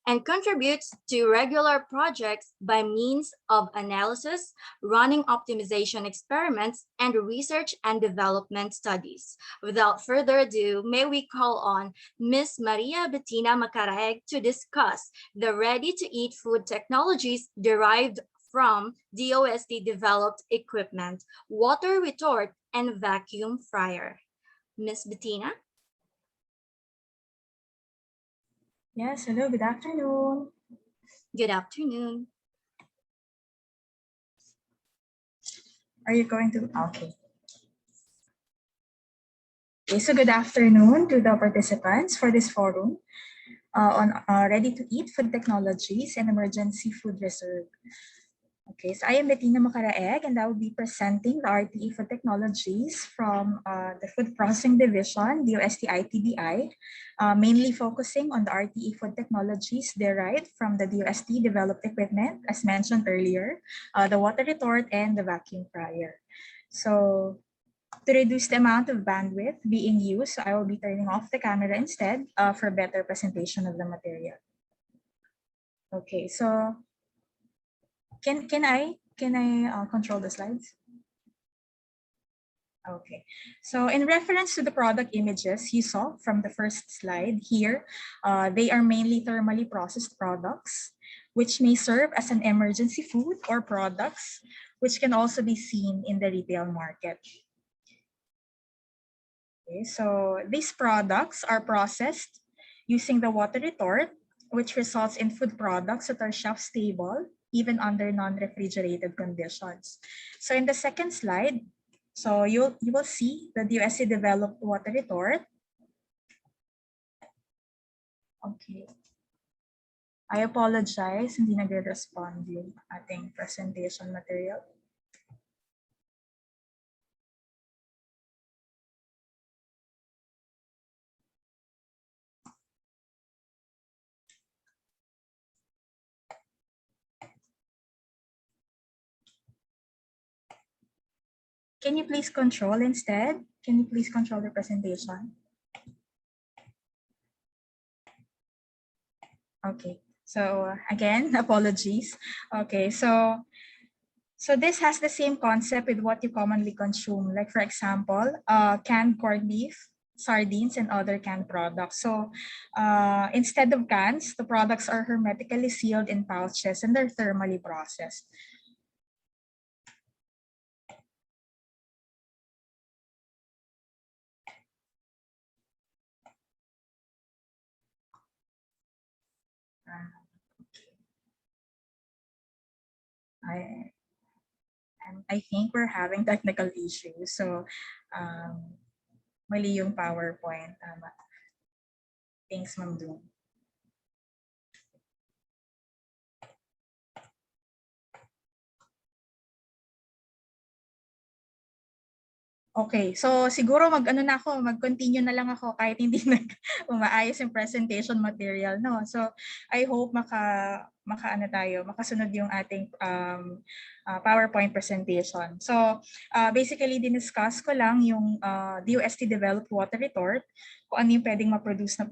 and contributes to regular projects by means of analysis, running optimization experiments, and research and development studies. Without further ado, may we call on Ms. Maria Bettina Macaraeg to discuss the ready-to-eat food technologies derived from DOST-developed equipment, water retort, and vacuum fryer. Ms. Bettina? Yes, hello, good afternoon. Good afternoon. Are you going to? Okay. Okay, so good afternoon to the participants for this forum on ready-to-eat food technologies and emergency food reserve. Okay, so I am Bettina Macaraeg, and I will be presenting the RTE Food Technologies from the Food Processing Division, DOST-ITDI, mainly focusing on the RTE Food Technologies derived from the DOST-developed equipment, as mentioned earlier, the water retort and the vacuum fryer. So to reduce the amount of bandwidth being used, I will be turning off the camera instead for better presentation of the material. Okay, so Can I control the slides? Okay, so in reference to the product images you saw from the first slide here, they are mainly thermally processed products, which may serve as an emergency food or products, which can also be seen in the retail market. Okay, so these products are processed using the water retort, which results in food products that are shelf stable, even under non-refrigerated conditions. So in the second slide, so you will see the DOST developed water retort. Okay. I apologize, hindi nagre-respond yung ating presentation material. Can you please control instead? Can you please control the presentation? Okay, so again, apologies. Okay, so this has the same concept with what you commonly consume, like for example, canned corned beef, sardines, and other canned products. So instead of cans, the products are hermetically sealed in pouches and they're thermally processed. I think we're having technical issues. So mali yung PowerPoint. Thanks, Ma'am Doom. Okay, so siguro mag-continue na lang ako kahit hindi umaayos yung presentation material, no? So I hope makasunod yung ating PowerPoint presentation. So basically diniscuss ko lang yung DOST developed water retort, kung ano yung pwedeng ma-produce na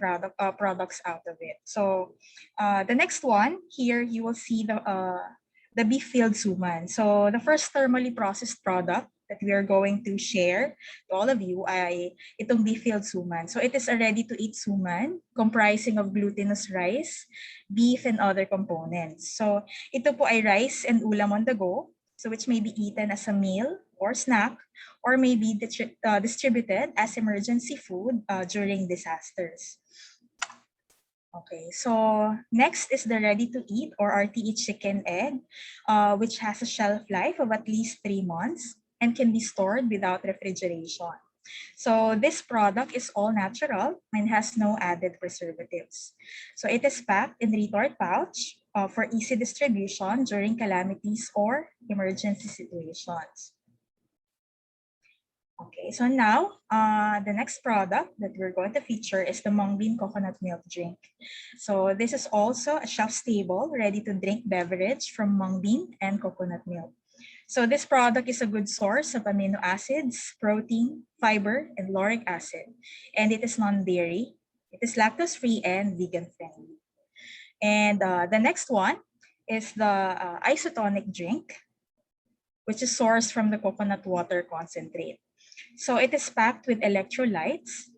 products out of it. So the next one, here you will see the beef filled suman. So the first thermally processed product that we are going to share to all of you ay itong beef filled suman. So it is a ready-to-eat suman comprising of glutinous rice, beef, and other components. So ito po ay rice and ulam on the go, so which may be eaten as a meal or snack, or may be distributed as emergency food during disasters. Okay, so next is the ready-to-eat or RTE chicken egg, which has a shelf life of at least 3 months and can be stored without refrigeration. So this product is all natural and has no added preservatives. So it is packed in retort pouch for easy distribution during calamities or emergency situations. Okay, so now the next product that we're going to feature is the mung bean coconut milk drink. So this is also a shelf-stable, ready-to-drink beverage from mung bean and coconut milk. So this product is a good source of amino acids, protein, fiber, and lauric acid, and it is non-dairy. It is lactose-free and vegan-friendly. And the next one is the isotonic drink, which is sourced from the coconut water concentrate. So it is packed with electrolytes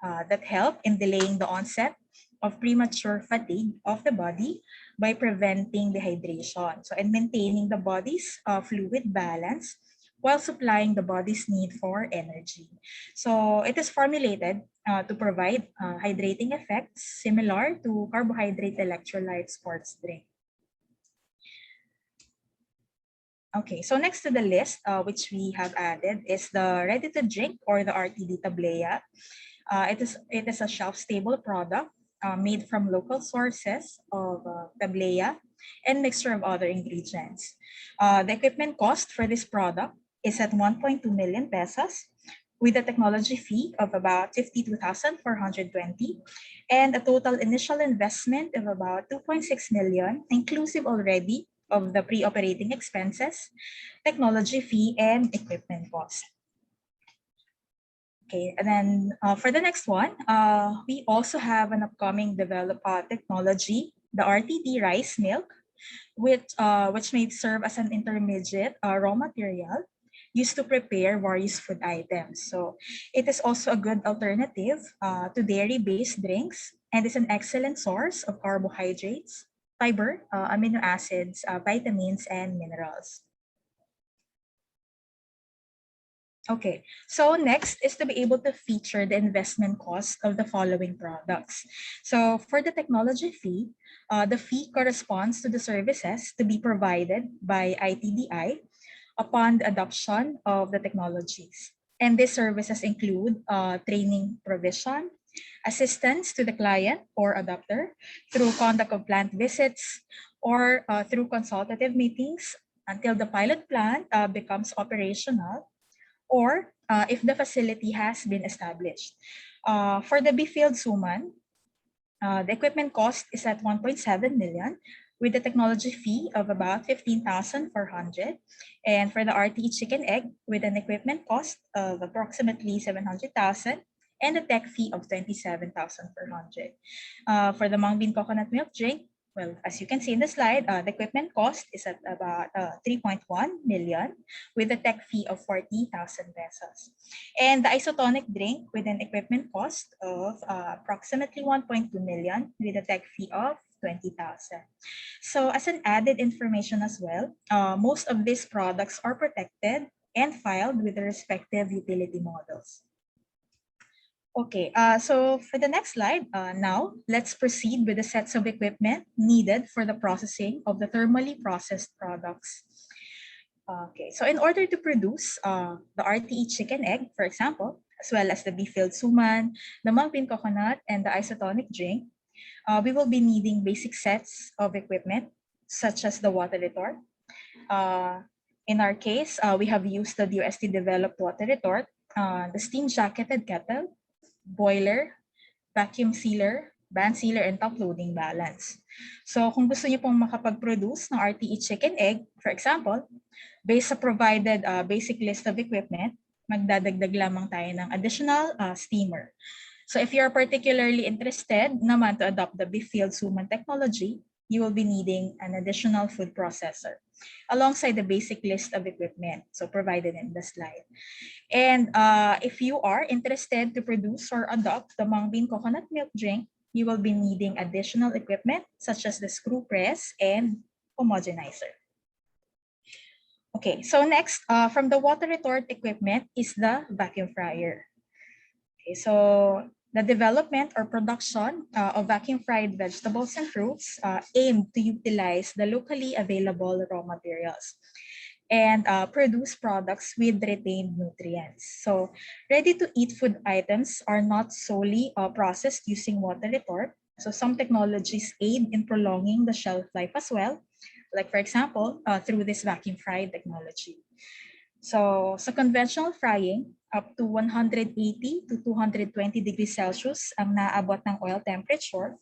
that help in delaying the onset of premature fatigue of the body by preventing dehydration. So, and maintaining the body's fluid balance while supplying the body's need for energy. So it is formulated to provide hydrating effects similar to carbohydrate electrolyte sports drink. Okay, so next to the list, which we have added, is the ready-to-drink or the RTD tablea. It is a shelf-stable product made from local sources of tablea and mixture of other ingredients. The equipment cost for this product is at 1.2 million pesos with a technology fee of about 52,420 and a total initial investment of about 2.6 million, inclusive already of the pre-operating expenses, technology fee, and equipment cost. Okay, and then for the next one, we also have an upcoming technology, the RTD rice milk, which may serve as an intermediate raw material used to prepare various food items. So it is also a good alternative to dairy-based drinks and is an excellent source of carbohydrates, fiber, amino acids, vitamins, and minerals. Okay, so next is to be able to feature the investment cost of the following products. So for the technology fee, the fee corresponds to the services to be provided by ITDI upon the adoption of the technologies. And these services include training provision, assistance to the client or adopter through conduct of plant visits, or through consultative meetings until the pilot plant becomes operational, or if the facility has been established. For the Beef-Filled Suman, the equipment cost is at 1.7 million with the technology fee of about 15,400. And for the RTE chicken egg with an equipment cost of approximately 700,000 and a tech fee of 27,400. For the Mung Bean coconut milk drink, well, as you can see in the slide, the equipment cost is at about 3.1 million with a tech fee of 40,000 pesos. And the isotonic drink with an equipment cost of approximately 1.2 million with a tech fee of 20,000. So as an added information as well, most of these products are protected and filed with the respective utility models. Okay, so for the next slide, now let's proceed with the sets of equipment needed for the processing of the thermally processed products. Okay, so in order to produce the RTE chicken egg, for example, as well as the Beef-Filled Suman, the Mung Bean coconut, and the isotonic drink, we will be needing basic sets of equipment, such as the water retort. In our case, we have used the DOST-developed water retort, the steam-jacketed kettle, boiler, vacuum sealer, band sealer, and top loading balance. So kung gusto niyo pong makapag-produce ng RTE chicken egg, for example, based sa provided basic list of equipment, magdadagdag lamang tayo ng additional steamer. So if you're particularly interested naman to adopt the Beef-Filled Suman technology, you will be needing an additional food processor alongside the basic list of equipment, so provided in the slide. And if you are interested to produce or adopt the Mung Bean coconut milk drink, you will be needing additional equipment such as the screw press and homogenizer. Okay, so next, from the water retort equipment is the vacuum fryer. Okay, so the development or production of vacuum fried vegetables and fruits aimed to utilize the locally available raw materials and produce products with retained nutrients. So ready-to-eat food items are not solely processed using water retort. So some technologies aid in prolonging the shelf life as well, like for example, through this vacuum fried technology. So sa conventional frying, up to 180 to 220 degrees Celsius ang naabot ng oil temperature.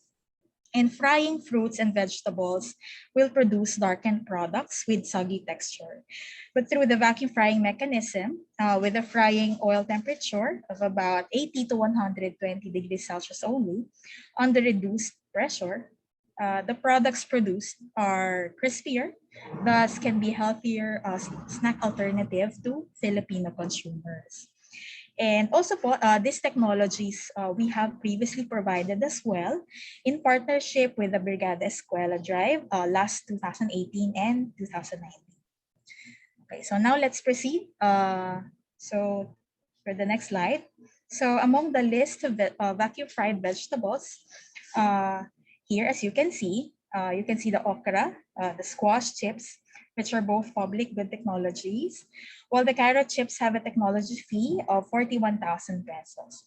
And frying fruits and vegetables will produce darkened products with soggy texture. But through the vacuum frying mechanism, with a frying oil temperature of about 80 to 120 degrees Celsius only, under reduced pressure, The products produced are crispier, thus can be healthier snack alternative to Filipino consumers. And also po, these technologies we have previously provided as well in partnership with the Brigada Escuela Drive last 2018 and 2019. Okay, so now let's proceed. So for the next slide. So among the list of vacuum fried vegetables, here as you can see the okra, the squash chips, which are both public good technologies, while the carrot chips have a technology fee of 41,000 pesos.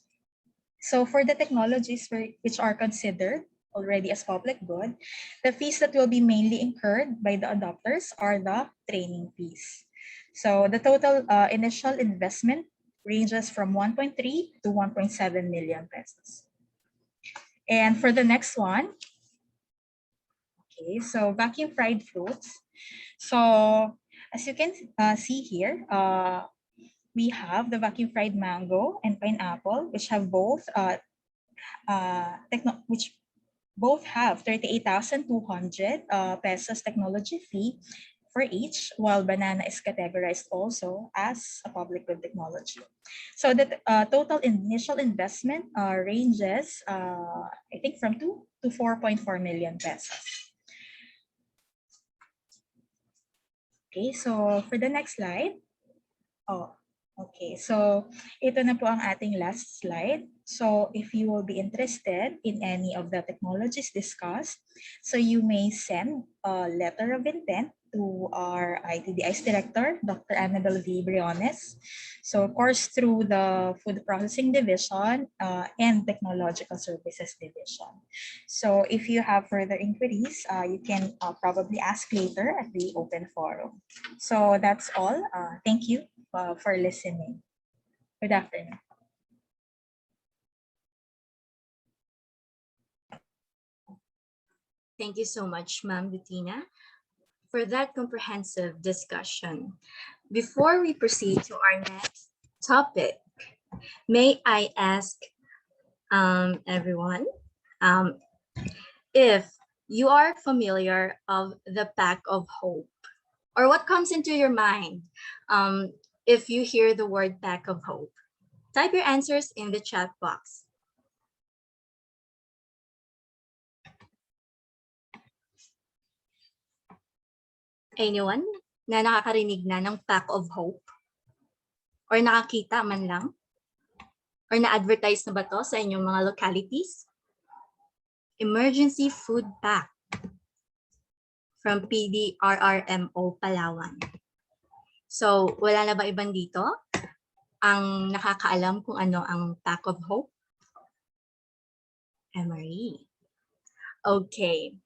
So for the technologies which are considered already as public good, the fees that will be mainly incurred by the adopters are the training fees. So the total initial investment ranges from 1.3 to 1.7 million pesos. And for the next one, okay, so vacuum fried fruits. So as you can see here, we have the vacuum fried mango and pineapple, which have both which both have 38,200 pesos technology fee for each, while banana is categorized also as a public good technology. So the total initial investment ranges, I think, from 2 to 4.4 million pesos. Okay, so for the next slide, okay, so ito na po ang ating last slide. So if you will be interested in any of the technologies discussed, so you may send a letter of intent to our ITDI's director, Dr. Annabel V. Briones. So of course through the Food Processing Division and Technological Services Division. So if you have further inquiries, you can probably ask later at the open forum. So that's all. Thank you for listening. Good afternoon. Thank you so much, Ma'am Bettina, for that comprehensive discussion. Before we proceed to our next topic, may I ask everyone if you are familiar of the Pack of Hope, or what comes into your mind if you hear the word Pack of Hope? Type your answers in the chat box. Anyone na nakakarinig na ng Pack of Hope? Or nakakita man lang? Or na-advertise na ba to sa inyong mga localities? Emergency Food Pack from PDRRMO Palawan. So, wala na ba ibang dito ang nakakaalam kung ano ang Pack of Hope? Emery. Okay.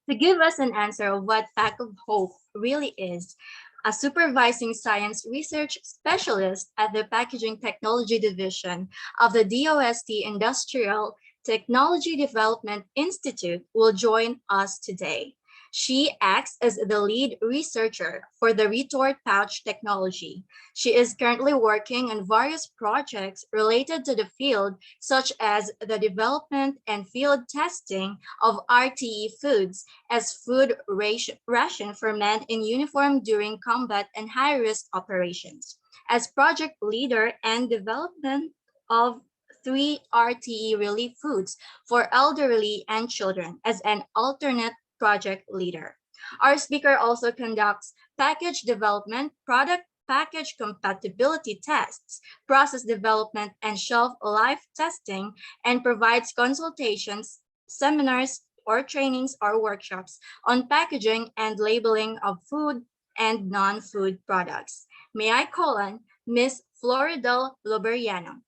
To give us an answer of what Pack of Hope really is, a supervising science research specialist at the Packaging Technology Division of the DOST Industrial Technology Development Institute will join us today. She acts as the lead researcher for the retort pouch technology. She is currently working on various projects related to the field, such as the development and field testing of RTE foods as food ration for men in uniform during combat and high-risk operations. As project leader and development of 3 RTE relief foods for elderly and children as an alternate project leader. Our speaker also conducts package development, product package compatibility tests, process development, and shelf life testing, and provides consultations, seminars, or trainings or workshops on packaging and labeling of food and non-food products. May I call on Ms. Floridel Loberiano.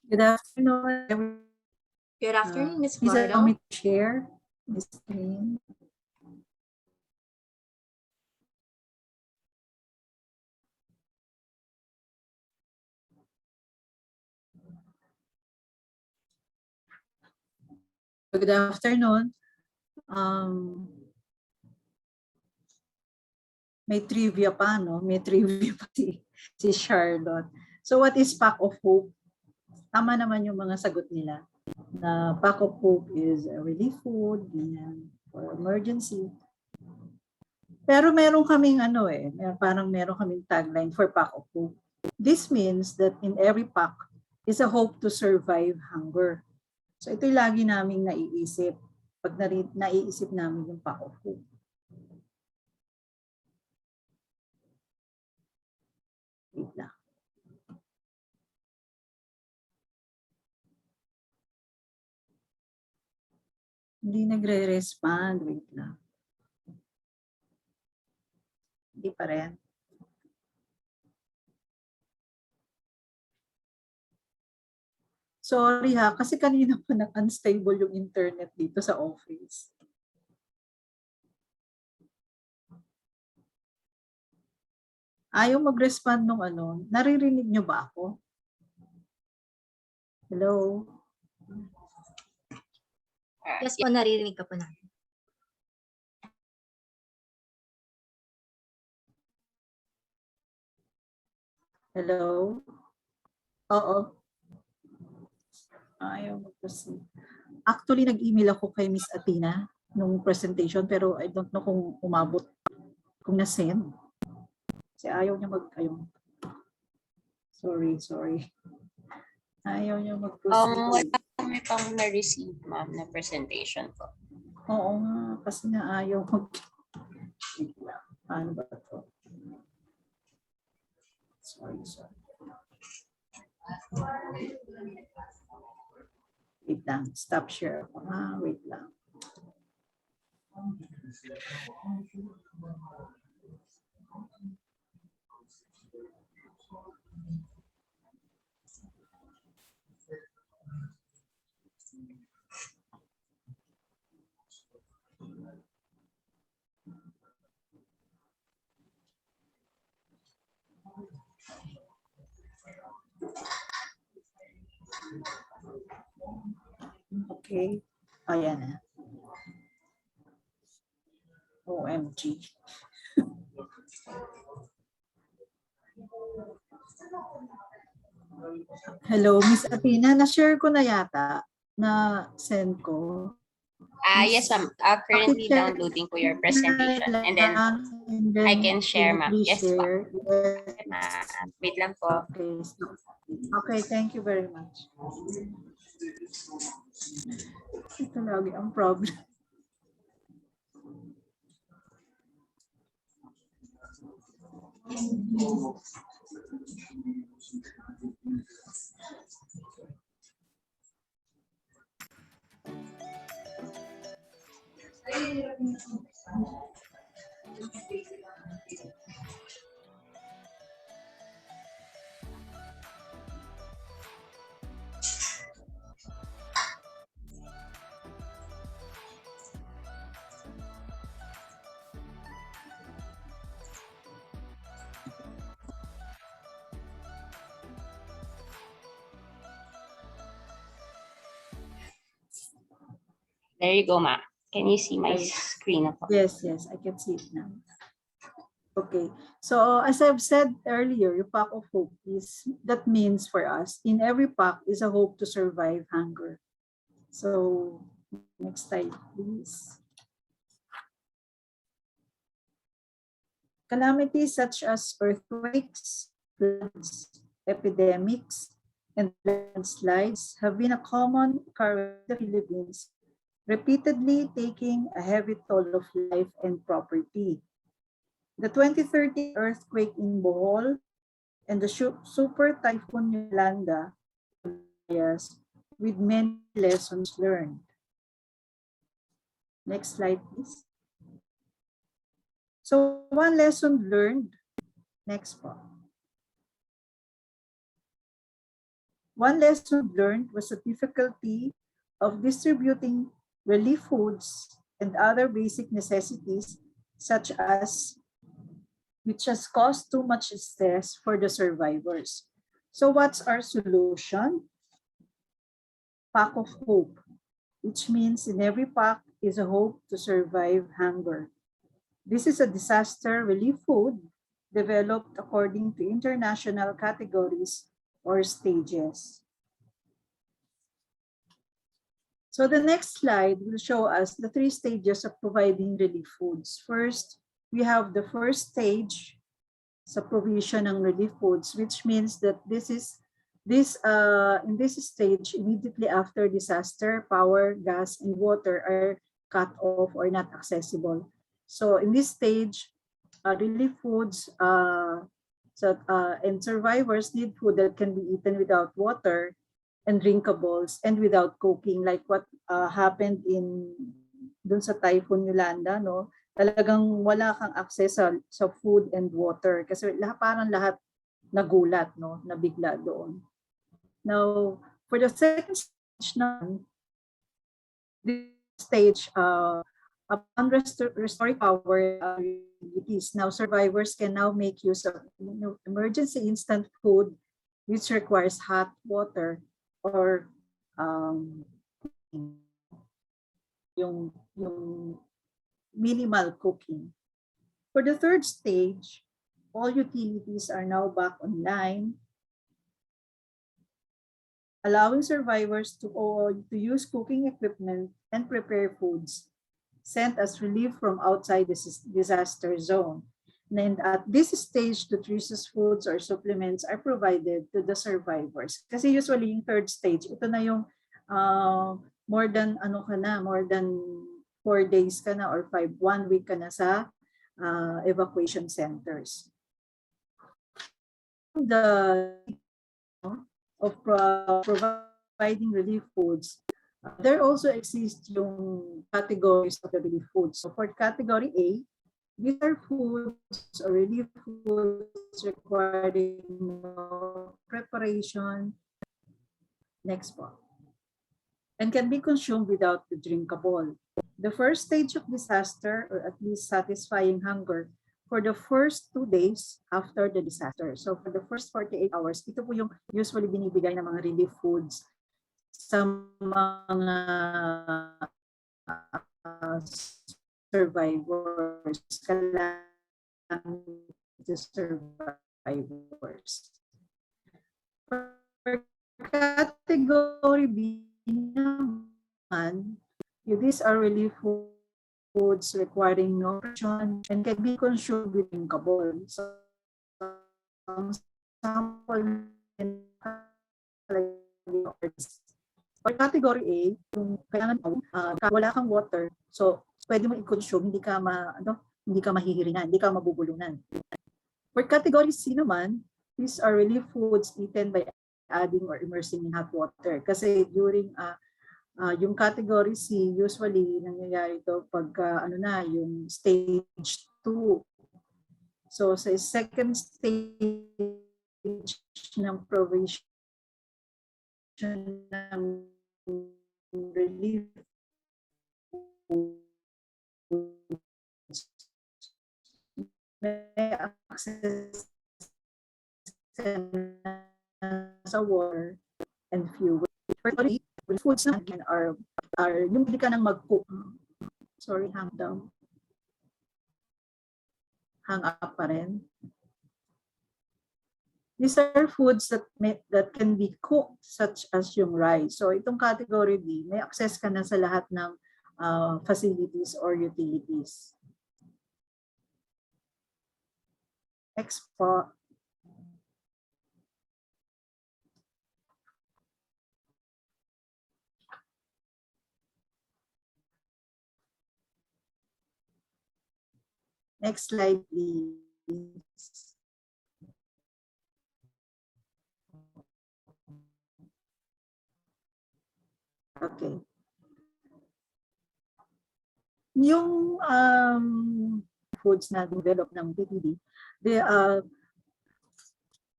Good afternoon, everyone. Good afternoon, Ms. Please allow Floridel. me to share the screen. Good afternoon. May trivia pa, no? May trivia pa si Charlotte. So what is Pack of Hope? tama naman yung mga sagot nila na pack of hope is a relief food, ganyan, for emergency. Pero meron kaming parang meron kaming tagline for pack of hope. This means that in every pack is a hope to survive hunger. So ito'y lagi naming naiisip pag naiisip namin yung pack of hope. Wait lang. Hindi nagre-respond. Wait lang. Hindi pa rin. Sorry ha, kasi kanina pa nag-unstable yung internet dito sa office. Ayaw mag-respond nung naririnig nyo ba ako? Hello? Yes po, naririnig ka po namin. Hello? Oo. Ayaw mag-proceed. Actually, nag-email ako kay Miss Athena nung presentation, pero I don't know kung umabot, kung na-send. Kasi ayaw niya Sorry. Ayaw niya mag-proceed. Wala kami pang na-receive, ma'am, na presentation po. Oo nga, kasi na ayaw Paano ba ito? Sorry. Wait lang, stop share ako. Wait lang. Okay. Ayan na. OMG. Hello, Miss Athena. Na-share ko na yata. Na-send ko. Yes, ma'am. Currently downloading po your presentation. And then I can share, ma'am. Yes po. Wait lang po. Okay, thank you very much. Ito lagi ang problem. There you go, ma'am. Can you see my screen? Yes, I can see it now. Okay, so as I've said earlier, yung pack of hope that means for us, in every pack is a hope to survive hunger. So next slide, please. Calamities such as earthquakes, floods, epidemics, and landslides have been a common occurrence in the Philippines, repeatedly taking a heavy toll of life and property. The 2013 earthquake in Bohol and the super typhoon Yolanda with many lessons learned. Next slide, please. So one lesson learned, next po. One lesson learned was the difficulty of distributing relief foods and other basic necessities such as which has caused too much stress for the survivors. So what's our solution? Pack of hope, which means in every pack is a hope to survive hunger. This is a disaster relief food developed according to international categories or stages. So the next slide will show us the 3 stages of providing relief foods. First, we have the first stage sa provision ng relief foods, which means that in this stage, immediately after disaster, power, gas, and water are cut off or not accessible. So in this stage, relief foods and survivors need food that can be eaten without water and drinkables and without cooking, like what happened dun sa Typhoon Yolanda, no? Talagang wala kang access sa food and water kasi parang lahat nagulat, no? Nabigla doon. Now, for the second stage naman, this stage, upon restoring power activities, now survivors can now make use of emergency instant food, which requires hot water or yung minimal cooking. For the third stage, all utilities are now back online, allowing survivors to use cooking equipment and prepare foods sent as relief from outside the disaster zone. And at this stage, nutritious foods or supplements are provided to the survivors. Kasi usually yung third stage, ito na yung more than 4 days ka na or 1 week ka na sa evacuation centers. The of providing relief foods, there also exists yung categories of the relief foods. So for category A, these are foods or relief foods requiring preparation, next po, and can be consumed without the drinkable. The first stage of disaster, or at least satisfying hunger, for the first 2 days after the disaster. So for the first 48 hours, ito po yung usually binibigay ng mga relief foods sa mga survivors, calamity survivors. For category B naman, these are relief foods requiring nutrition and can be consumed with drinkable. So, sample for category A, yung kailangan wala kang water, so pwede mo i-consume, hindi ka mahihiringan, hindi ka mabubulunan. For category C naman, these are relief foods eaten by adding or immersing in hot water. Kasi during yung category C, usually nangyayari ito pag yung stage 2. So sa second stage ng provision ng relief may access sa water and fuel. Foods na are yung hindi ka nang mag-cook. Sorry, hang down. Hang up pa rin. These are foods that can be cooked, such as yung rice. So itong category B, may access ka na sa lahat ng facilities or utilities. Next po. Next slide, please. Okay. Yung foods na develop ng PTD,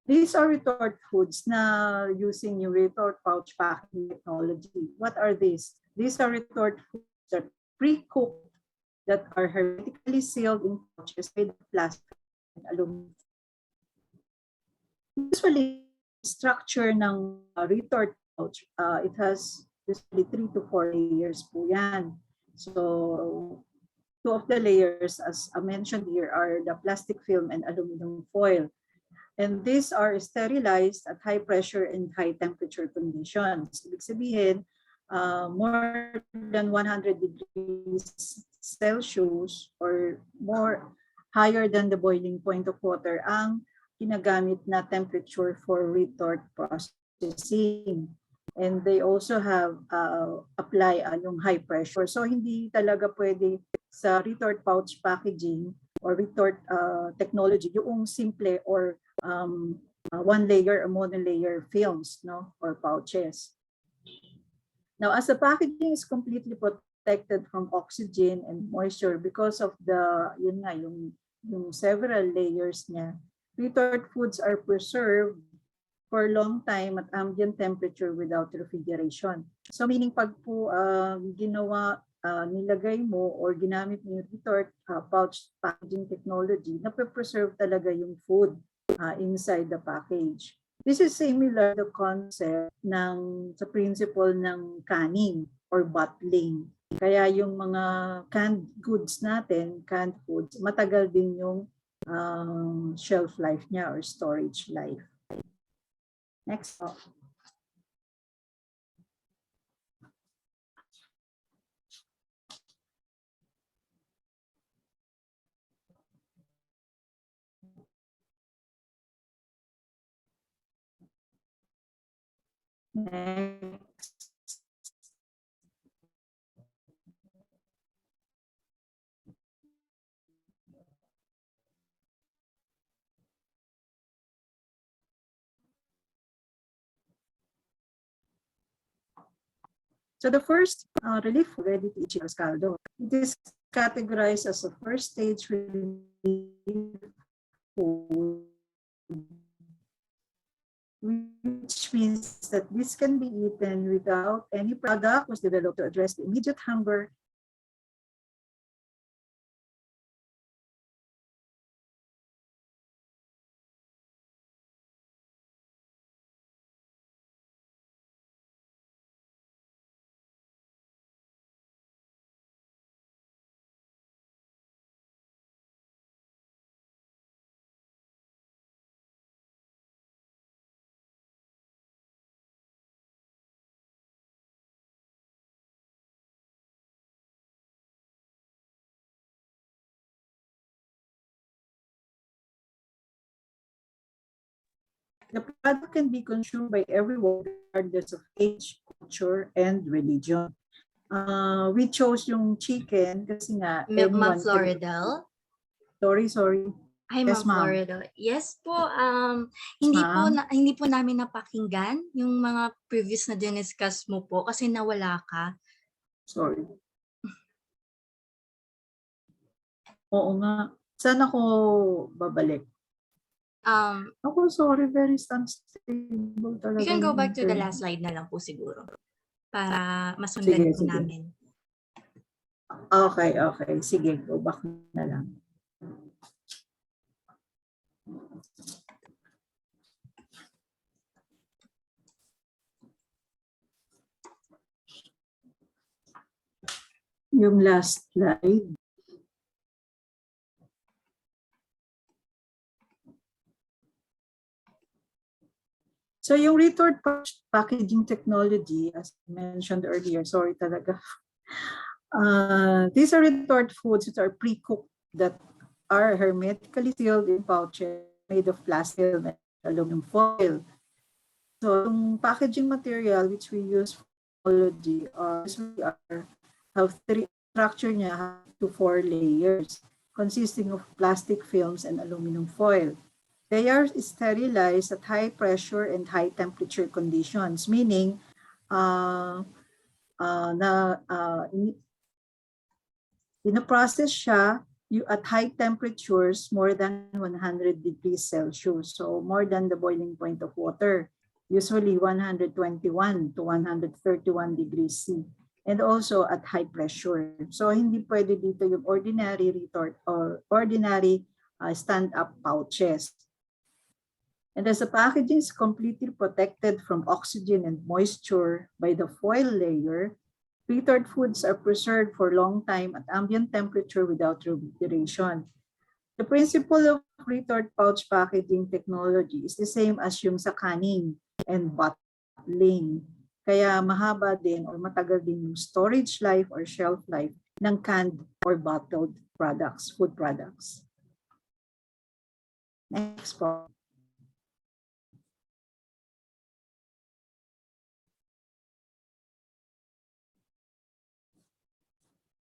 these are retort foods na using yung retort pouch packing technology. What are these? These are retort foods that pre-cooked, that are hermetically sealed in pouches made of plastic and aluminum. Usually, structure ng retort pouch, it has usually 3 to 4 layers po yan. So, 2 of the layers, as I mentioned here, are the plastic film and aluminum foil. And these are sterilized at high pressure and high temperature conditions. Ibig sabihin, more than 100 degrees Celsius or more higher than the boiling point of water ang ginagamit na temperature for retort processing. And they also have apply yung high pressure. So hindi talaga pwede sa retort pouch packaging or retort technology yung simple or one layer or monolayer films, no, or pouches. Now, as the packaging is completely protected from oxygen and moisture because of the yung several layers niya, retort foods are preserved for a long time at ambient temperature without refrigeration. So meaning pag po ginawa, nilagay mo or ginamit mo yung retort pouch packaging technology, nape-preserve talaga yung food inside the package. This is similar to the concept sa principle ng canning or bottling. Kaya yung mga canned goods natin, canned foods, matagal din yung shelf life niya or storage life. Next. Next. So the first relief ready to eat caldo. It is categorized as a first stage relief food, which means that this can be eaten without any product was developed to address the immediate hunger. The product can be consumed by everyone regardless of age, culture, and religion. We chose yung chicken kasi nga Ma'am Floridel. Sorry. Hi, Yes, Ma'am Floridel. Yes po, hindi po namin napakinggan yung mga previous na diniscuss mo po kasi nawala ka. Sorry. Oo nga. Saan ako babalik? Ako, sorry, very unstable talaga. You can go back to the last slide na lang po siguro para masundan po namin. Okay. Sige, go back na lang. Yung last slide. So yung retort packaging technology, as mentioned earlier, sorry talaga. These are retort foods that are pre-cooked that are hermetically sealed in pouches made of plastic and aluminum foil. So yung packaging material which we use for technology have three structure niya to 4 layers consisting of plastic films and aluminum foil. They are sterilized at high pressure and high temperature conditions, meaning process siya at high temperatures more than 100 degrees Celsius, so more than the boiling point of water, usually 121 to 131 degrees C, and also at high pressure. So hindi pwede dito yung ordinary retort or ordinary stand-up pouches. And as the packaging is completely protected from oxygen and moisture by the foil layer, retort foods are preserved for a long time at ambient temperature without refrigeration. The principle of retort pouch packaging technology is the same as yung sa canning and bottling. Kaya mahaba din or matagal din yung storage life or shelf life ng canned or bottled products, food products. Next po.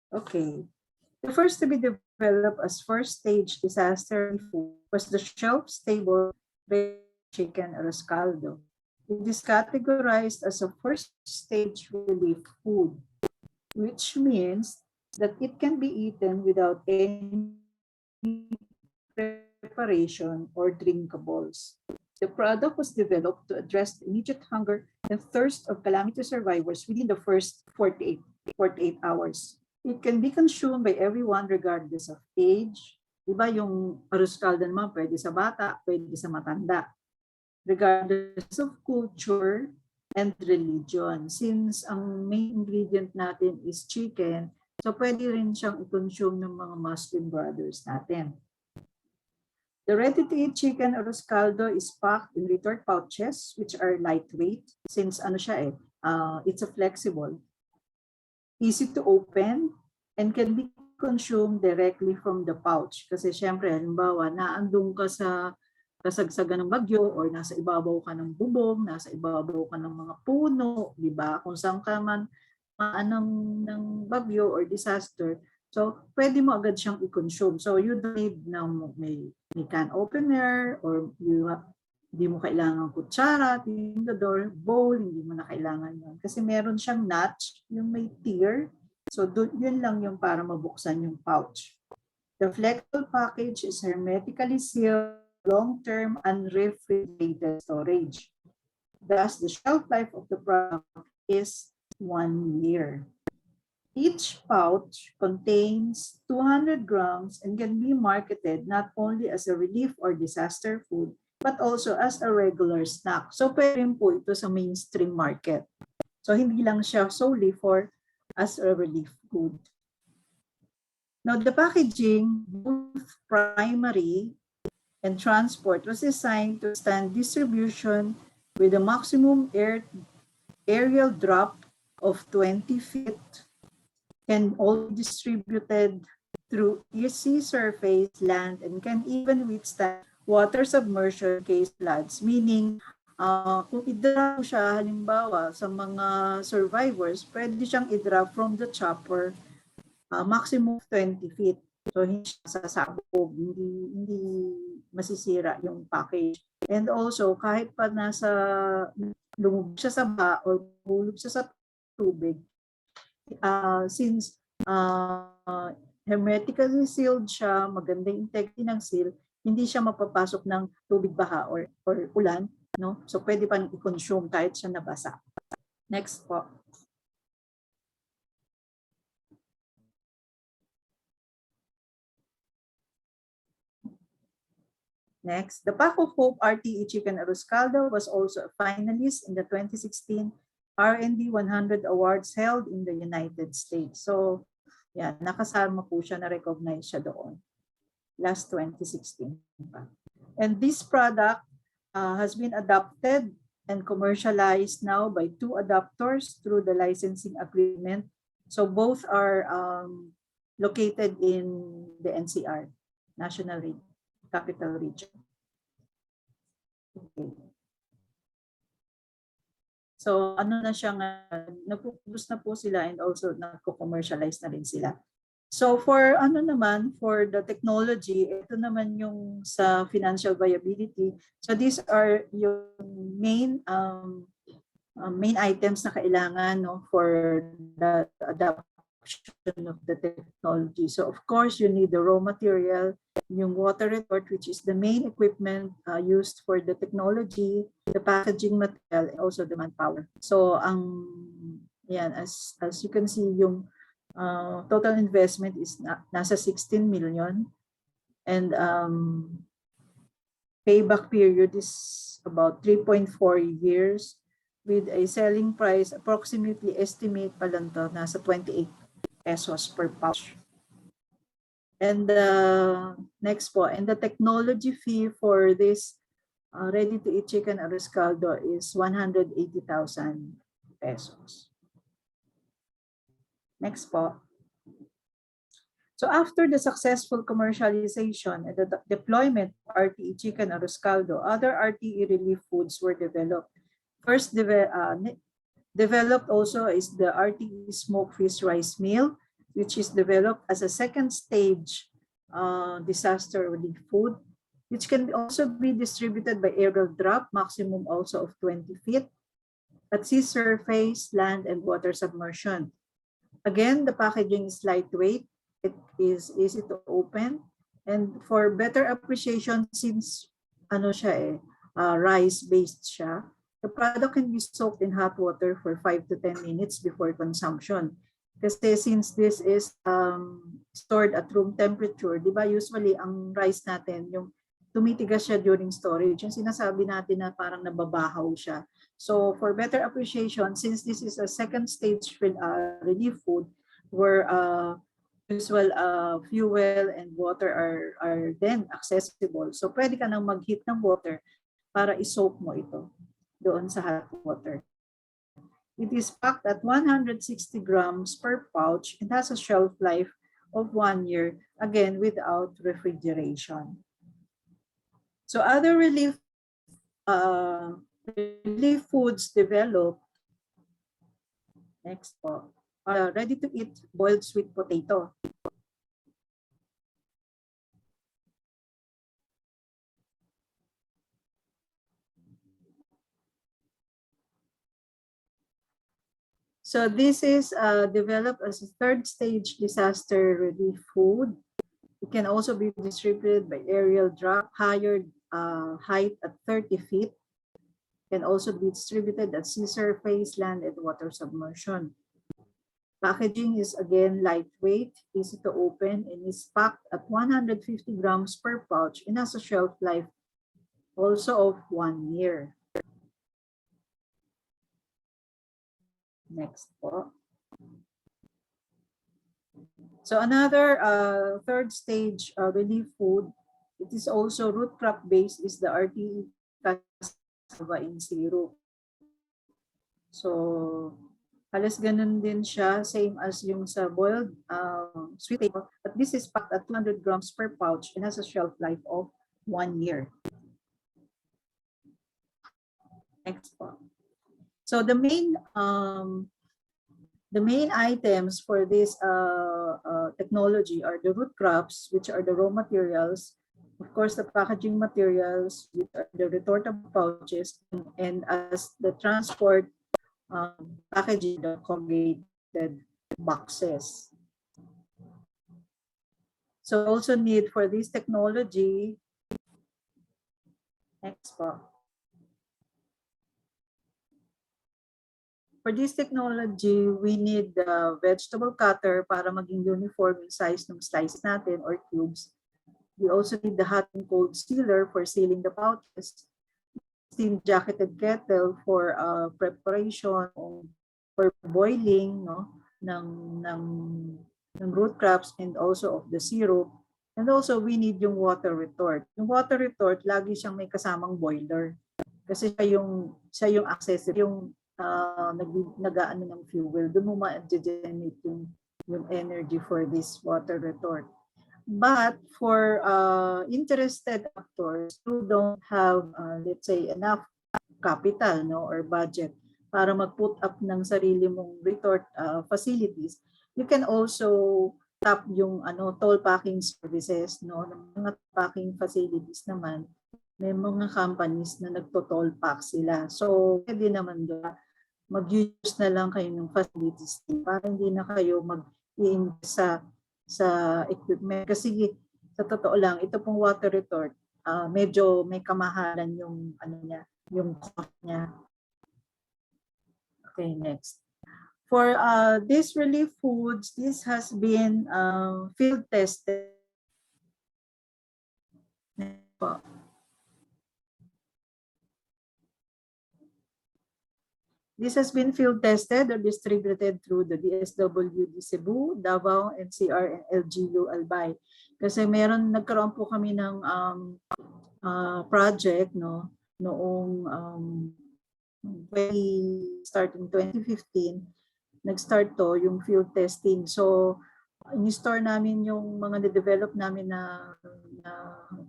Okay. The first to be developed as first stage disaster food was the shelf-stable chicken arroz caldo. It is categorized as a first stage relief food, which means that it can be eaten without any preparation or drinkables. The product was developed to address the immediate hunger and thirst of calamity survivors within the first 48 hours. It can be consumed by everyone regardless of age. Diba yung arroz caldo naman pwede sa bata, pwede sa matanda. Regardless of culture and religion. Since ang main ingredient natin is chicken, so pwede rin siyang i-consume ng mga Muslim brothers natin. The ready-to-eat chicken arroz caldo is packed in retort pouches, which are lightweight, since it's a flexible, easy to open, and can be consumed directly from the pouch. Kasi syempre, halimbawa, naandun ka sa kasagsagan ng bagyo or nasa ibabaw ka ng bubong, nasa ibabaw ka ng mga puno, di ba? Kung saan ka man ng bagyo or disaster, so pwede mo agad siyang i-consume. So you don't need na may can opener or hindi mo kailangan kutsara, tinidor, bowl, hindi mo na kailangan yun. Kasi meron siyang notch, yung may tier. So yun lang yung para mabuksan yung pouch. The flexible package is hermetically sealed, long-term unrefrigerated storage. Thus, the shelf life of the product is 1 year. Each pouch contains 200 grams and can be marketed not only as a relief or disaster food, but also as a regular snack. So, pwede rin po ito sa mainstream market. So, hindi lang siya solely for as a relief food. Now, the packaging, both primary and transport, was designed to stand distribution with a maximum aerial drop of 20 feet, can all be distributed through sea surface, land, and can even withstand water submersion case floods. Meaning, kung i-drop siya, halimbawa, sa mga survivors, pwede siyang i-drop from the chopper, maximum 20 feet. So, hindi siya sasabog, hindi masisira yung package. And also, kahit pa lumubog siya sa baha or hulog siya sa tubig, since hermetically sealed siya, magandang integrity ng seal, hindi siya mapapasok ng tubig, baha or ulan, no? So pwede pa i-consume kahit siya nabasa. Next po. Next, the Pack of Hope RTE Chicken Arroz Caldo was also a finalist in the 2016 R&D 100 Awards held in the United States. So, yeah, nakasama po siya, na-recognize siya doon. Last 2016. And this product has been adopted and commercialized now by 2 adopters through the licensing agreement. So both are located in the NCR, National Capital Region. Okay. So ano na siya, nagpo-produce na po sila and also nagko-commercialize na rin sila. So for for the technology, ito naman yung sa financial viability. So these are yung main items na kailangan, no, for the adoption of the technology. So of course, you need the raw material, yung water retort, which is the main equipment used for the technology, the packaging material, and also the manpower. So yan, as you can see, yung total investment is nasa 16 million, and payback period is about 3.4 years, with a selling price approximately, estimate pa lang to, nasa 28 pesos per pouch. And next po, and the technology fee for this ready-to-eat chicken arroz caldo is 180,000 pesos. Next po. So after the successful commercialization and the deployment of RTE chicken arroz caldo, other RTE relief foods were developed. First developed also is the RTE smoked fish rice meal, which is developed as a second stage disaster relief food, which can also be distributed by aerial drop, maximum also of 20 feet, at sea surface, land, and water submersion. Again, the packaging is lightweight. It is easy to open. And for better appreciation, since rice-based siya, the product can be soaked in hot water for 5 to 10 minutes before consumption. Kasi since this is stored at room temperature, di ba usually ang rice natin, yung tumitigas siya during storage, yung sinasabi natin na parang nababahaw siya. So for better appreciation, since this is a second stage relief food where usual fuel and water are then accessible. So pwede ka nang mag-heat ng water para i-soak mo ito doon sa hot water. It is packed at 160 grams per pouch and has a shelf life of 1 year, again without refrigeration. So other relief foods developed, next po, ready-to-eat boiled sweet potato. So this is developed as a third stage disaster relief food. It can also be distributed by aerial drop, higher height at 30 feet. Can also be distributed at sea surface, land, and water submersion. Packaging is again lightweight, easy to open, and is packed at 150 grams per pouch and has a shelf life also of 1 year. Next po. So another third stage relief food, it is also root crop based, is the RTE cassava in syrup. So halos ganun din siya, same as yung sa boiled sweet potato, but this is packed at 200 grams per pouch and has a shelf life of 1 year. Next po. So the main items for this technology are the root crops, which are the raw materials, of course the packaging materials, which are the retortable pouches, and as the transport packaging, the corrugated boxes. So also need for this technology, next po. For this technology, we need the vegetable cutter para maging uniform yung size ng slice natin or cubes. We also need the hot and cold sealer for sealing the pouches, steam jacketed kettle for preparation for boiling ng root crops and also of the syrup. And also we need yung water retort. Yung water retort, lagi siyang may kasamang boiler. Kasi siya yung accessory, yung nag-aano ng fuel, doon mo ma-generate yung energy for this water retort. But for interested actors who don't have, let's say, enough capital or budget para mag-put up ng sarili mong retort facilities, you can also tap yung toll packing services, ng mga packing facilities naman. May mga companies na nagto-toll pack sila. So, pwede naman doon mag-use na lang kayo ng facilities para hindi na kayo mag-i-invest sa equipment. Kasi sa totoo lang, ito pong water retort, medyo may kamahalan yung yung cost niya. Okay, next. For these relief foods, this has been field tested. This has been field tested or distributed through the DSWD Cebu, Davao, NCR, and LGU Albay. Kasi nagkaroon po kami ng project noong when we start in 2015, nag-start to yung field testing. So, in-store namin yung mga na-develop namin na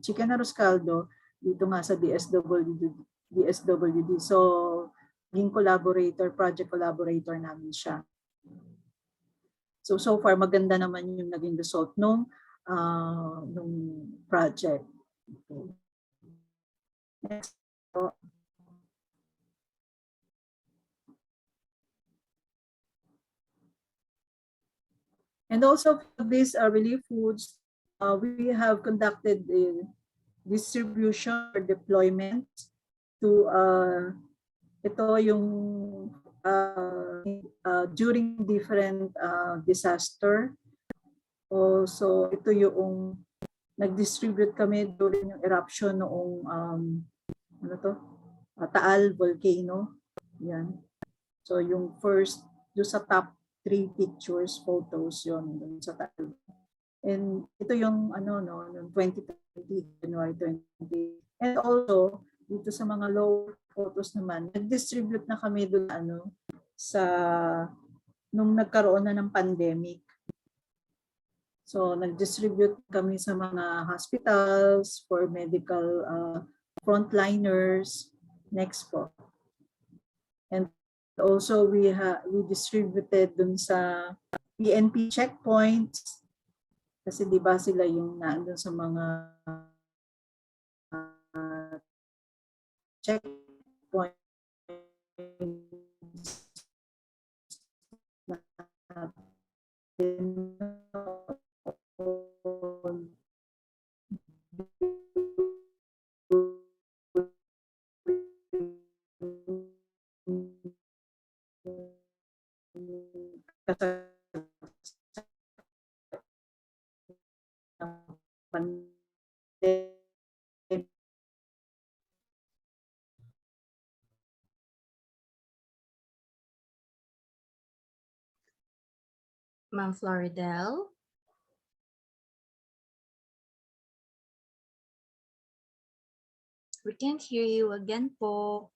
chicken arroz caldo dito nga sa DSWD. So, naging project collaborator namin siya. So far, maganda naman yung naging result nung project. Okay. Next. And also for these relief foods, we have conducted distribution or deployment to ito yung during different disaster. Also, ito yung nag-distribute kami during yung eruption noong Taal volcano. Yan. So yung first, yung sa top 3 pictures, photos yun sa Taal. And ito yung noong 2020, January 20. And also, dito sa mga lower photos naman, nag-distribute na kami doon sa nung nagkaroon na ng pandemic. So nag-distribute kami sa mga hospitals for medical frontliners. Next po. And also we distributed dun sa PNP checkpoints kasi di ba sila yung naandun sa mga checkpoints Ma'am Floridel? We can't hear you again po.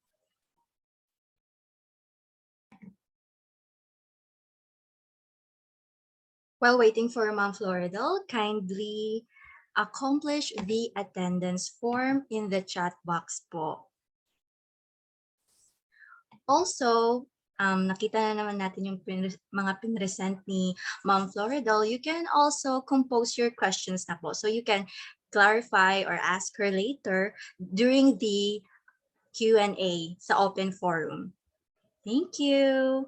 While waiting for Ma'am Floridel, kindly accomplish the attendance form in the chat box po. Also, nakita na naman natin yung mga pinresent ni Ma'am Floridel. You can also compose your questions na po. So you can clarify or ask her later during the Q&A sa open forum. Thank you.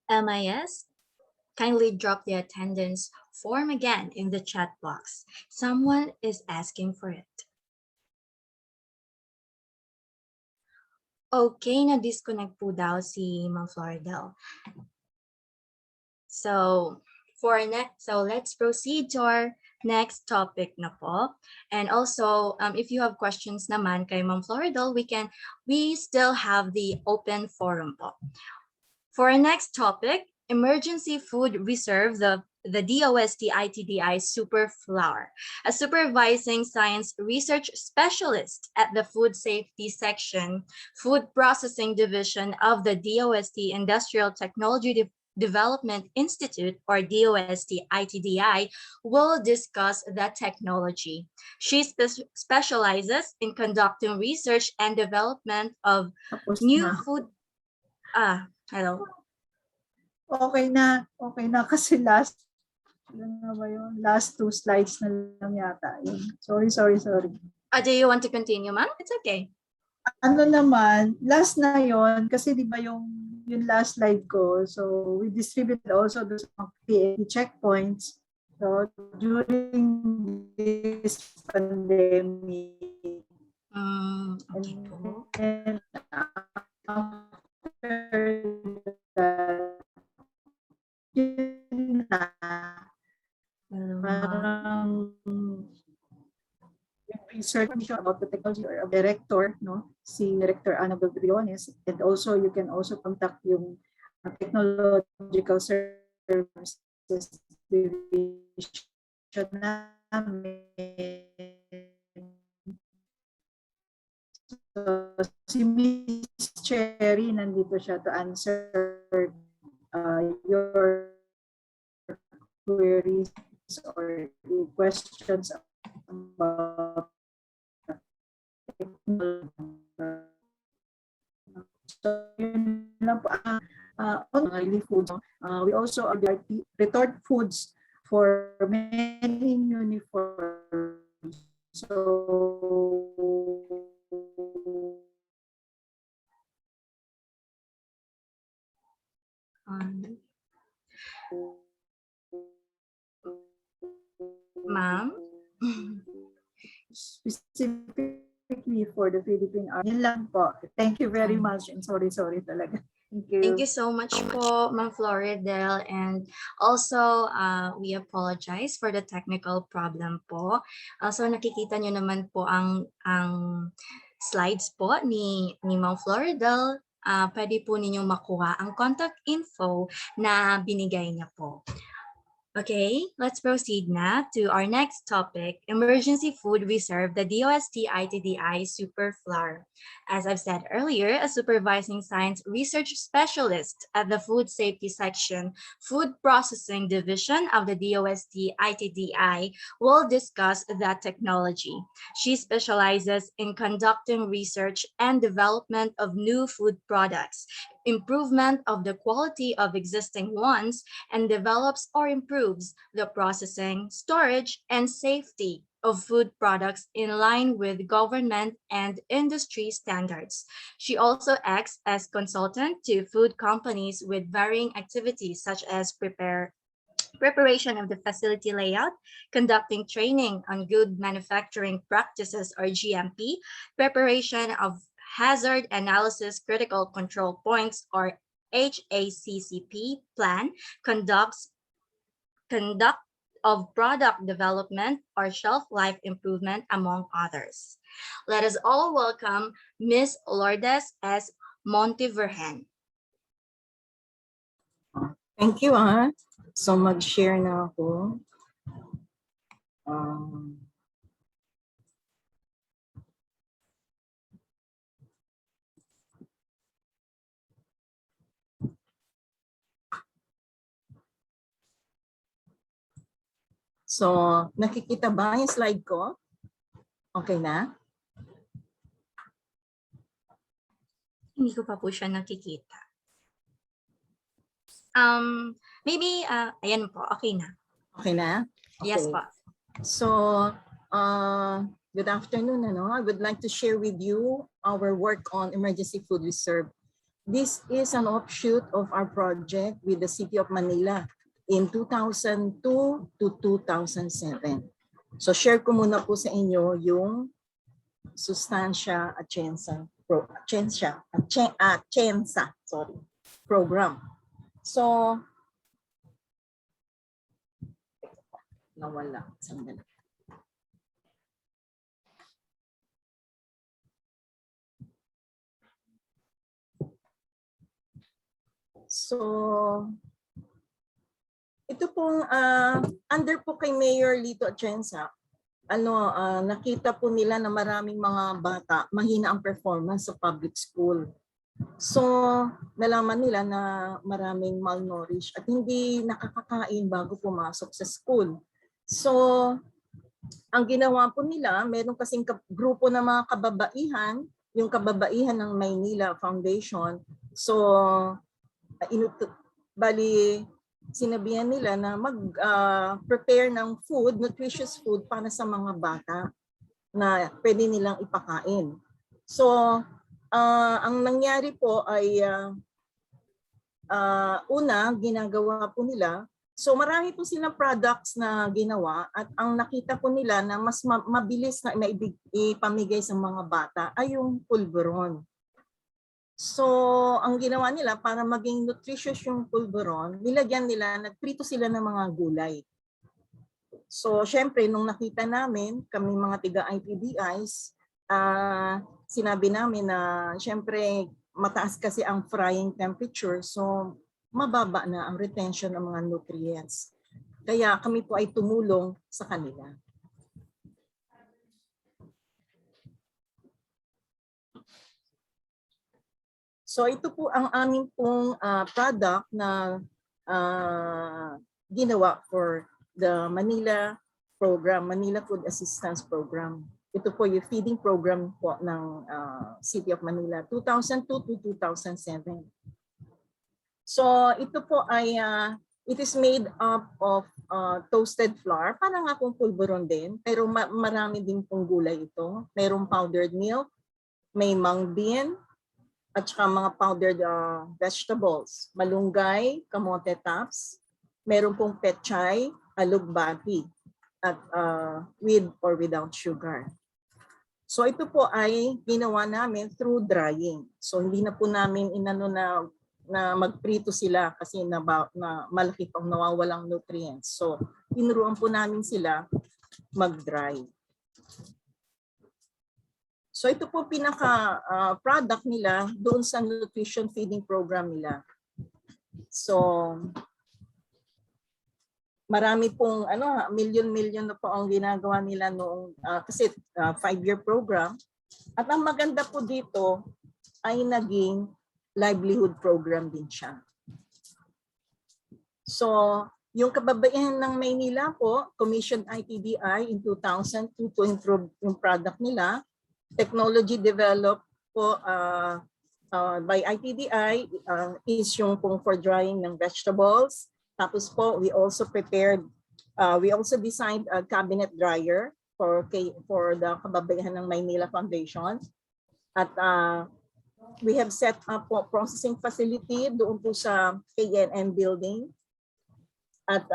MIS, kindly drop the attendance form again in the chat box. Someone is asking for it. Okay, na-disconnect po daw si Ma'am Floridel. So let's proceed to our next topic na po. And also, if you have questions naman kay Ma'am Floridel, we still have the open forum po. For our next topic, emergency food reserve, the DOST-ITDI Super Flour, a supervising science research specialist at the Food Safety Section, Food Processing Division of the DOST Industrial Technology Development Institute, or DOST-ITDI, will discuss the technology. She specializes in conducting research and development of Tapos new na. food. Hello. Okay na kasi last two slides na lang yata. Sorry. Do you want to continue, ma'am? It's okay. Ano naman, last na yon kasi di ba yung last slide ko. So we distributed also those PNP checkpoints. So during this pandemic, Okay po. and after that, yun na, parang research about the technology or a director, no? Si Director Annabel Briones, and also you can also contact yung technological services division namin. So, si Miss Cherry nandito siya to answer your queries or questions about so yun lang po. On relief foods, we also are retort foods for many uniforms. So Ma'am? specifically for the Philippine Army. Yun lang po. Thank you very much and sorry talaga. Thank you. Thank you so much po, Ma'am Floridel. And also, we apologize for the technical problem po. So nakikita nyo naman po ang slides po ni Ma'am Floridel. Pwede po ninyong makuha ang contact info na binigay niya po. Okay, let's proceed na to our next topic, emergency food reserve, the DOST-ITDI Super Flour. As I've said earlier, a supervising science research specialist at the Food Safety Section, Food Processing Division of the DOST-ITDI will discuss that technology. She specializes in conducting research and development of new food products, improvement of the quality of existing ones, and develops or improves the processing, storage, and safety of food products in line with government and industry standards. She also acts as consultant to food companies with varying activities such as preparation of the facility layout, conducting training on good manufacturing practices or GMP, preparation of hazard analysis critical control points or HACCP plan, conduct of product development or shelf life improvement, among others. Let us all welcome Ms. Lourdes S. Montevergen. Thank you, So mag-share na ako. So, nakikita ba yung slide ko? Okay na? Hindi ko pa po siya nakikita. Maybe, ayan po, okay na. Okay na? Okay. Yes po. So, good afternoon. I would like to share with you our work on emergency food reserve. This is an offshoot of our project with the City of Manila in 2002 to 2007. So share ko muna po sa inyo yung Sustansya Atienza program. So nawala. Sandali. So, ito pong under po kay Mayor Lito Atienza, nakita po nila na maraming mga bata mahina ang performance sa public school. So, nalaman nila na maraming malnourished at hindi nakakakain bago pumasok sa school. So, ang ginawa po nila, meron kasing grupo ng mga kababaihan, yung kababaihan ng Maynila Foundation. So, sinabihan nila na mag-prepare ng food, nutritious food para sa mga bata na pwede nilang ipakain. So, ang nangyari po ay una, ginagawa po nila. So marami po silang products na ginawa at ang nakita po nila na mas mabilis na ipamigay sa mga bata ay yung pulveron. So ang ginawa nila para maging nutritious yung pulveron, nilagyan nila, nagprito sila ng mga gulay. So syempre nung nakita namin, kami mga tiga-IPDIs, sinabi namin na syempre mataas kasi ang frying temperature, so mababa na ang retention ng mga nutrients. Kaya kami po ay tumulong sa kanila. So ito po ang aming pong product na ginawa for the Manila program, Manila Food Assistance Program. Ito po yung feeding program po ng City of Manila, 2002 to 2007. So ito po ay, it is made up of toasted flour, parang nga pong pulveron din, pero marami din pong gulay ito. Mayroong powdered milk, may mung bean, at saka mga powdered vegetables, malunggay, kamote tops, meron pong pechay, alugbati, at with or without sugar. So ito po ay ginawa namin through drying. So hindi na po namin inano na magprito sila kasi na malaki pang nawawalang nutrients. So tinuruan po namin sila mag-dry. So ito po pinaka product nila doon sa nutrition feeding program nila. So marami pong milyon-milyon na po ang ginagawa nila noong kasi 5-year program. At ang maganda po dito ay naging livelihood program din siya. So yung kababaihan ng Maynila po, commissioned ITDI in 2002 to improve yung product nila. Technology developed po by ITDI is yung pong for drying ng vegetables. Tapos po, we also designed a cabinet dryer for the kababaihan ng Maynila Foundation. At we have set up po processing facility doon po sa KNM building. At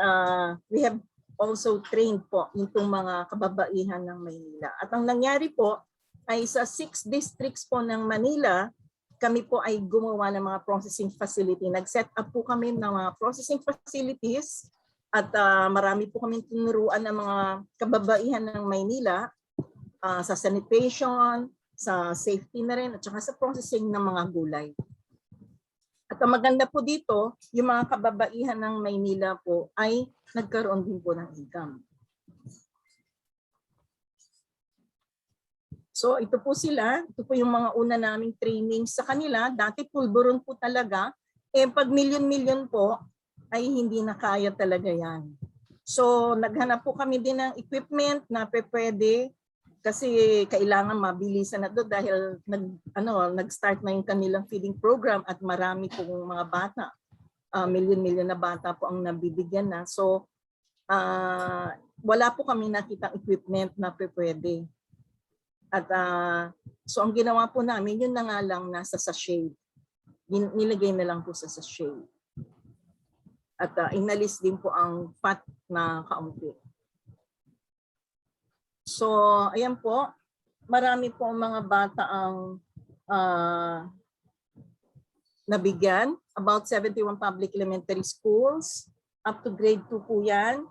we have also trained po itong mga kababaihan ng Maynila. At ang nangyari po ay sa 6 districts po ng Manila, kami po ay gumawa ng mga processing facility. Nag-set up po kami ng mga processing facilities at marami po kami tinuruan ng mga kababaihan ng Maynila sa sanitation, sa safety na rin, at saka sa processing ng mga gulay. At ang maganda po dito, yung mga kababaihan ng Maynila po ay nagkaroon din po ng income. So ito po sila, ito po yung mga una naming training sa kanila. Dati pulburon po talaga. Pag milyon-milyon po, ay hindi na kaya talaga yan. So naghanap po kami din ng equipment na pwede kasi kailangan mabilisan na doon dahil nag-start na yung kanilang feeding program at marami pong mga bata. Milyon-milyon na bata po ang nabibigyan na. So wala po kami nakitang equipment na pwede. At so ang ginawa po namin, yun na nga lang nasa sachet. Nilagay na lang po sa sachet. At inalis din po ang fat na kaunti. So ayan po, marami po ang mga bata ang nabigyan. About 71 public elementary schools. Up to grade 2 po yan.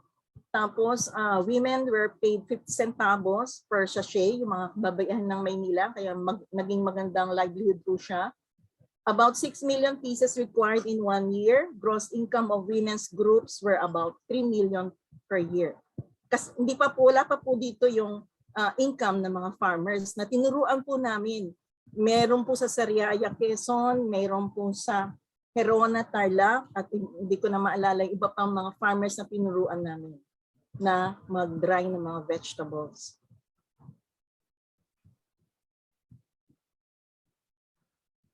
Tapos, women were paid 50 centavos per sachet, yung mga kababayan ng Maynila, kaya naging magandang livelihood po siya. About 6 million pieces required in 1 year. Gross income of women's groups were about 3 million per year. Kasi wala pa po dito yung income ng mga farmers na tinuruan po namin. Meron po sa Sariaya, Quezon, meron po sa Herona, Tarlac, at hindi ko na maalala yung iba pang mga farmers na tinuruan namin na mag-dry ng mga vegetables.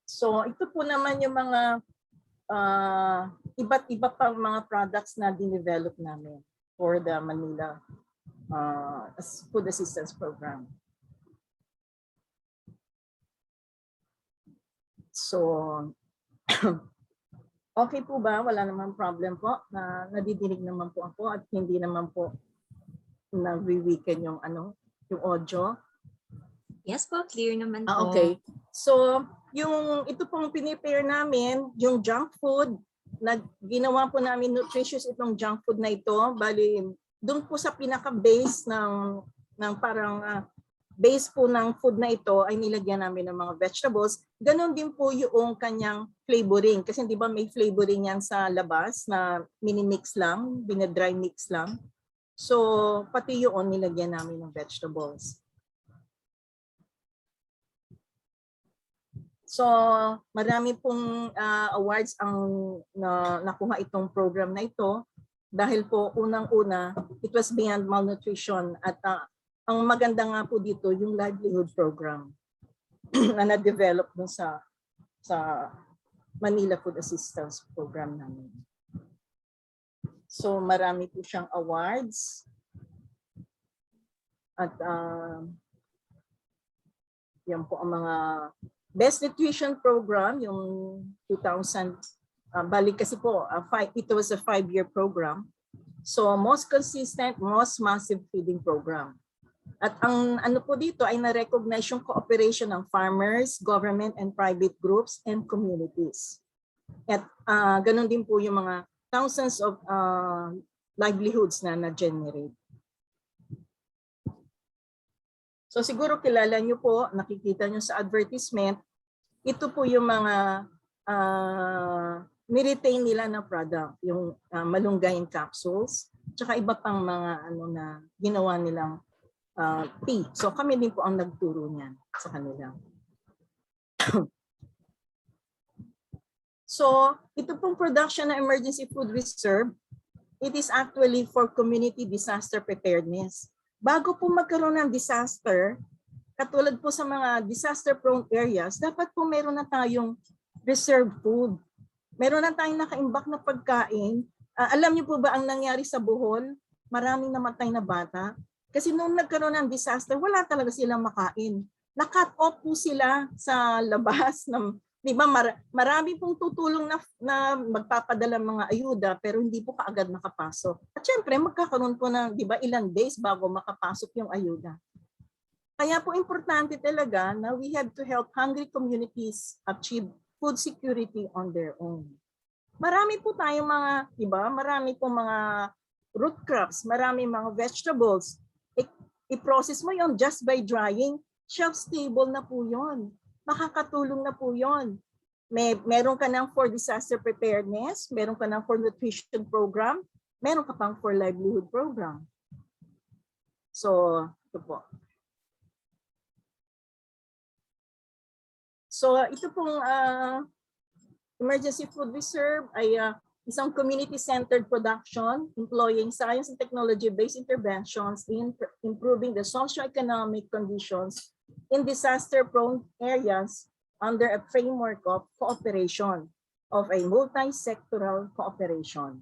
So ito po naman yung mga iba't iba pang mga products na dinevelop namin for the Manila Food Assistance Program. So, okay po ba? Wala naman problem po. Nadidinig naman po ako at hindi naman po nag-weekend yung yung audio. Yes po, clear naman po. Okay. So, ito pong pinipare namin, yung junk food, ginawa po namin nutritious itong junk food na ito. Bali, doon po sa pinaka-base ng parang base po ng food na ito ay nilagyan namin ng mga vegetables. Ganon din po yung kanyang flavoring. Kasi di ba may flavoring yan sa labas na mini-mix lang, binadry mix lang. So, pati yun nilagyan namin ng vegetables. So, marami pong awards ang nakuha itong program na ito. Dahil po unang-una, it was beyond malnutrition at ang maganda nga po dito yung livelihood program na na-develop dun sa Manila Food Assistance Program namin. So marami po siyang awards at yan po ang mga Best Nutrition Program, yung 2000, balik kasi po, it was a 5-year program. So most consistent, most massive feeding program. At ang ano po dito ay na-recognize yung cooperation ng farmers, government and private groups and communities. At ganun din po yung mga thousands of livelihoods na na-generate. So siguro kilala nyo po, nakikita nyo sa advertisement, ito po yung mga ni-retain nila na product, yung malunggaying capsules, tsaka iba pang mga na ginawa nilang tea. So kami din po ang nagturo niyan sa kanila. So ito pong production ng emergency food reserve, it is actually for community disaster preparedness. Bago po magkaroon ng disaster, katulad po sa mga disaster-prone areas, dapat po meron na tayong reserve food. Meron na tayong nakaimbak na pagkain. Alam niyo po ba ang nangyari sa Bohol? Maraming namatay na bata. Kasi noong nagkaroon ng disaster, wala talaga silang makain. Na-cut off po sila sa labas. Di ba, marami pong tutulong na magpapadala mga ayuda pero hindi po kaagad nakapasok. At syempre, magkakaroon po ng ilang days bago makapasok yung ayuda. Kaya po importante talaga na we have to help hungry communities achieve food security on their own. Marami po tayong mga, marami po mga root crops, marami mga vegetables. I-process mo yon just by drying, shelf-stable na po yon. Makakatulong na po yon. Meron ka ng for disaster preparedness, meron ka ng for nutrition program, meron ka pang for livelihood program. So, ito po. So, ito pong emergency food reserve ay isang community-centered production employing science and technology-based interventions in improving the socio-economic conditions in disaster-prone areas under a framework of cooperation, of a multi-sectoral cooperation.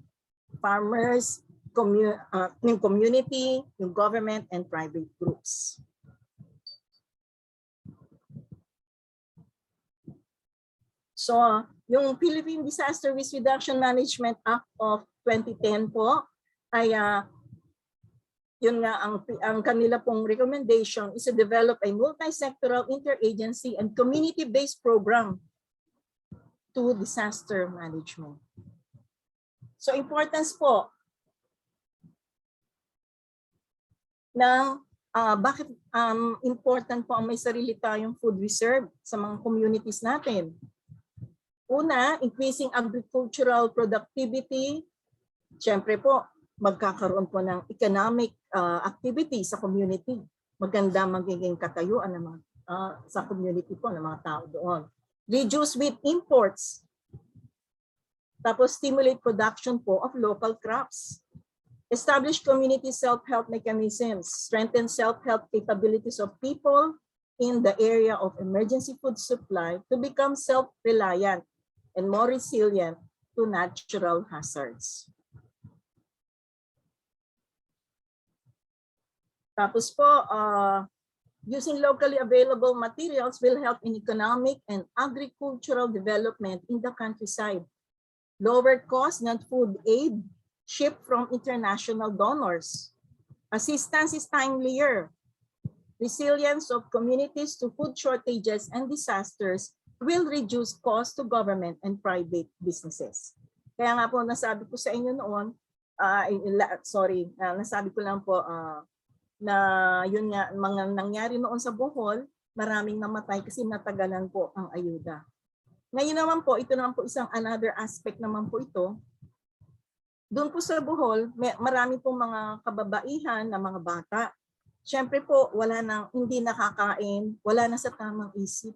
Farmers, yung community, yung government, and private groups. So, yung Philippine Disaster Risk Reduction Management Act of 2010 po ay yun nga ang kanila pong recommendation is to develop a multi-sectoral, interagency and community-based program to disaster management. So importance po, ng bakit important po ang may sarili tayong food reserve sa mga communities natin. Una, increasing agricultural productivity. Siyempre po, magkakaroon po ng economic activity sa community. Maganda magiging katayuan ng mga, sa community po ng mga tao doon. Reduce wheat imports. Tapos stimulate production po of local crops. Establish community self-help mechanisms. Strengthen self-help capabilities of people in the area of emergency food supply to become self-reliant and more resilient to natural hazards. Tapos po, using locally available materials will help in economic and agricultural development in the countryside. Lower cost non-food aid shipped from international donors. Assistance is timelier. Resilience of communities to food shortages and disasters will reduce cost to government and private businesses. Kaya nga po nasabi ko sa inyo noon, nasabi ko lang po na yun nga, mga nangyari noon sa Bohol, maraming namatay kasi natagalan po ang ayuda. Ngayon naman po, ito naman po isang another aspect naman po ito. Doon po sa Bohol, marami pong mga kababaihan na mga bata. Siyempre po, hindi nakakain, wala na sa tamang isip.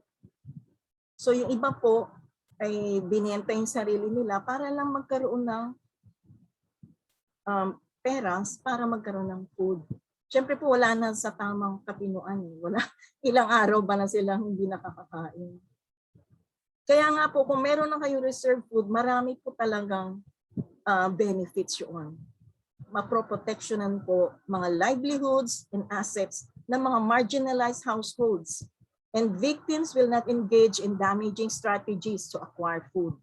So yung iba po ay binenta yung sarili nila para lang magkaroon ng peras para magkaroon ng food. Siyempre po wala na sa tamang katinuan. Wala, ilang araw ba na silang hindi nakakakain. Kaya nga po, kung meron na kayo reserve food, marami po talagang benefits yun. Maproprotectionan po mga livelihoods and assets ng mga marginalized households. And victims will not engage in damaging strategies to acquire food.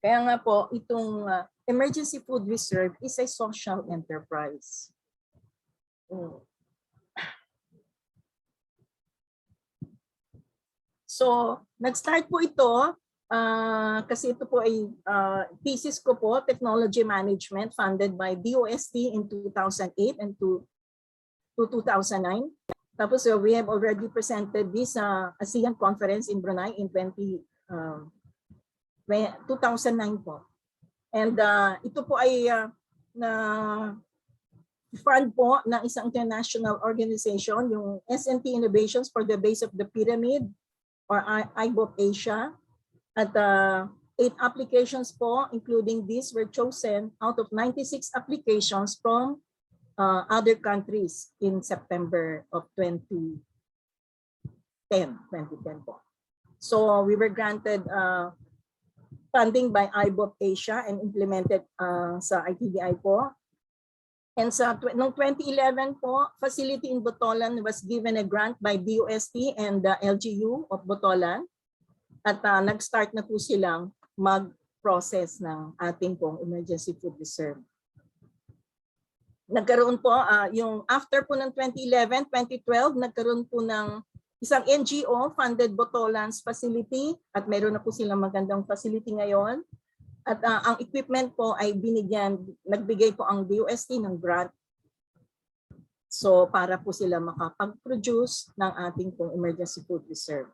Kaya nga po, itong emergency food reserve is a social enterprise. So, nag-start po ito kasi ito po ay thesis ko po, Technology Management, funded by DOST in 2008 and to 2009. Tapos we have already presented this ASEAN conference in Brunei in 2009 po. And ito po ay na fund po ng isang international organization, yung S&P Innovations for the Base of the Pyramid, or IBOP Asia. At 8 applications po, including these, were chosen out of 96 applications from other countries in September of 2010 po. So we were granted funding by IBOP Asia and implemented sa ITBI po. And noong 2011 po, facility in Botolan was given a grant by DOST and the LGU of Botolan. At nag-start na po silang mag-process ng ating pong emergency food reserve. Nagkaroon po, yung after po ng 2011, 2012, nagkaroon po ng isang NGO funded Botolan's facility at meron na po silang magandang facility ngayon. At ang equipment po ay nagbigay po ang DOST ng grant. So para po sila makapag-produce ng ating pong emergency food reserve.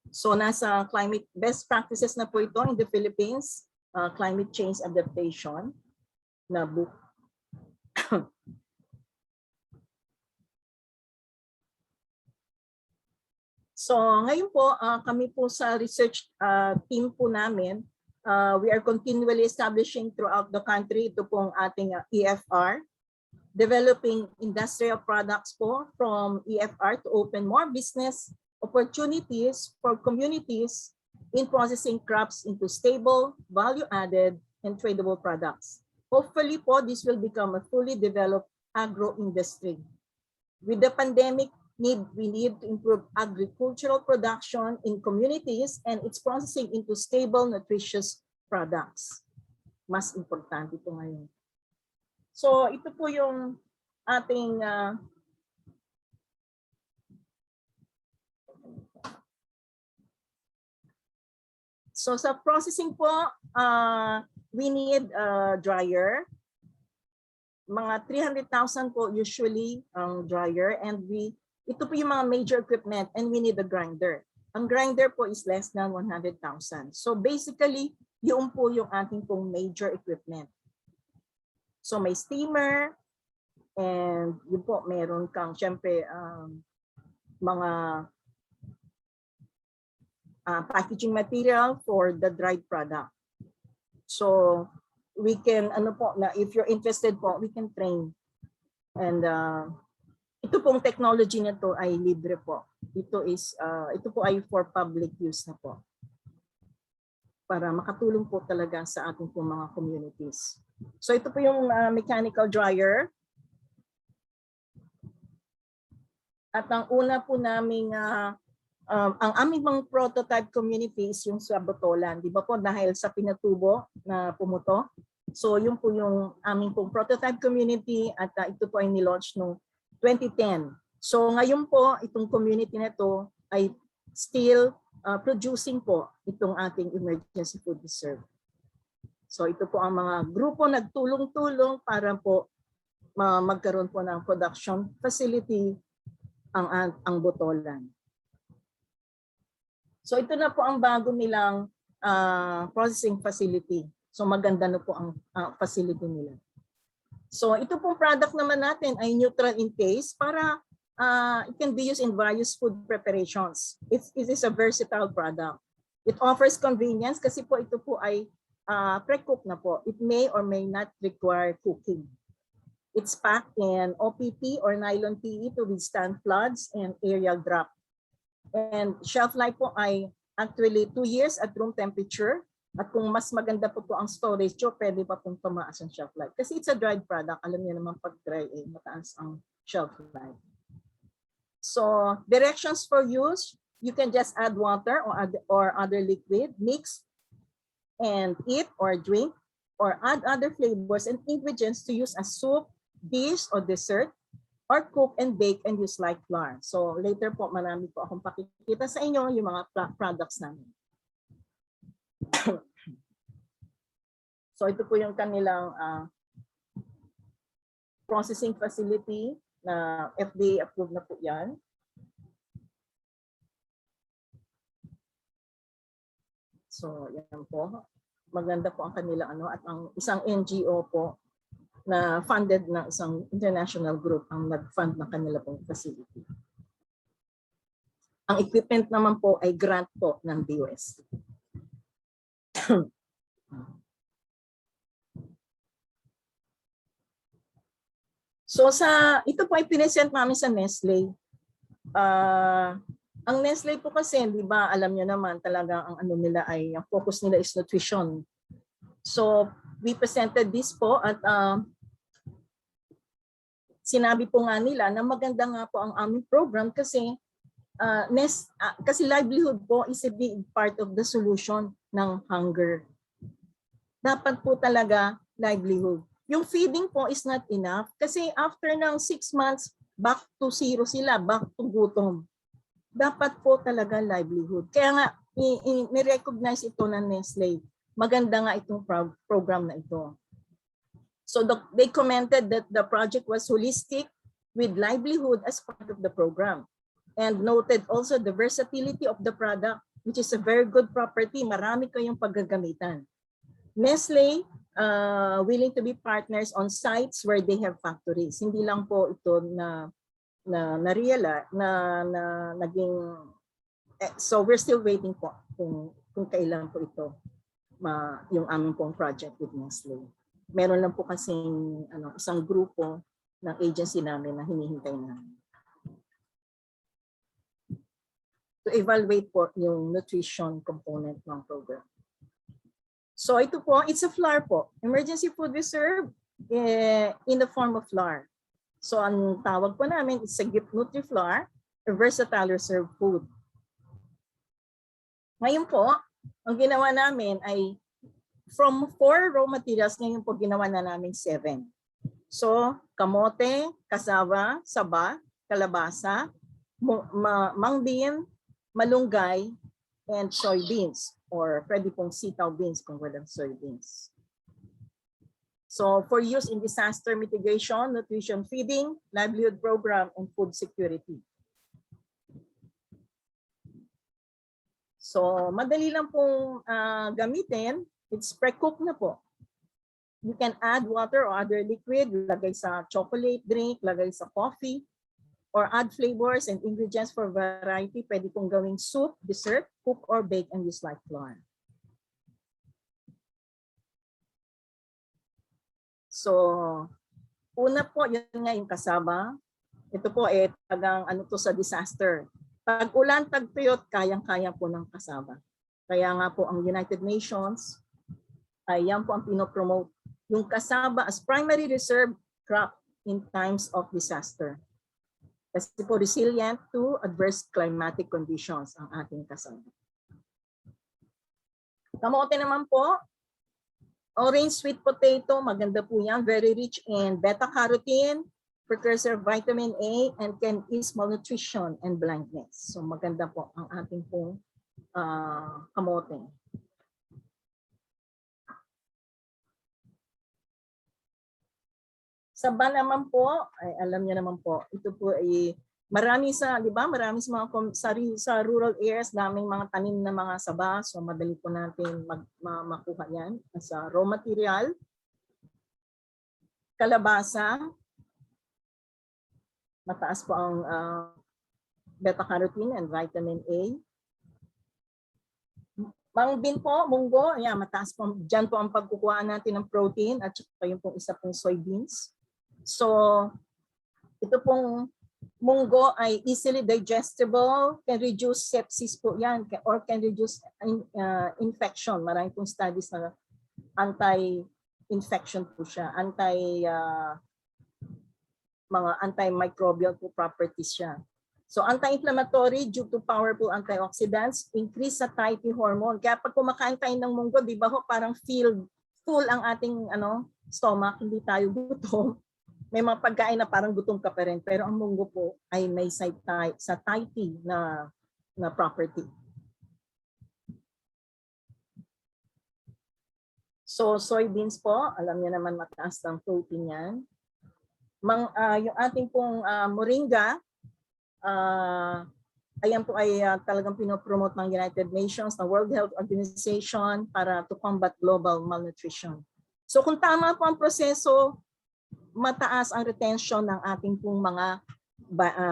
So nasa climate best practices na po ito in the Philippines, climate change adaptation na book. So ngayon po, kami po sa research team po namin, we are continually establishing throughout the country, ito pong ating EFR, developing industrial products po from EFR to open more business opportunities for communities in processing crops into stable, value-added, and tradable products. Hopefully po, this will become a fully developed agro-industry. With the pandemic, we need to improve agricultural production in communities and its processing into stable, nutritious products. Mas importante ito ngayon. So ito po yung ating so sa processing po, we need a dryer. Mga 300,000 po usually ang dryer, and ito po yung mga major equipment, and we need a grinder. Ang grinder po is less than 100,000. So basically, yun po yung ating pong major equipment. So may steamer, and yun po, meron kang syempre mga packaging material for the dried product. So we can, ano po, na if you're interested po, we can train. And ito pong technology na to ay libre po. Ito po ay for public use na po, para makatulong po talaga sa ating po mga communities. So ito po yung mechanical dryer. At ang una po naming ang aming mga prototype community is yung sa Botolan, di ba po, dahil sa pinatubo na pumuto. So yun po yung aming pong prototype community, at ito po ay nilaunch noong 2010. So ngayon po, itong community na to ay still producing po itong ating emergency food reserve. So ito po ang mga grupo nagtulong-tulong para po magkaroon po ng production facility ang Botolan. So ito na po ang bago nilang processing facility. So maganda na po ang facility nila. So ito pong product naman natin ay neutral in taste, para it can be used in various food preparations. It is a versatile product. It offers convenience kasi po ito po ay pre-cook na po. It may or may not require cooking. It's packed in OPP or nylon PE to withstand floods and aerial drop. And shelf life po ay actually 2 years at room temperature. At kung mas maganda po ang storage, pwede pa pong tumaas ang shelf life. Kasi it's a dried product. Alam niyo naman pag dry, mataas ang shelf life. So directions for use, you can just add water or other liquid, mix and eat or drink, or add other flavors and ingredients to use as soup, dish, or dessert, or cook and bake and use like flour. So later po, marami po akong pakikita sa inyo yung mga products namin. So ito po yung kanilang processing facility na FDA approved na po yan. So yan po. Maganda po ang kanilang at ang isang NGO po na funded ng isang international group ang nag-fund ng kanila pong facility. Ang equipment naman po ay grant po ng DOST. So ito po ay pinesent namin sa Nestle. Ang Nestle po kasi, di ba, alam niyo naman talaga ang nila ay, ang focus nila is nutrition. So we presented this po at sinabi po nga nila na maganda nga po ang aming program kasi kasi livelihood po is a big part of the solution ng hunger. Dapat po talaga livelihood. Yung feeding po is not enough kasi after ng 6 months, back to zero sila, back to gutom. Dapat po talaga livelihood. Kaya nga, ni-recognize ito ng Nestle. Maganda nga itong program na ito. So they commented that the project was holistic with livelihood as part of the program. And noted also the versatility of the product, which is a very good property. Marami kayong paggagamitan. Nestle willing to be partners on sites where they have factories. Hindi lang po ito na naging so we're still waiting po kung kailan po ito yung aming pong project with Nestle. Meron lang po kasing isang grupo ng agency namin na hinihintay namin to evaluate po yung nutrition component ng program. So ito po, it's a flour po. Emergency food reserve in the form of flour. So ang tawag po namin is a gift Nutri-Flour, a versatile reserve food. Ngayon po, ang ginawa namin ay from 4 raw materials, ngayon po ginawa na namin 7. So kamote, cassava, saba, kalabasa, mung bean, malunggay, and soybeans. Or pwede pong sitaw beans kung walang soybeans. So for use in disaster mitigation, nutrition feeding, livelihood program, and food security. So madali lang pong gamitin. It's pre-cooked na po. You can add water or other liquid, lagay sa chocolate drink, lagay sa coffee, or add flavors and ingredients for variety. Pwede pong gawing soup, dessert, cook or bake, and use like flour. So, una po, yun nga yung kasaba. Ito po tagang ano to sa disaster. Pag ulan, tagtuyot, kayang-kaya po ng kasaba. Kaya nga po ang United Nations, ay yan po ang pinopromote. Yung kasaba as primary reserve crop in times of disaster. Kasi po resilient to adverse climatic conditions ang ating kasaba. Kamote naman po, orange sweet potato, maganda po yan. Very rich in beta-carotene, precursor vitamin A, and can ease malnutrition and blindness. So maganda po ang ating pong kamote. Saba naman po, ay alam niyo naman po, ito po ay marami sa, di ba? Marami sa mga sa rural areas, daming mga tanim na mga saba, so madali po natin makuha yan sa raw material. Kalabasa, mataas po ang beta-carotene and vitamin A. Mangbin po, munggo, yeah, mataas po, dyan po ang pagkukuha natin ng protein at saka yung pong isa pong soybeans. So, ito pong munggo ay easily digestible, can reduce sepsis po yan, or can reduce infection. Marami pong studies na anti-infection po siya, mga antimicrobial po properties siya. So, anti-inflammatory due to powerful antioxidants, increase satiety hormone. Kaya pag kumakain tayo ng munggo, di ba ho, parang full ang ating stomach, hindi tayo gutom. May mga pagkain na parang gutom ka pa rin, pero ang munggo po ay may satiety na property. So soybeans po, alam niyo naman mataas ng protein yan. Yung ating pong moringa, ayan po ay talagang pinopromote ng United Nations, ng World Health Organization para to combat global malnutrition. So kung tama po ang proseso, mataas ang retention ng ating pong mga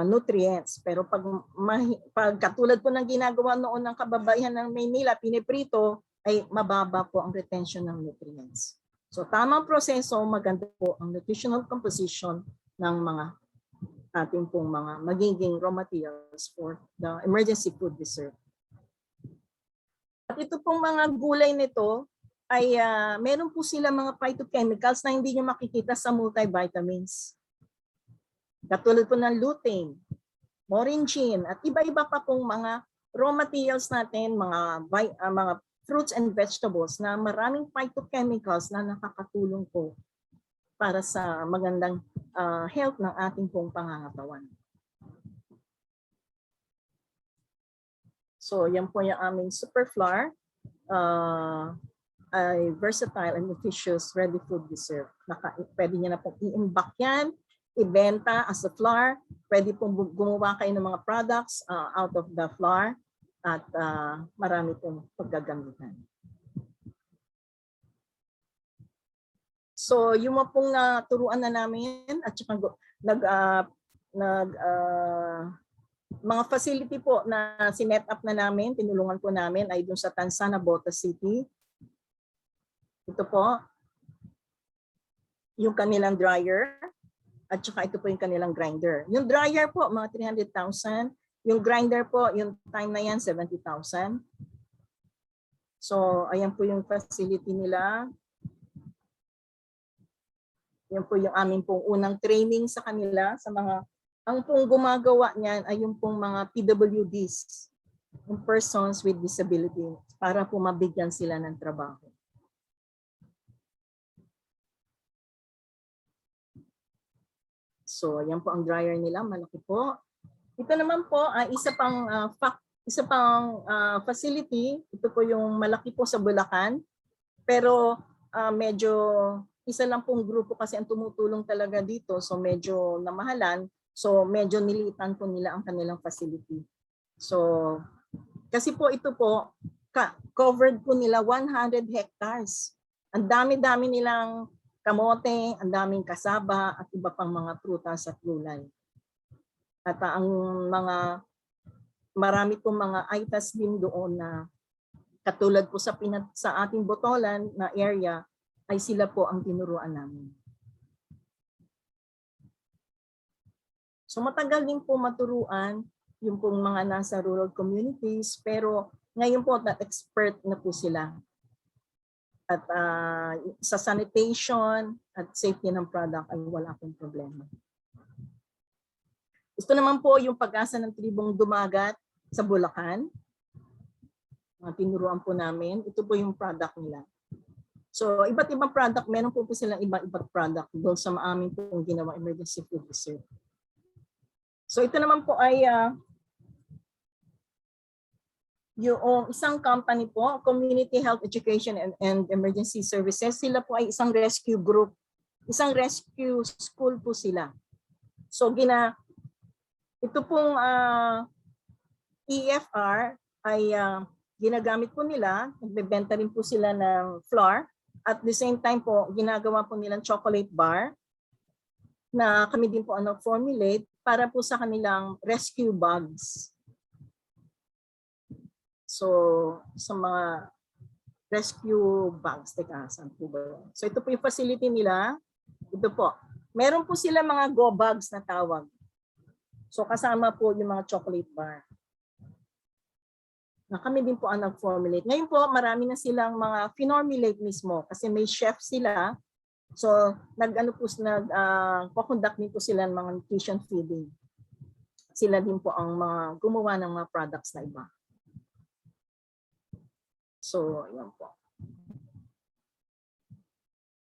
nutrients. Pero pag katulad po ng ginagawa noon ng kababaihan ng Maynila, piniprito, ay mababa po ang retention ng nutrients. So tamang proseso, maganda po ang nutritional composition ng mga ating pong mga magiging raw materials for the emergency food reserve. At ito pong mga gulay nito, ay meron po sila mga phytochemicals na hindi nyo makikita sa multivitamins. Katulad po ng lutein, moringin, at iba-iba pa pong mga raw materials natin, mga fruits and vegetables na maraming phytochemicals na nakakatulong po para sa magandang health ng ating pong pangangatawan. So yan po yung aming super flour. Ay versatile and nutritious ready food reserve. Pwede niya na pong i-imbak yan, ibenta as a flour. Pwede pong gumawa kayo ng mga products out of the flour at marami pong paggagamitan. So yung mga pong turuan na namin at saka mga facility po na sinet up na namin, tinulungan po namin ay dun sa Tansana, Bota City. Ito po, yung kanilang dryer, at saka ito po yung kanilang grinder. Yung dryer po, mga 300,000. Yung grinder po, yung time na yan, 70,000. So, ayan po yung facility nila. Yan po yung aming pong unang training sa kanila. Sa mga, ang pong gumagawa niyan ay yung pong mga PWDs, yung persons with disability, para po mabigyan sila ng trabaho. So, yan po ang dryer nila, malaki po. Ito naman po ay isa pang facility. Ito po yung malaki po sa Bulacan. Pero medyo isa lang pong grupo kasi ang tumutulong talaga dito. So medyo namahalan. So medyo nilitan po nila ang kanilang facility. So kasi po ito po, covered po nila 100 hectares. Ang dami-dami nilang kamote, ang daming kasaba at iba pang mga prutas at gulay. At ang marami pong mga itas din doon na katulad po sa ating Botolan na area ay sila po ang tinuruan namin. So matagal din po maturuan yung pong mga nasa rural communities, pero ngayon po na-expert na po sila. At sa sanitation at safety ng product ay wala pong problema. Ito naman po yung pag-asa ng tribong dumagat sa Bulacan. Tinuruan po namin. Ito po yung product nila. So iba't ibang product, meron po silang iba't product doon sa amin pong ginawa emergency food reserve. So ito naman po ay yung isang company po, Community Health Education and Emergency Services. Sila po ay isang rescue group, isang rescue school po sila. So ito pong EFR ay ginagamit po nila, nagbebenta rin po sila ng flour. At the same time po, ginagawa po nilang chocolate bar na kami din po ang formulate para po sa kanilang rescue bags. So, sa mga rescue bags, teka, saan po ba yun? So, ito po yung facility nila. Ito po. Meron po sila mga go bags na tawag. So, kasama po yung mga chocolate bar. Na kami din po ang nag-formulate. Ngayon po, marami na silang mga finormulate mismo kasi may chef sila. So, nag-conduct din po sila ng mga nutrition feeding. Sila din po ang mga gumawa ng mga products na iba. So, yan po.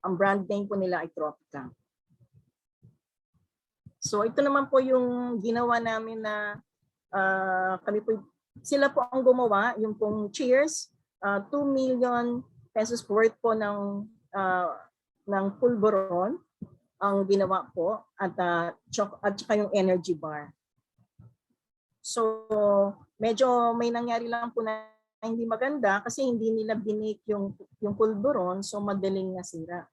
Ang brand name po nila ay Tropica. So, ito naman po yung ginawa namin na kami po, sila po ang gumawa, yung pong Cheers, 2 million pesos worth po ng pulveron ang ginawa po at saka yung energy bar. So, medyo may nangyari lang po na hindi maganda kasi hindi nila binake yung pulveron, so madaling nasira.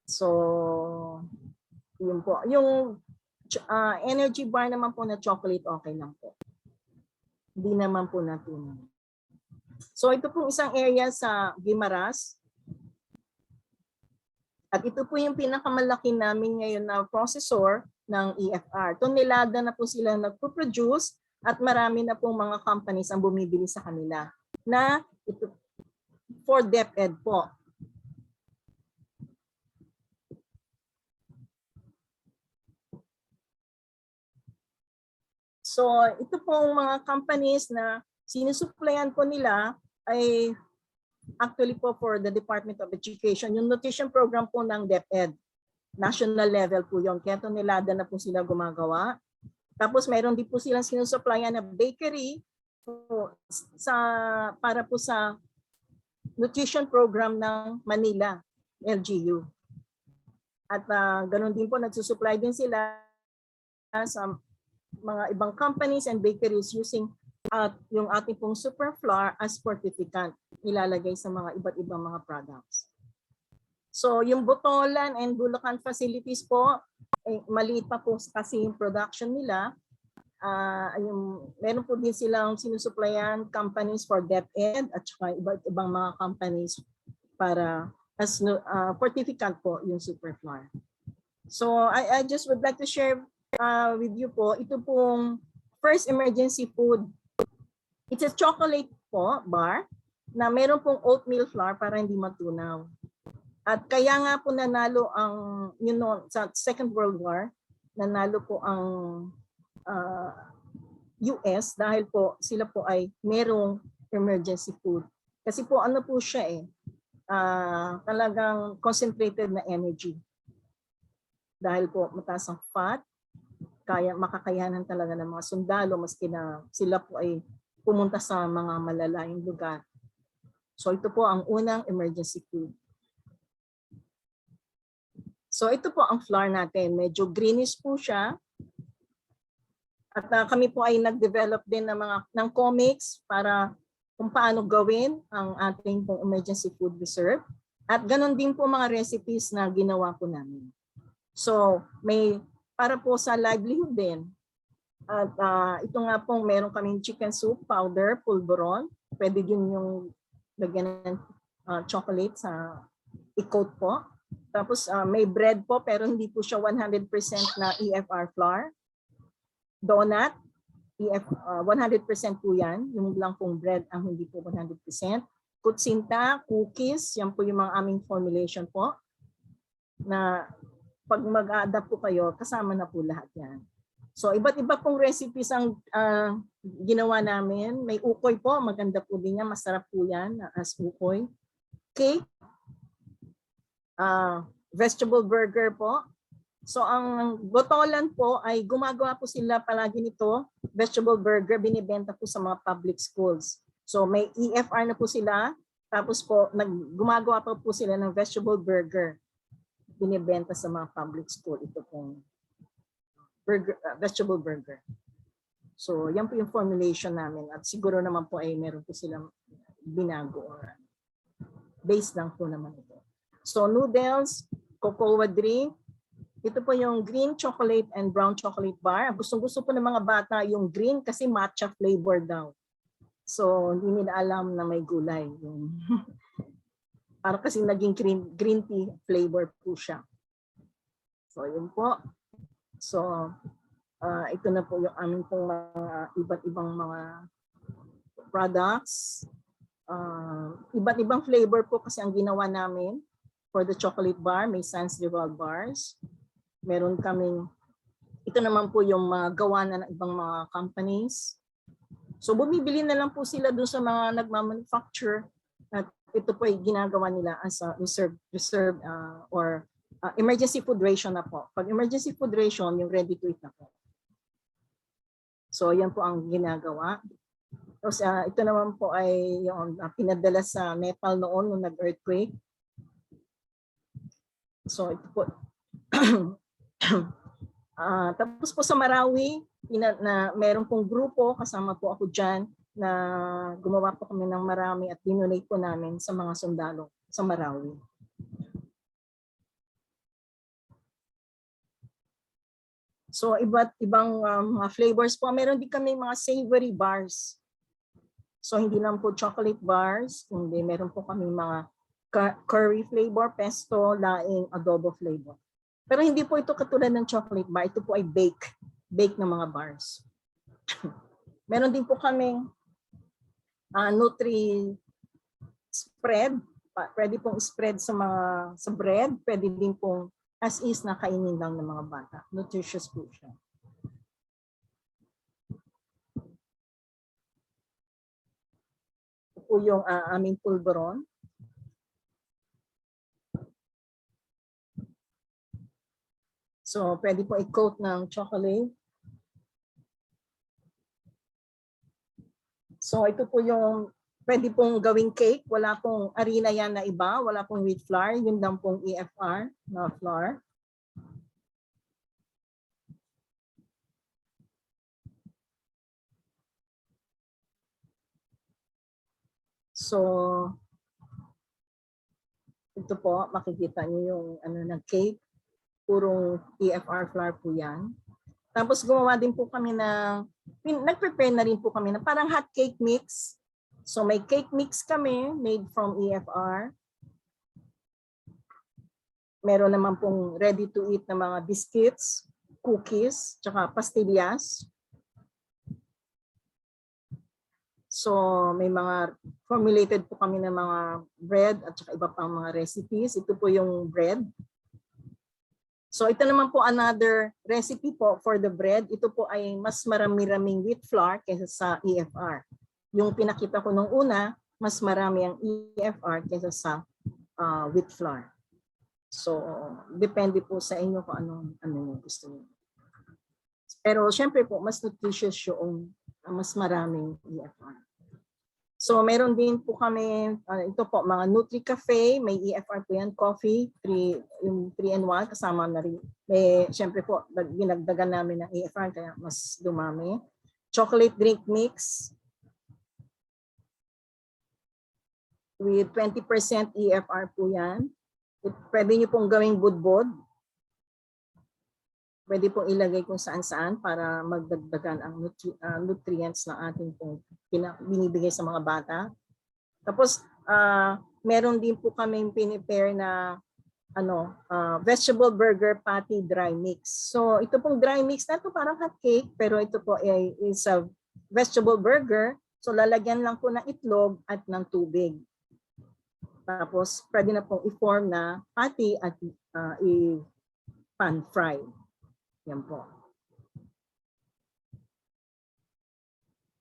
So, yun po. Yung energy bar naman po na chocolate, okay lang po. Hindi naman po natunan. So, ito pong isang area sa Guimaras. At ito po yung pinakamalaki namin ngayon na processor ng EFR. Tonelada na po sila nagpo-produce at marami na pong mga companies ang bumibili sa kanila na ito for DepEd po. So ito pong mga companies na sinusuplayan po nila ay actually po for the Department of Education. Yung nutrition program po ng DepEd, national level po yun. Kaya tonelada na po sila gumagawa. Tapos mayroon din po silang sinusupplyan na bakery para po sa nutrition program ng Manila, LGU. At ganoon din po, nagsusupply din sila sa mga ibang companies and bakeries using yung ating pong super flour as fortificant, ilalagay sa mga iba't ibang mga products. So yung Botolan and Bulacan facilities po, maliit pa po kasi yung production nila. Meron po din silang sinusupplyan companies for DepEd at saka iba't ibang mga companies para as fortificant po yung super flour. So I just would like to share with you po, ito pong first emergency food. It's a chocolate po bar na meron pong oatmeal flour para hindi matunaw. At kaya nga po nanalo ang, sa Second World War, nanalo po ang US dahil po sila po ay merong emergency food. Kasi po ano po siya talagang concentrated na energy. Dahil po mataas ang fat, makakayanan talaga ng mga sundalo maski na sila po ay pumunta sa mga malalayong lugar. So ito po ang unang emergency food. So ito po ang flour natin. Medyo greenish po siya. At kami po ay nag-develop din ng comics para kung paano gawin ang ating pong emergency food reserve. At ganon din po mga recipes na ginawa po namin. So may para po sa livelihood din. At ito nga pong meron kaming chicken soup powder, pulveron. Pwede din yung lagyan ng chocolate sa i-coat po. Tapos may bread po pero hindi po siya 100% na EFR flour. Donut, 100% po yan. Yung lang pong bread ang hindi po 100%. Kutsinta, cookies, yan po yung mga aming formulation po. Na pag mag-a-adapt po kayo, kasama na po lahat yan. So iba't iba pong recipes ang ginawa namin. May ukoy po, maganda po din yan. Masarap po yan as ukoy. Cake, vegetable burger po. So ang botolan po ay gumagawa po sila palagi nito, vegetable burger, binibenta po sa mga public schools. So may EFR na po sila, tapos po gumagawa pa po sila ng vegetable burger, binibenta sa mga public school. Ito pong burger, vegetable burger. So yan po yung formulation namin at siguro naman po ay meron po silang binago or base lang po naman ito. So noodles, cocoa drink. Ito po yung green chocolate and brown chocolate bar. Gustong-gusto po ng mga bata yung green kasi matcha flavor daw. So hindi nila alam na may gulay. Para kasi naging green tea flavor po siya. So yun po. So ito na po yung aming pong mga iba't ibang mga products. Iba't ibang flavor po kasi ang ginawa namin. For the chocolate bar, may Sans Rival bars. Meron kaming, ito naman po yung mga gawa na ng ibang mga companies. So bumibili na lang po sila doon sa mga nagmamanufacture at ito po ay ginagawa nila as a reserve or emergency food ration na po. Pag emergency food ration, yung ready to eat na po. So yan po ang ginagawa. Tapos ito naman po ay yung pinadala sa Nepal noon nung nag-earthquake. So ito po. Tapos po sa Marawi, meron pong grupo, kasama po ako dyan, na gumawa po kami ng marami at dinonate po namin sa mga sundalo sa Marawi. So iba't ibang mga flavors po. Meron din kami mga savory bars. So hindi lang po chocolate bars, hindi meron po kami mga curry flavor, pesto, laing, adobo flavor. Pero hindi po ito katulad ng chocolate bar. Ito po ay bake na mga bars. Meron din po kaming Nutri spread. Pwede pong spread sa bread. Pwede din pong as is na kainin lang ng mga bata. Nutritious po siya. Ito po yung aming pulveron. So, pwede po i-coat ng chocolate. So, ito po yung pwede pong gawing cake. Wala pong harina yan na iba. Wala pong wheat flour. Yun lang pong EFR na flour. So, ito po, makikita niyo yung ng cake. Purong EFR flour po yan. Tapos gumawa din po kami nag-prepare na rin po kami na parang hot cake mix. So may cake mix kami made from EFR. Meron naman pong ready to eat na mga biscuits, cookies, tsaka pastillas. So may mga formulated po kami ng mga bread at saka iba pang mga recipes. Ito po yung bread. So ito naman po another recipe po for the bread. Ito po ay mas marami-raming wheat flour kaysa sa EFR. Yung pinakita ko nung una, mas marami ang EFR kaysa sa wheat flour. So depende po sa inyo kung ano yung gusto niyo. Pero syempre po mas nutritious yung mas maraming EFR. So meron din po kami, ito po, mga Nutri Cafe, may EFR po yan, coffee, yung 3-in-1, kasama na rin. May, syempre po, ginagdagan namin ng EFR, kaya mas dumami. Chocolate drink mix with 20% EFR po yan. Pwede nyo pong gawing budbod. Pwede pong ilagay kung saan-saan para magdagdagan ang nutrients na ating pong binibigay sa mga bata. Tapos, meron din po kaming pinipare na vegetable burger patty dry mix. So, ito pong dry mix na ito parang hot cake, pero ito po is a vegetable burger. So, lalagyan lang po ng itlog at ng tubig. Tapos, pwede na pong i-form na patty at i-pan fry. Yan po.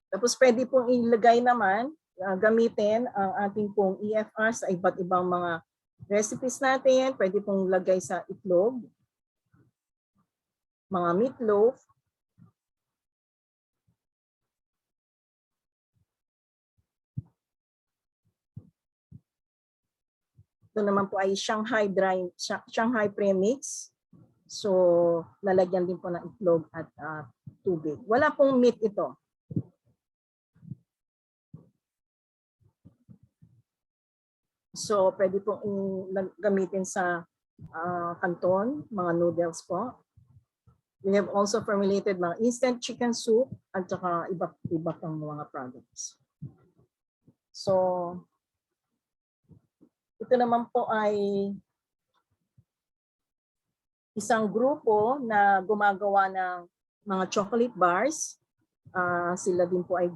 Tapos pwede pong ilagay naman, gamitin ang ating pong EFR sa iba't ibang mga recipes natin. Pwede pong lagay sa itlog, mga meatloaf, ito naman po ay Shanghai premix. So, lalagyan din po ng itlog at tubig. Wala pong meat ito. So, pwede pong gamitin sa canton, mga noodles po. We have also formulated mga instant chicken soup at saka iba pang mga products. So, ito naman po ay isang grupo na gumagawa ng mga chocolate bars. Sila din po ay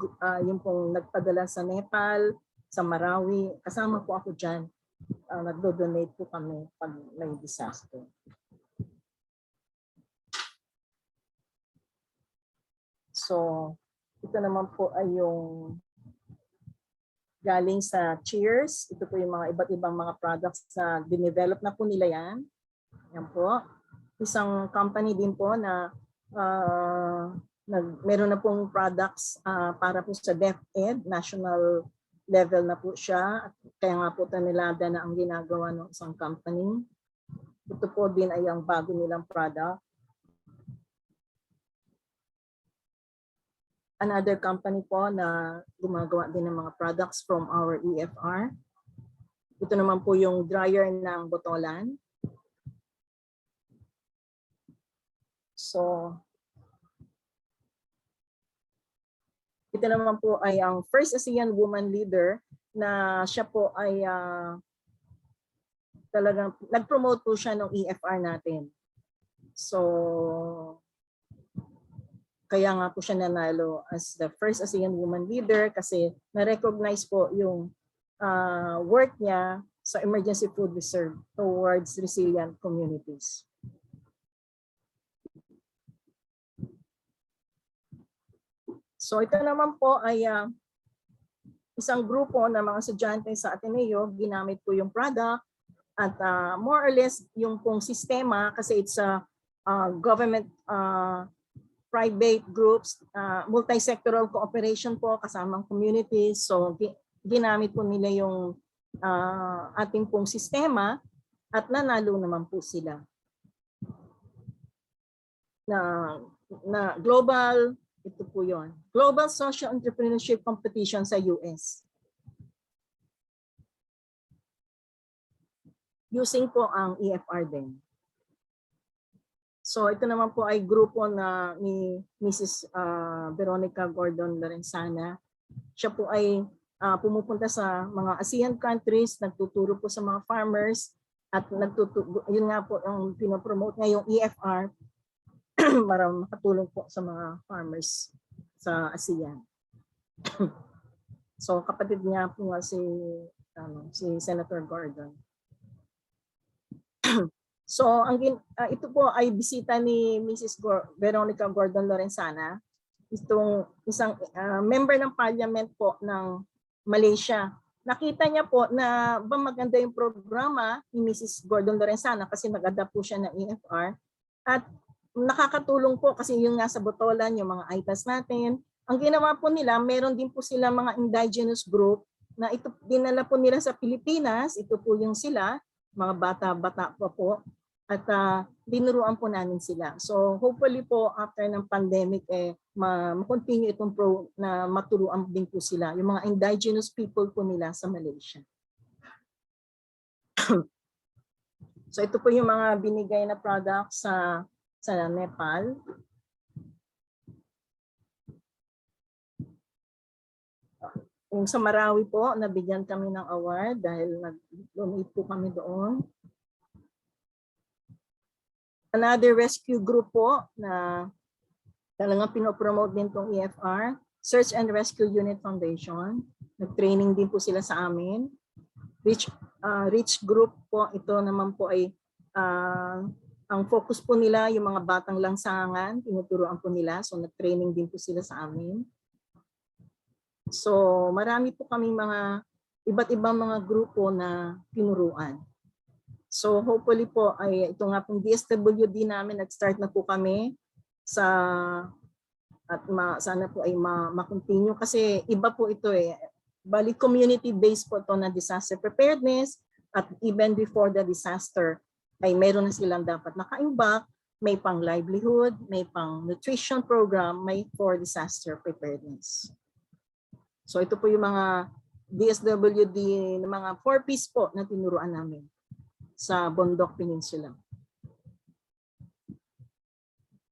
yung pong nagpadala sa Nepal, sa Marawi. Kasama po ako dyan. Nagdo-donate po kami pag may disaster. So, ito naman po ay yung galing sa Cheers. Ito po yung mga iba't ibang mga products na dinevelop na po nila yan. Yan po. Isang company din po na meron na pong products para po sa DepEd, national level na po siya. Kaya nga po tanilada na ang ginagawa ng isang company. Ito po din ay ang bago nilang product. Another company po na gumagawa din ng mga products from our EFR. Ito naman po yung dryer ng botolan. So, ito naman po ay ang first ASEAN woman leader na siya po ay talagang nag-promote po siya ng EFR natin. So, kaya nga po siya nanalo as the first ASEAN woman leader kasi na-recognize po yung work niya sa emergency food reserve towards resilient communities. So ito naman po ay isang grupo ng mga estudyante sa Ateneo, ginamit po yung product at more or less yung pong sistema kasi it's a government private groups, multi-sectoral cooperation po kasamang communities. So ginamit po nila yung ating pong sistema at nanalo naman po sila na global. Ito po yun. Global Social Entrepreneurship Competition sa US. Using po ang EFR din. So ito naman po ay grupo na ni Mrs. Veronica Gordon Lorenzana. Siya po ay pumupunta sa mga ASEAN countries, nagtuturo po sa mga farmers at yun nga po yung pinopromote niya yung EFR para makatulong po sa mga farmers sa ASEAN. So kapatid niya po nga si Senator Gordon. So ito po ay bisita ni Mrs. Veronica Gordon Lorenzana. Itong isang member ng parliament po ng Malaysia. Nakita niya po na maganda yung programa ni Mrs. Gordon Lorenzana kasi nag-adapt po siya ng EFR at nakakatulong po kasi yung nasa botolan, yung mga ITAS natin ang ginawa po nila, meron din po sila mga indigenous group na ito dinala po nila sa Pilipinas. Ito po yung sila, mga bata-bata pa po. At dinuruan po namin sila. So hopefully po after ng pandemic ma-continue itong na maturuan din po sila, yung mga indigenous people po nila sa Malaysia. So ito po yung mga binigay na products sa Nepal. Yung sa Marawi po, nabigyan kami ng award dahil nag-donate po kami doon. Another rescue group po na talagang pinopromote din itong EFR, Search and Rescue Unit Foundation. Nag-training din po sila sa amin. Rich group po, ito naman po ay ang focus po nila yung mga batang langsangan, tinuturuan po nila. So nag-training din po sila sa amin. So marami po kaming mga iba't ibang mga grupo na tinuruan. So hopefully po ay ito nga pong DSWD namin, nag-start na po kami at sana po ay ma-continue kasi iba po ito bali community-based po ito na disaster preparedness at even before the disaster ay meron na silang dapat naka-imbak, may pang livelihood, may pang nutrition program, may for disaster preparedness. So ito po yung mga DSWD na mga 4Ps po na tinuruan namin sa Bondok Peninsula.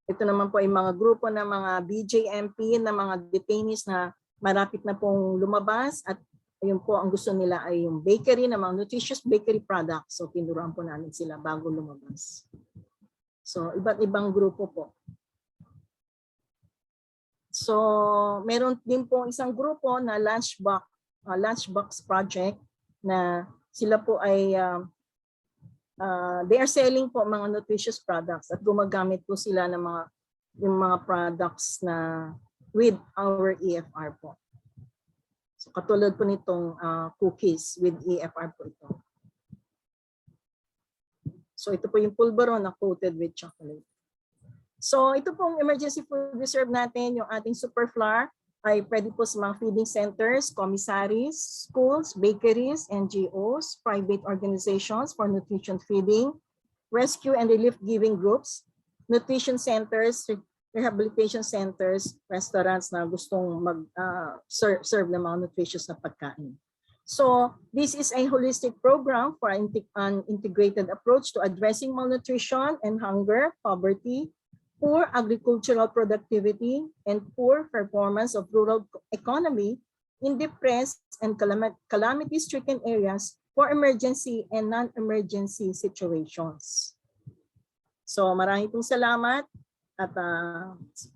Ito naman po ay mga grupo ng mga BJMP na mga detainees na malapit na pong lumabas at ayun po ang gusto nila ay yung bakery na mga nutritious bakery products. So tinuruan po namin sila bago lumabas. So iba't ibang grupo po. So meron din po isang grupo na lunchbox project na sila po ay they are selling po mga nutritious products at gumagamit po sila ng mga products na with our EFR po. So katulad po nitong cookies with EFR po ito. So ito po yung pulveron na coated with chocolate. So ito pong emergency food reserve natin, yung ating super flour ay pwede po sa mga feeding centers, commissaries, schools, bakeries, NGOs, private organizations for nutrition feeding, rescue and relief giving groups, nutrition centers, rehabilitation centers, restaurants na gustong serve ng mga nutritious na pagkain. So this is a holistic program for an integrated approach to addressing malnutrition and hunger, poverty, poor agricultural productivity, and poor performance of rural economy in depressed and calamity-stricken areas for emergency and non-emergency situations. So maraming pong salamat at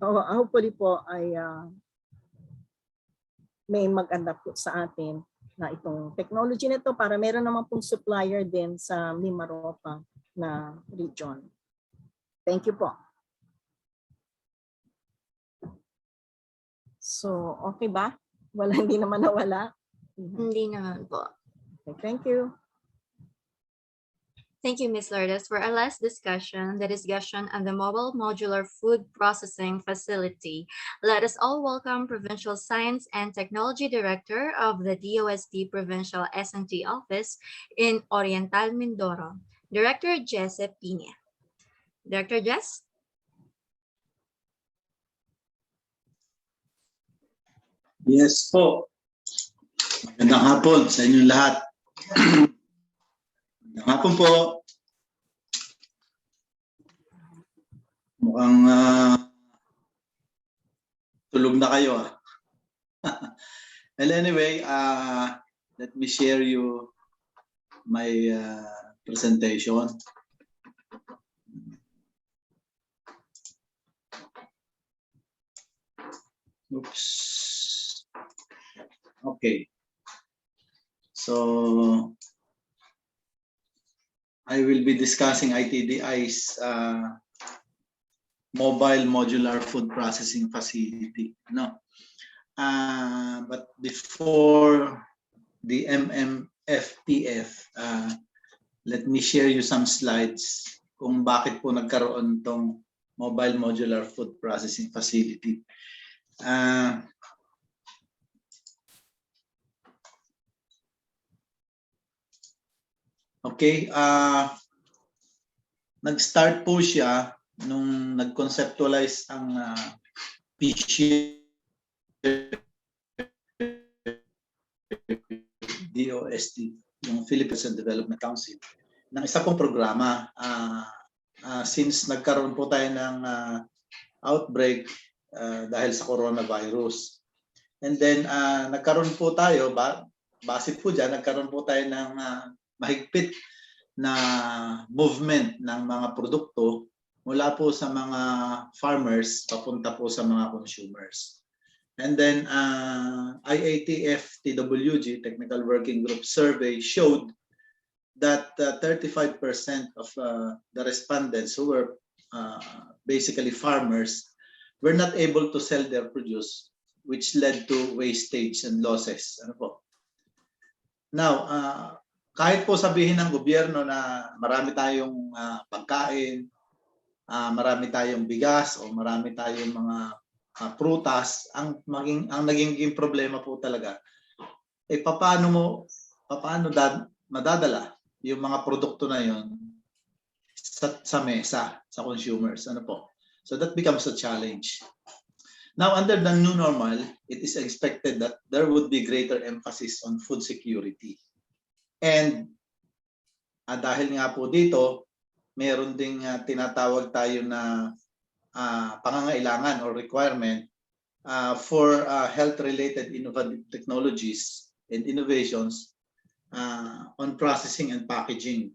hopefully po ay may mag-adapt po sa atin na itong technology na ito para meron naman pong supplier din sa Mimaropa na region. Thank you po. So, okay ba? Hindi naman nawala? Hindi naman po. Okay, thank you. Thank you, Ms. Lourdes. For our last discussion, the discussion on the Mobile Modular Food Processing Facility, let us all welcome Provincial Science and Technology Director of the DOST Provincial S&T Office in Oriental Mindoro, Director Jesse Pina. Director Jess? Yes po. Magandang hapon sa inyong lahat. Magandang hapon po. Mukhang tulog na kayo. Well, anyway, let me share you my presentation. Oops. Okay. So I will be discussing ITDI's Mobile Modular Food Processing Facility. No. But before the MMFPF, let me share you some slides kung bakit po nagkaroon tong Mobile Modular Food Processing Facility. Ah, okay, nag-start po siya nung nag-conceptualize ang DOST, yung Philippines and Development Council, ng isa pong programa. Since nagkaroon po tayo ng outbreak dahil sa coronavirus. And then nagkaroon po tayo, base po dyan, nagkaroon po tayo ng mahigpit na movement ng mga produkto mula po sa mga farmers papunta po sa mga consumers. And then IATF-TWG, Technical Working Group Survey, showed that 35% of the respondents who were basically farmers were not able to sell their produce, which led to wastage and losses. Ano po? Now, kahit po sabihin ng gobyerno na marami tayong pagkain, marami tayong bigas o marami tayong mga prutas, ang naging problema po talaga paano madadala yung mga produkto na yon sa mesa sa consumers, ano po. So that becomes a challenge. Now, under the new normal, it is expected that there would be greater emphasis on food security. And dahil nga po dito, meron ding tinatawag tayo na pangangailangan or requirement for health-related innovative technologies and innovations on processing and packaging,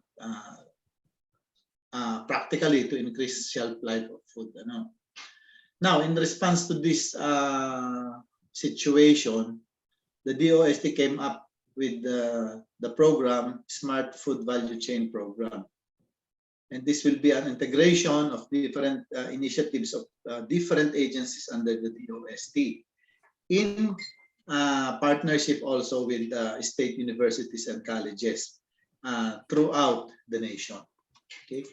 practically to increase shelf life of food. Now, in response to this situation, the DOST came up with the program Smart Food Value Chain Program. And this will be an integration of different initiatives of different agencies under the DOST in partnership also with state universities and colleges throughout the nation. Okay.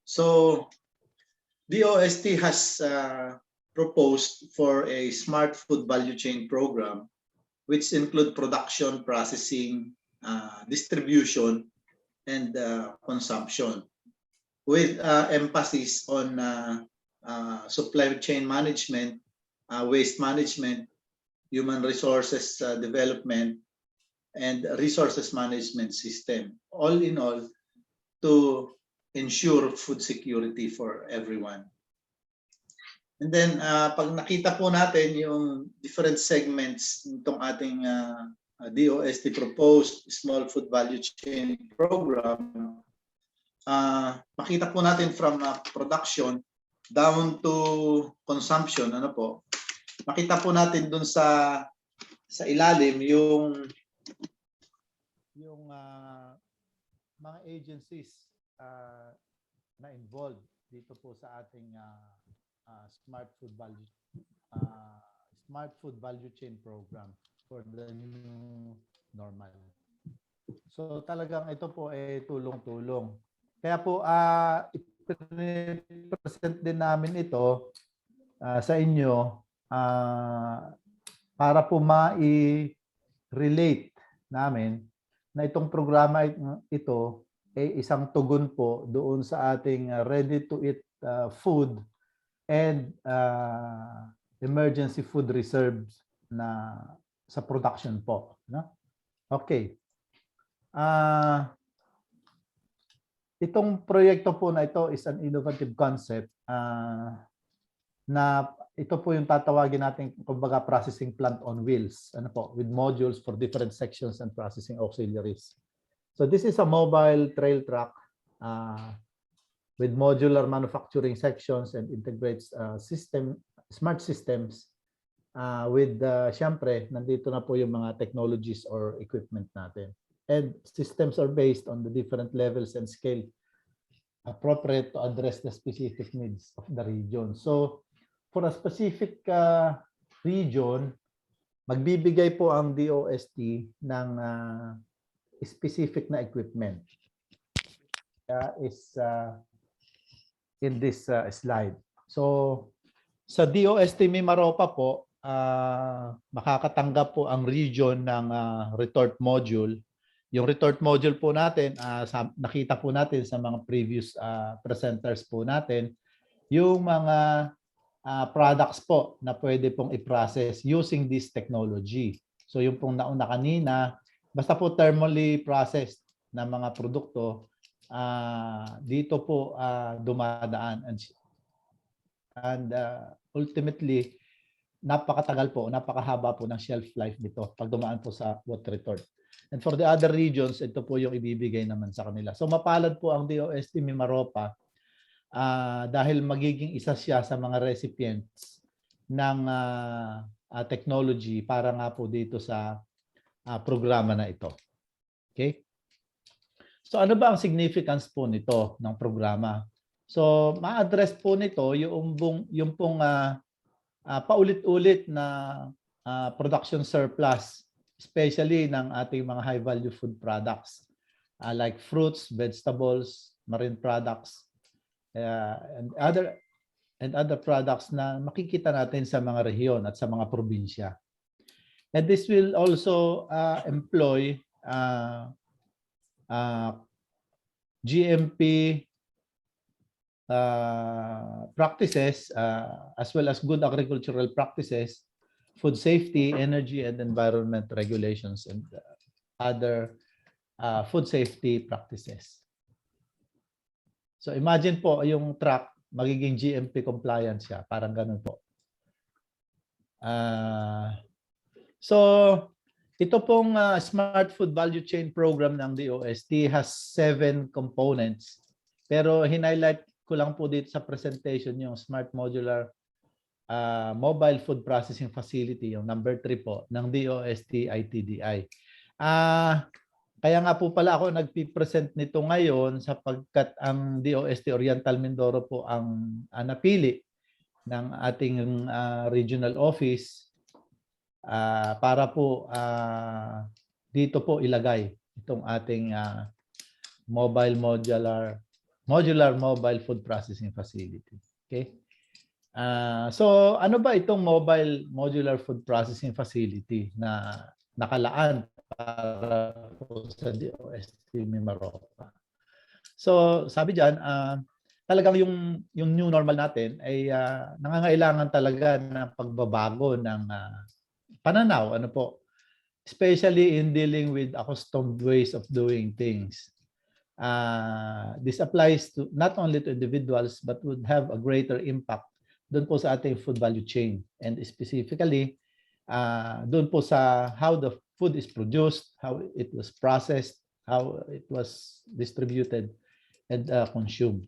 So DOST has proposed for a smart food value chain program, which include production, processing, distribution, and consumption, with emphasis on supply chain management, waste management, human resources development, and resources management system. All in all, to ensure food security for everyone. And then, pag nakita po natin yung different segments nitong ating DOST proposed Small Food Value Chain Program, makita po natin from production down to consumption, ano po, makita po natin dun sa ilalim yung mga agencies na involved dito po sa ating Smart Food Value Chain Program for the new normal. So talagang ito po ay tulong-tulong. Kaya po i-present din namin ito sa inyo para po ma-relate namin na itong programa ito ay isang tugon po doon sa ating ready-to-eat food and emergency food reserves na sa production po. No? Okay. Itong proyekto po na ito is an innovative concept na ito po yung tatawagin natin kumbaga processing plant on wheels, ano po, with modules for different sections and processing auxiliaries. So this is a mobile trail truck with modular manufacturing sections and integrates smart systems with syempre nandito na po yung mga technologies or equipment natin. And systems are based on the different levels and scale appropriate to address the specific needs of the region. So for a specific region, magbibigay po ang DOST ng specific na equipment. Is in this slide. So sa DOST-MIMAROPA po, makakatanggap po ang region ng retort module. Yung retort module po natin, nakita po natin sa mga previous presenters po natin, yung mga products po na pwede pong i-process using this technology. So yung pong nauna kanina, basta po thermally processed na mga produkto, dito po dumadaan. And ultimately, napakatagal po, napakahaba po ng shelf life nito pag dumaan po sa water retort. And for the other regions, ito po yung ibibigay naman sa kanila. So mapalad po ang DOST-MIMAROPA dahil magiging isa siya sa mga recipients ng technology para nga po dito sa programa na ito. Okay? So ano ba ang significance po nito ng programa? So ma-address po nito yung pong paulit-ulit na production surplus, especially ng ating mga high-value food products like fruits, vegetables, marine products, and other products na makikita natin sa mga rehiyon at sa mga probinsya. And this will also employ GMP practices as well as good agricultural practices, food safety, energy and environment regulations, and other food safety practices. So imagine po yung truck magiging GMP compliant siya, parang ganun po. So ito pong Smart Food Value Chain Program ng DOST has 7 components. Pero highlight ko lang po dito sa presentation yung Smart Modular Mobile Food Processing Facility, yung number 3 po ng DOST-ITDI. Kaya nga po pala ako nagpipresent nito ngayon sapagkat ang DOST Oriental Mindoro po ang napili ng ating regional office para po dito po ilagay itong ating modular mobile food processing facility. Okay? So ano ba itong mobile modular food processing facility na nakalaan para po sa DOST-MIMAROPA? So sabi diyan, talagang yung new normal natin ay nangangailangan talaga ng pagbabago ng pananaw, ano po, especially in dealing with accustomed ways of doing things. This applies to not only to individuals but would have a greater impact doon po sa ating food value chain, and specifically doon po sa how the food is produced, how it was processed, how it was distributed and consumed.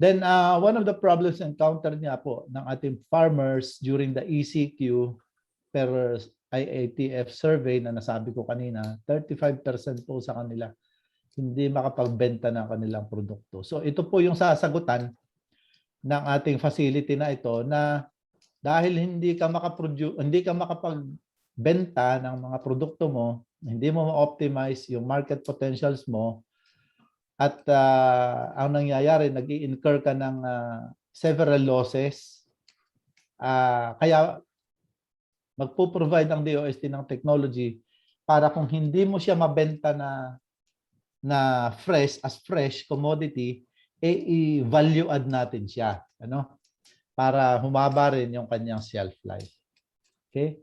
Then one of the problems encountered niya po ng ating farmers during the ECQ per IATF survey na nasabi ko kanina, 35% po sa kanila hindi makapagbenta ng kanilang produkto. So ito po yung sasagutan ng ating facility na ito, na dahil hindi ka makapagbenta ng mga produkto mo, hindi mo ma-optimize yung market potentials mo, at ang nangyayari, nag-i-incur ka ng several losses. Kaya magpo-provide ang DOST ng technology para kung hindi mo siya mabenta na fresh commodity, i-value add natin siya, ano? Para humaba rin yung kanyang shelf life. Okay?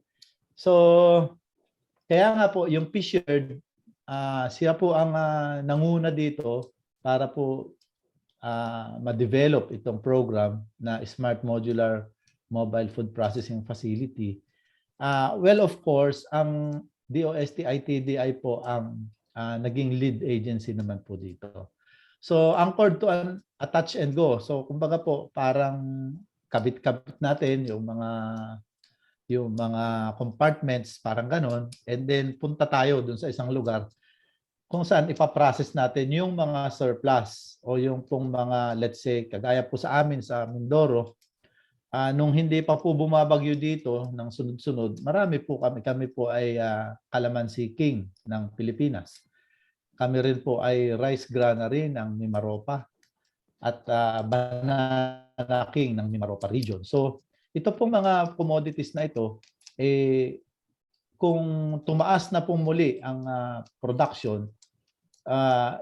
So kaya nga po yung P-Shared, siya po ang nanguna dito para po ma-develop itong program na Smart Modular Mobile Food Processing Facility. Well, of course, ang DOST-ITDI po ang naging lead agency naman po dito. So, anchored to an attach and go. So, kumbaga po, parang kabit-kabit natin yung mga compartments, parang ganon. And then, punta tayo dun sa isang lugar kung saan ipaprocess natin yung mga surplus o yung pong mga, let's say, kagaya po sa amin sa Mindoro, nung hindi pa po bumabagyo dito ng sunod-sunod, marami po kami po ay calamansi king ng Pilipinas. Kami rin po ay rice granary ng Mimaropa. at Banana King ng Mimaropa region. So ito pong mga commodities na ito, kung tumaas na po muli ang production,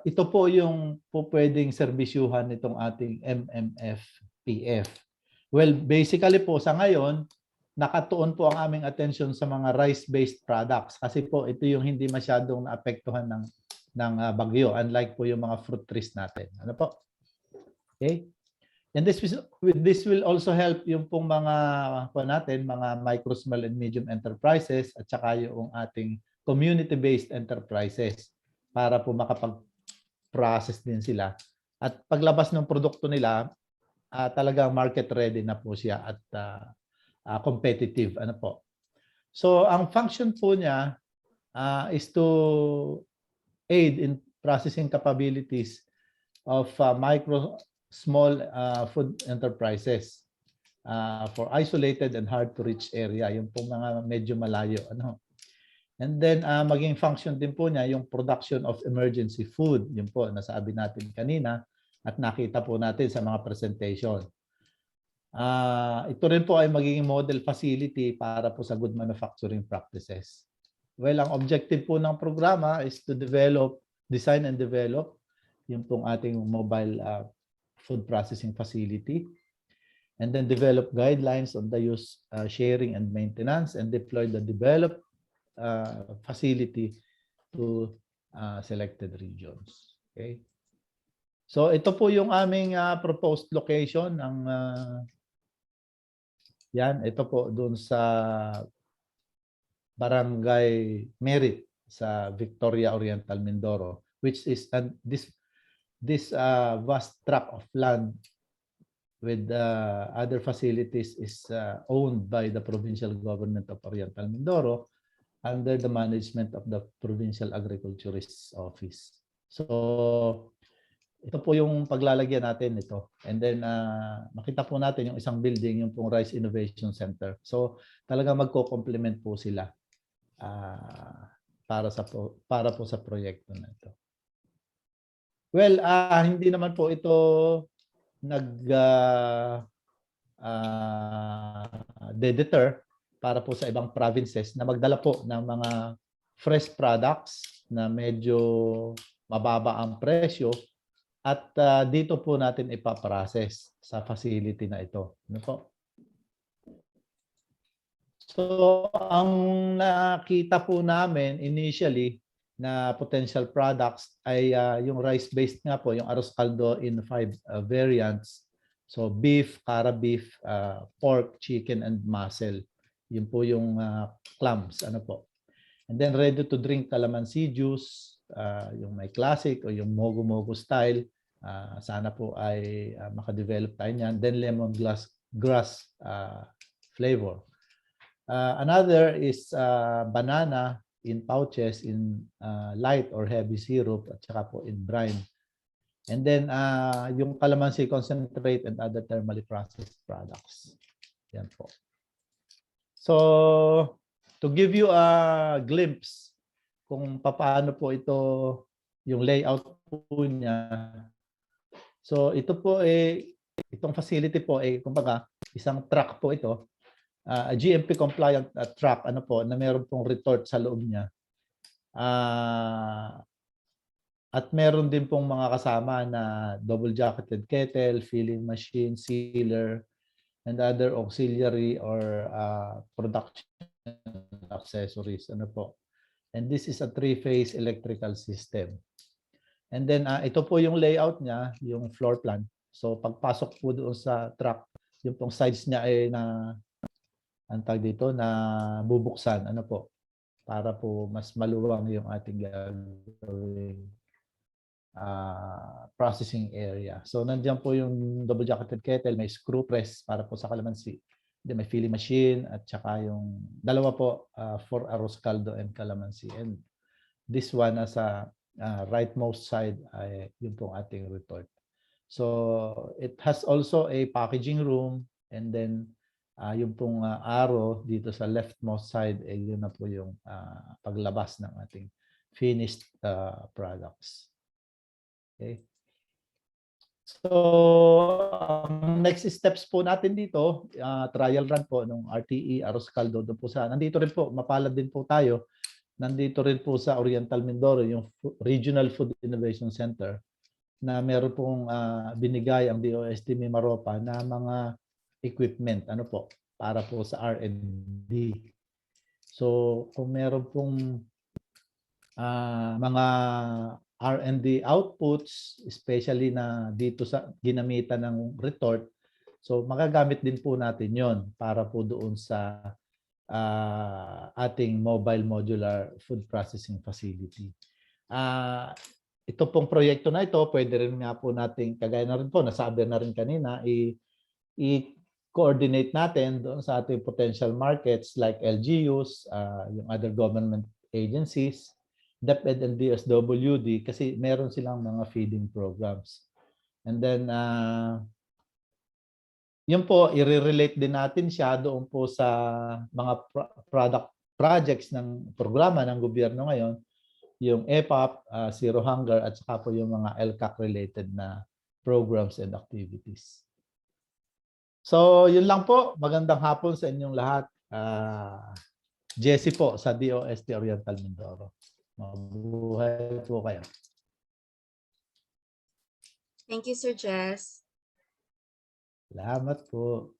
ito po yung po pwedeng serbisyuhan nitong ating MMFPF. Well, basically po sa ngayon, nakatuon po ang aming attention sa mga rice-based products kasi po ito yung hindi masyadong naapektuhan ng bagyo, unlike po yung mga fruit trees natin. Ano po? Okay? And this will also help yung pong mga mga micro, small and medium enterprises at saka yung ating community-based enterprises para po makapag-process din sila. At paglabas ng produkto nila, talagang market ready na po siya at competitive. Ano po? So ang function po niya is to aid in processing capabilities of micro, small food enterprises for isolated and hard to reach area, yung po mga medyo malayo. Ano? And then maging function din po niya yung production of emergency food, yun po nasabi natin kanina at nakita po natin sa mga presentation. Ito rin po ay magiging model facility para po sa good manufacturing practices. Well, ang objective po ng programa is to design and develop yung pong ating mobile food processing facility, and then develop guidelines on the use, sharing, and maintenance, and deploy the developed facility to selected regions. Okay. So ito po yung aming proposed location ng yan, ito po doon sa Barangay Merit sa Victoria Oriental, Mindoro, which is this vast tract of land with other facilities is owned by the provincial government of Oriental Mindoro under the management of the Provincial Agriculturist Office. So ito po yung paglalagyan natin ito. And then makita po natin yung isang building, yung pong Rice Innovation Center. So talagang magko-complement po sila para po sa proyekto na ito. Well, hindi naman po ito deter para po sa ibang provinces na magdala po ng mga fresh products na medyo mababa ang presyo at dito po natin ipaprocess sa facility na ito. Ano po? So, ang nakita po namin initially na potential products ay yung rice-based nga po, yung arroz caldo in 5 variants. So beef, cara beef, pork, chicken, and mussel. Yun po yung clams. Ano po. And then ready-to-drink calamansi juice, yung may classic o yung mogo-mogo style. Sana po ay makadevelop tayo niyan. Then lemongrass flavor. Another is banana in pouches in light or heavy syrup at saka po in brine. And then yung calamansi concentrate and other thermally processed products. Yan po. So to give you a glimpse kung paano po ito yung layout po niya. So ito po itong facility po kumbaga isang truck po ito. GMP compliant truck ano po na meron pong retort sa loob niya. At meron din pong mga kasama na double jacketed kettle, filling machine, sealer, and other auxiliary or production accessories ano po. And this is a 3-phase electrical system. And then ito po yung layout niya, yung floor plan. So pagpasok po doon sa truck, yung pong sides niya ay ang tawag dito na bubuksan ano po para po mas maluwang yung ating gagawing processing area. So nandiyan po yung double jacketed kettle, may screw press para po sa calamansi. Then may filling machine at saka yung dalawa po for arroz caldo and calamansi. And this one nasa rightmost side ay yung pong ating retort. So it has also a packaging room and then yung pong arrow dito sa leftmost side yun na po yung paglabas ng ating finished products. Okay. So, next steps po natin dito, trial run po ng RTE, Arroz Caldo, doon po sa, nandito rin po, mapalad din po tayo, nandito rin po sa Oriental Mindoro, yung Regional Food Innovation Center, na meron pong binigay ang DOST-MIMAROPA na mga equipment, ano po, para po sa R&D. So, kung meron pong mga R&D outputs, especially na dito sa ginamitan ng retort, so magagamit din po natin yon para po doon sa ating mobile modular food processing facility. Ito pong proyekto na ito, pwede rin nga po nating, kagaya na rin po, nasabi na rin kanina, i-coordinate natin doon sa ating potential markets like LGUs, yung other government agencies, DepEd and DSWD, kasi meron silang mga feeding programs. And then, yun po, i-relate din natin siya doon po sa mga product projects ng programa ng gobyerno ngayon, yung EPAP, Zero Hunger, at saka po yung mga LCAC-related na programs and activities. So, yun lang po. Magandang hapon sa inyong lahat. Jessie po sa DOST Oriental Mindoro. Mabuhay po kayo. Thank you, Sir Jess. Salamat po.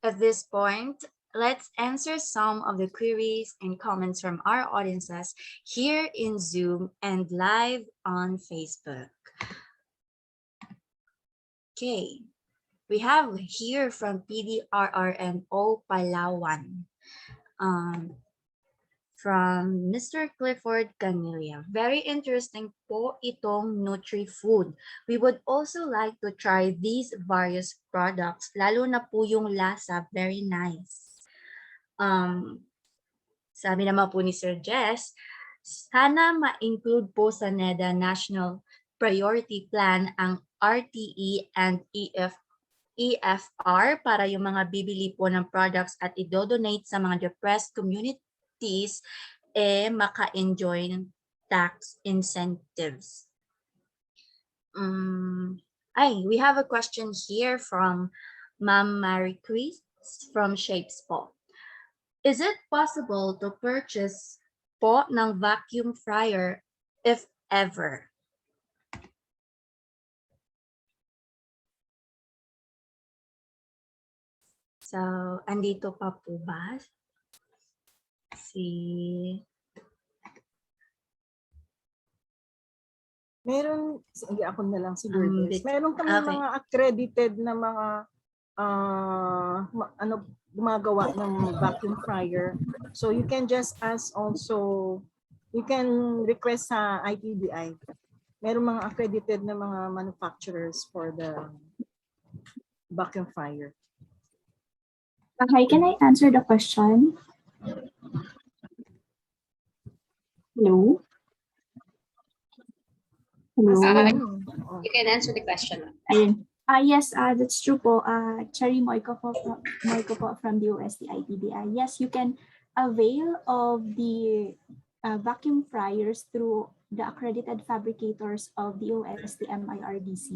At this point, let's answer some of the queries and comments from our audiences here in Zoom and live on Facebook. Okay, we have here from PDRRMO Palawan. From Mr. Clifford Canilla. Very interesting po itong Nutri-Food. We would also like to try these various products, lalo na po yung lasa, very nice. Sabi naman po ni Sir Jess, sana ma-include po sa NEDA National Priority Plan ang RTE and EFR para yung mga bibili po ng products at i-donate sa mga depressed communities maka-enjoy ng tax incentives. We have a question here from Ma'am Marie Chris from Shapes po. Is it possible to purchase po ng vacuum fryer if ever? So, andito pa po ba? Meron, sige ako na lang siguro. Meron kami mga accredited na mga gumagawa ng vacuum fryer. So you can just ask also, you can request sa ITBI. Meron mga accredited na mga manufacturers for the vacuum fryer. Hi, can I answer the question? Hello? Hello? You can answer the question. Yes, that's true po. Cherry Moiko po from the DOST ITBI. Yes, you can avail of the vacuum fryers through the accredited fabricators of the DOST-MIRDC.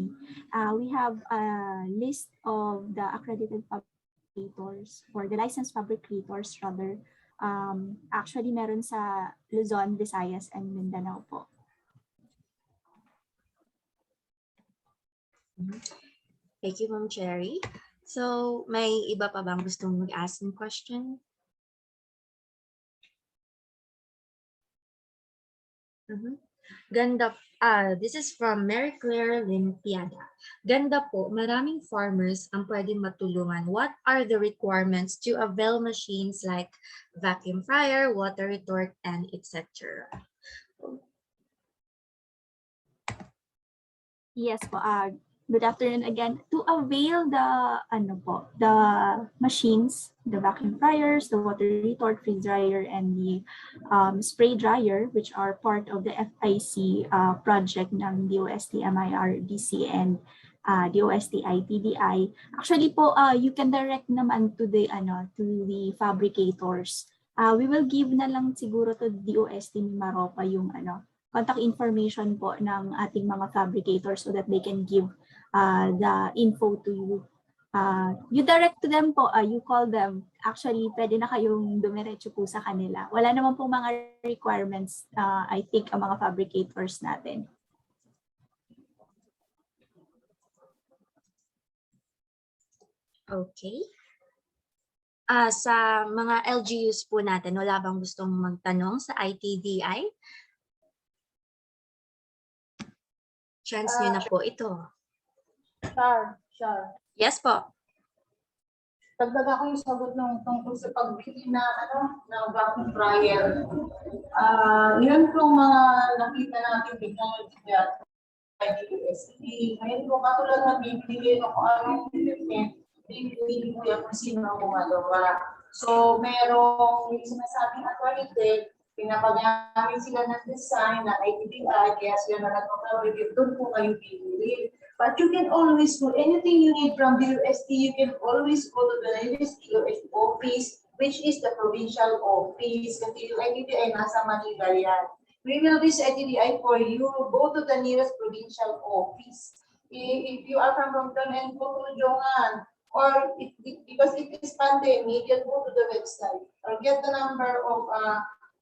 We have a list of the accredited fabricators, or the licensed fabricators rather. Actually, meron sa Luzon, Visayas, and Mindanao po. Thank you, Ma'am Cherry. So, may iba pa bang gustong mag-ask ng question? Ganda. This is from Mary Claire Limpiada. Ganda po, maraming farmers ang pwedeng matulungan. What are the requirements to avail machines like vacuum fryer, water retort, and etc.? Yes po. Good afternoon again. To avail the machines, the vacuum fryers, the water retort, freeze dryer, and the spray dryer, which are part of the FIC project ng DOST-MIRDC and DOST-ITBI. Actually po, you can direct naman to the fabricators. We will give na lang siguro to DOST-MIMAROPA yung contact information po ng ating mga fabricators so that they can give the info to you. You direct to them po, you call them. Actually, pwede na kayong dumiretso po sa kanila. Wala naman pong mga requirements, I think, ang mga fabricators natin. Okay. Sa mga LGUs po natin, wala bang gustong magtanong sa ITDI? Chance nyo na po ito. Char. Yes po. Dagdag ako yung sagot ng tungkol sa pagbili na vacuum fryer. Yun po mga nakita natin technology at DOST. Ngayon po katulad na bibili ko anong equipment, bibili ko yan kung sino ang gumagawa. So merong sinasabing authority, pinapagamit sila ng design ng ITDI, kaya sila na nagpapalagay, doon po kayo bibili. But you can always do anything you need from DOST. You can always go to the nearest DOST office, which is the provincial office. Kasi yung ITDI nasa Manila yan. We will reach ITDI for you. Go to the nearest provincial office. If you are from Romblon and go to Jongan, or because it is pandemic, you can go to the website or get the number of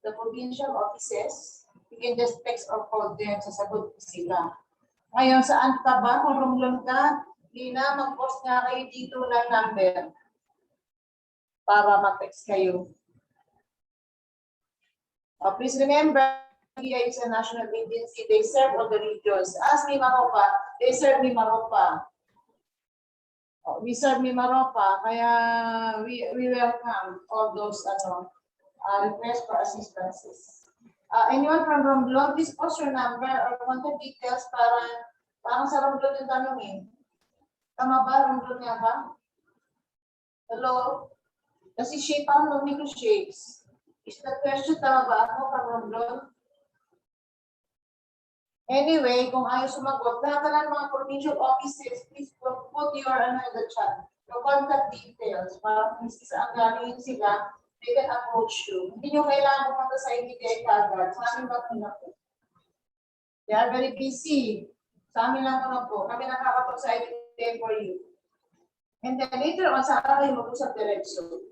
the provincial offices. You can just text or call them. Sasagot sila. Ngayon, saan ka ba? Kung Romblon ka, Lina, mag-post nga kayo dito ng number para mag-text kayo. Please remember, DI is a national agency. They serve all the regions. As MIMAROPA, they serve MIMAROPA. We serve MIMAROPA, kaya we welcome all those requests for assistances. Anyone from Romblon, please post your number or contact details para parang sa Romblon yung tanongin. Tama ba? Romblon nga ba? Hello? Kasi shape ang numi ko shapes. Is that question tama ba ako from Romblon? Anyway, kung ayaw sumagot, lahat ng mga provincial offices, please put your in the chat. Your contact details para kung isa ang galing sila, they can approach you. Hindi nyo kailangan pumunta sa ITDI kagad. Sa amin ba na po? They are very busy. Sa amin lang po. Kami nakakatok sa ITDI for you. And then later on, sa kayo mag-usap diretso.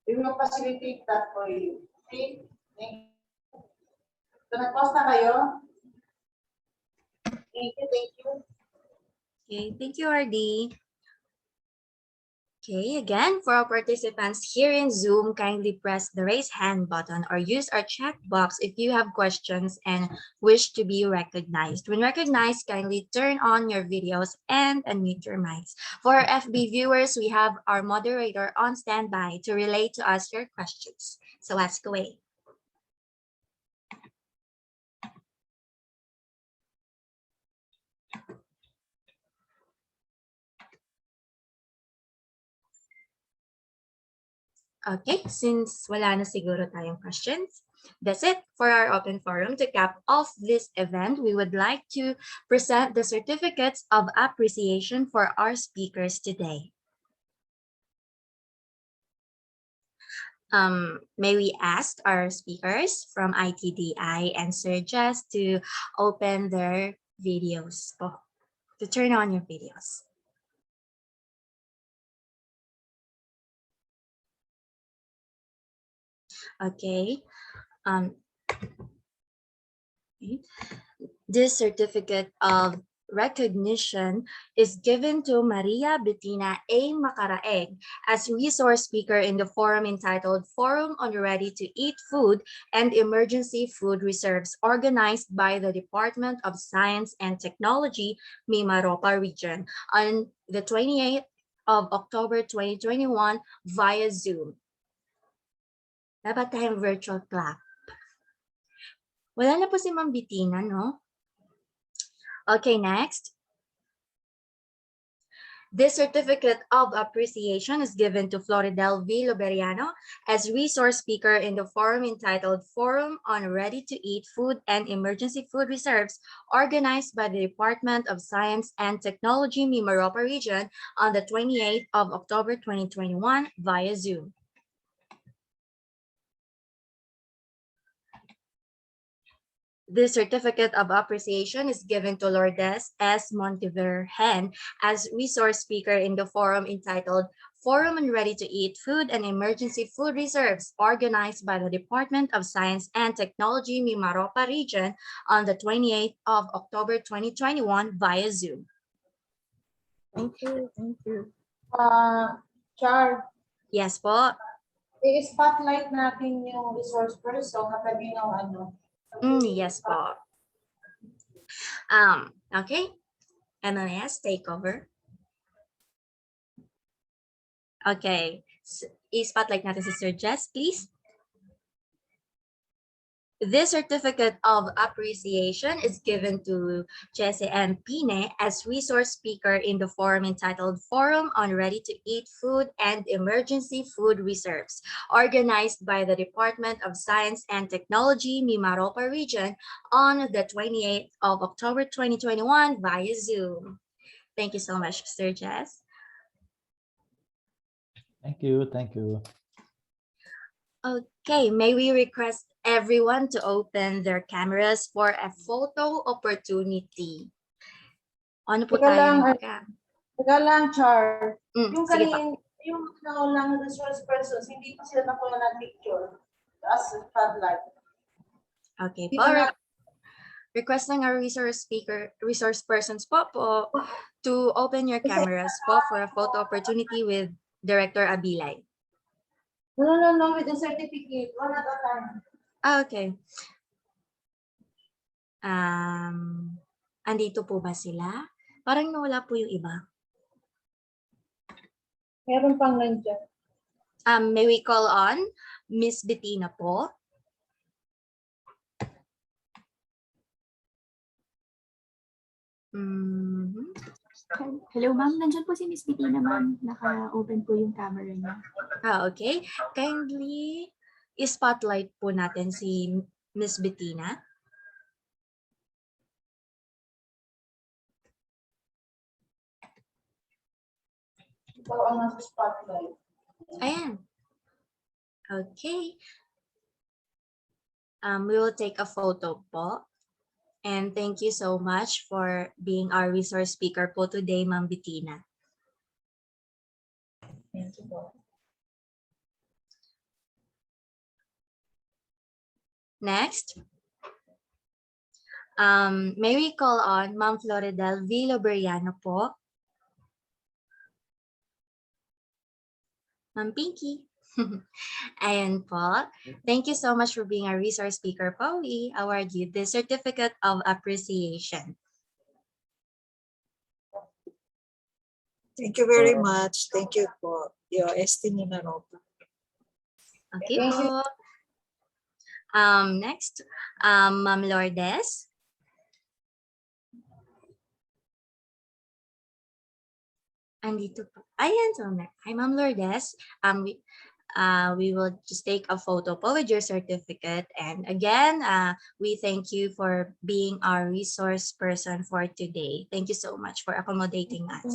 We will facilitate that for you. Okay? Thank you. So, nag-post na kayo? Thank you. Okay, thank you, RD. Okay, again, for our participants here in Zoom, kindly press the raise hand button or use our chat box if you have questions and wish to be recognized. When recognized, kindly turn on your videos and unmute your mics. For our FB viewers, we have our moderator on standby to relay to us your questions. So ask away. Okay, since wala na siguro tayong questions, that's it for our open forum. To cap off this event, we would like to present the certificates of appreciation for our speakers today. May we ask our speakers from ITDI and Sir Jess to open their videos, to turn on your videos. Okay. This certificate of recognition is given to Maria Bettina A. Macaraeg as resource speaker in the forum entitled Forum on Ready-to-Eat Food and Emergency Food Reserves, organized by the Department of Science and Technology, MIMAROPA region, on the 28th of October 2021 via Zoom. Dapat tayong virtual clap. Wala na po si Ma'am Bettina, no? Okay, next. This certificate of appreciation is given to Floridel V. Loberiano as resource speaker in the forum entitled Forum on Ready-to-Eat Food and Emergency Food Reserves, organized by the Department of Science and Technology, MIMAROPA region, on the 28th of October 2021 via Zoom. This certificate of appreciation is given to Lourdes S. Montevergen as resource speaker in the forum entitled Forum on Ready-to-Eat Food and Emergency Food Reserves, organized by the Department of Science and Technology, MIMAROPA region on the 28th of October 2021 via Zoom. Thank you. Thank you. Char, Yes po. i-spotlight natin yung resource person na pwede yung ano. Yes po. Okay. MLS, take over. Okay. I-spotlight natin si Sir Jess, please. This certificate of appreciation is given to Jesse M. Pine as resource speaker in the forum entitled Forum on Ready-to-Eat Food and Emergency Food Reserves, organized by the Department of Science and Technology, MIMAROPA region on the 28th of October 2021 via Zoom. Thank you so much, Sir Jess. Thank you. Thank you. Okay, may we request everyone to open their cameras for a photo opportunity. Ano po Teka tayo? lang, Char. Yung sige pa. yung lang resource persons, hindi pa sila nakuha ng picture as a spotlight. Okay po. Requesting our resource persons po to open your cameras po for a photo opportunity with Director Abilay. No, with the certificate, one at a time. Okay. Andito po ba sila? Parang nawala po yung iba. Meron pang nandiyan. May we call on Miss Bettina po? Hello, ma'am. Nandiyan po si Miss Bettina, ma'am. Naka-open po yung camera niya. Okay. Kindly i-spotlight po natin si Miss Bettina. Ito ang nasa spotlight. Ayan. Okay. We will take a photo po. And thank you so much for being our resource speaker po today, Ma'am Bettina. Thank you po. Next. May we call on Ma'am Floridel Villoberiano po? Ma'am Pinky. Ayan po. Thank you so much for being a resource speaker po. We award you the certificate of appreciation. Thank you very much. Thank you po. DOST-MIMAROPA. Okay po. Next, Ma'am Lourdes. Andito po. Ayan, so hi Ma'am Lourdes. We will just take a photo po with your certificate. And again, we thank you for being our resource person for today. Thank you so much for accommodating us.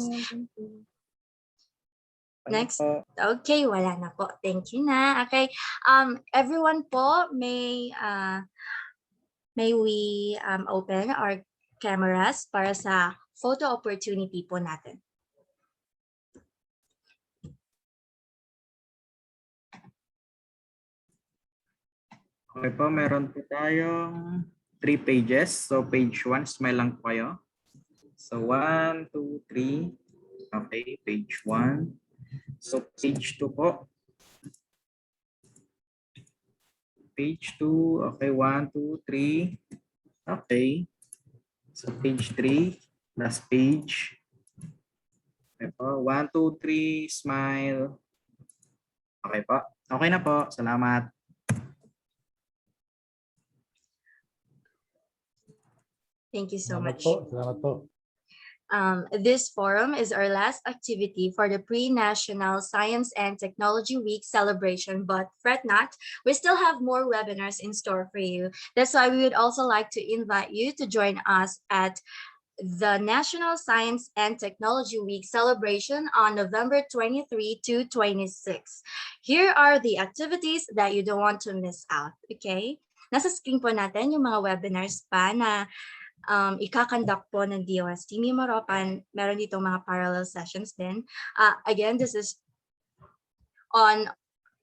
Next. Okay, wala na po. Thank you na. Okay. Everyone po, may we open our cameras para sa photo opportunity po natin. Okay po, meron po tayong 3 pages. So page 1, smile lang po kayo. So 1, 2, 3. Okay, page 1. So page 2 po. Page 2, okay, 1, 2, 3. Okay. So page 3, last page. Okay po, 1, 2, 3, smile. Okay po. Okay na po, salamat. Thank you so Salamat much. po. Salamat po. This forum is our last activity for the Pre-National Science and Technology Week celebration, but fret not, we still have more webinars in store for you. That's why we would also like to invite you to join us at the National Science and Technology Week celebration on November 23 to 26. Here are the activities that you don't want to miss out, okay? nasa screen po natin yung mga webinars pa na ika-conduct po ng DOST-MIMAROPA. Meron ditong mga parallel sessions din. Again, this is on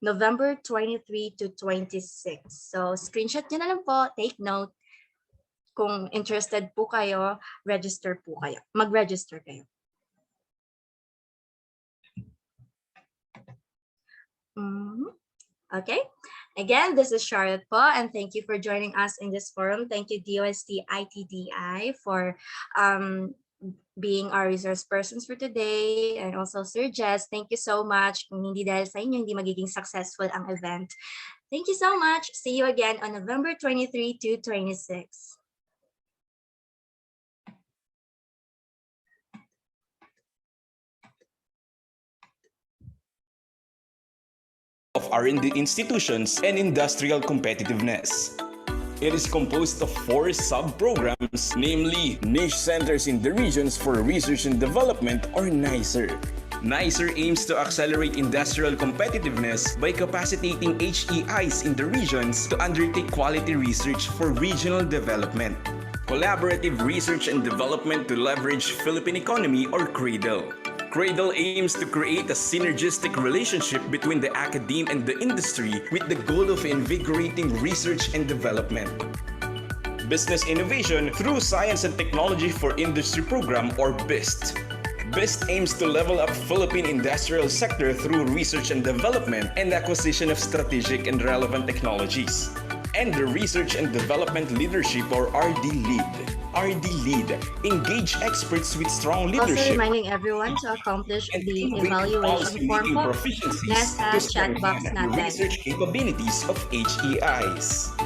November 23 to 26. So screenshot nyo na lang po, take note. Kung interested po kayo, register po kayo. Mag-register kayo. Okay. Again, this is Charlotte po, and thank you for joining us in this forum. Thank you, DOST ITDI, for being our resource persons for today. And also, Sir Jess, thank you so much. Kung hindi dahil sa inyo, hindi magiging successful ang event. Thank you so much. See you again on November 23 to 26. Of R&D institutions and industrial competitiveness. It is composed of 4 sub-programs, namely Niche Centers in the Regions for Research and Development, or NICER. NICER aims to accelerate industrial competitiveness by capacitating HEIs in the regions to undertake quality research for regional development. Collaborative Research and Development to leverage Philippine economy, or CRADLE. CRADLE aims to create a synergistic relationship between the academe and the industry with the goal of invigorating research and development. Business Innovation through Science and Technology for Industry Program, or BIST. BIST aims to level up Philippine industrial sector through research and development and acquisition of strategic and relevant technologies. And the Research and Development Leadership, or RD Lead. RD Lead, engage experts with strong Also leadership. reminding everyone to accomplish And the innovate evaluation form po. proficiencies Nasa to chat box strengthen the natin. research capabilities of HEIs.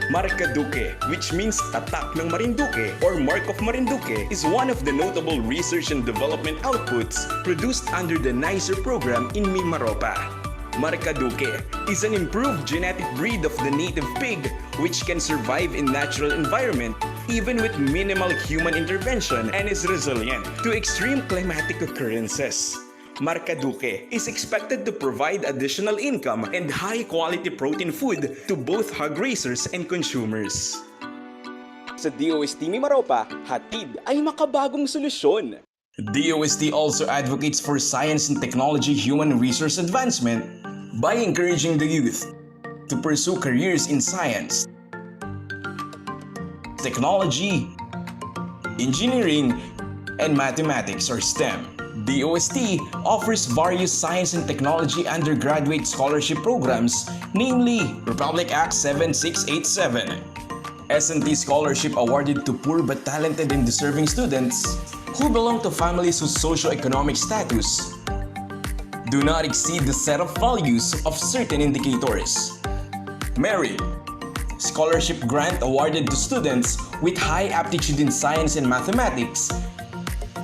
Marikaduke, which means tatak ng Marinduque or Mark of Marinduque, is one of the notable research and development outputs produced under the NICER program in Mimaropa. Marikaduque is an improved genetic breed of the native pig which can survive in natural environment even with minimal human intervention and is resilient to extreme climatic occurrences. Marikaduque is expected to provide additional income and high-quality protein food to both hog raisers and consumers. Sa DOST Mimaropa, hatid ay makabagong solusyon. DOST also advocates for science and technology human resource advancement by encouraging the youth to pursue careers in science, technology, engineering, and mathematics, or STEM. DOST offers various science and technology undergraduate scholarship programs, namely Republic Act 7687, S&T Scholarship awarded to poor but talented and deserving students who belong to families whose socioeconomic status do not exceed the set of values of certain indicators. Merit Scholarship grant awarded to students with high aptitude in science and mathematics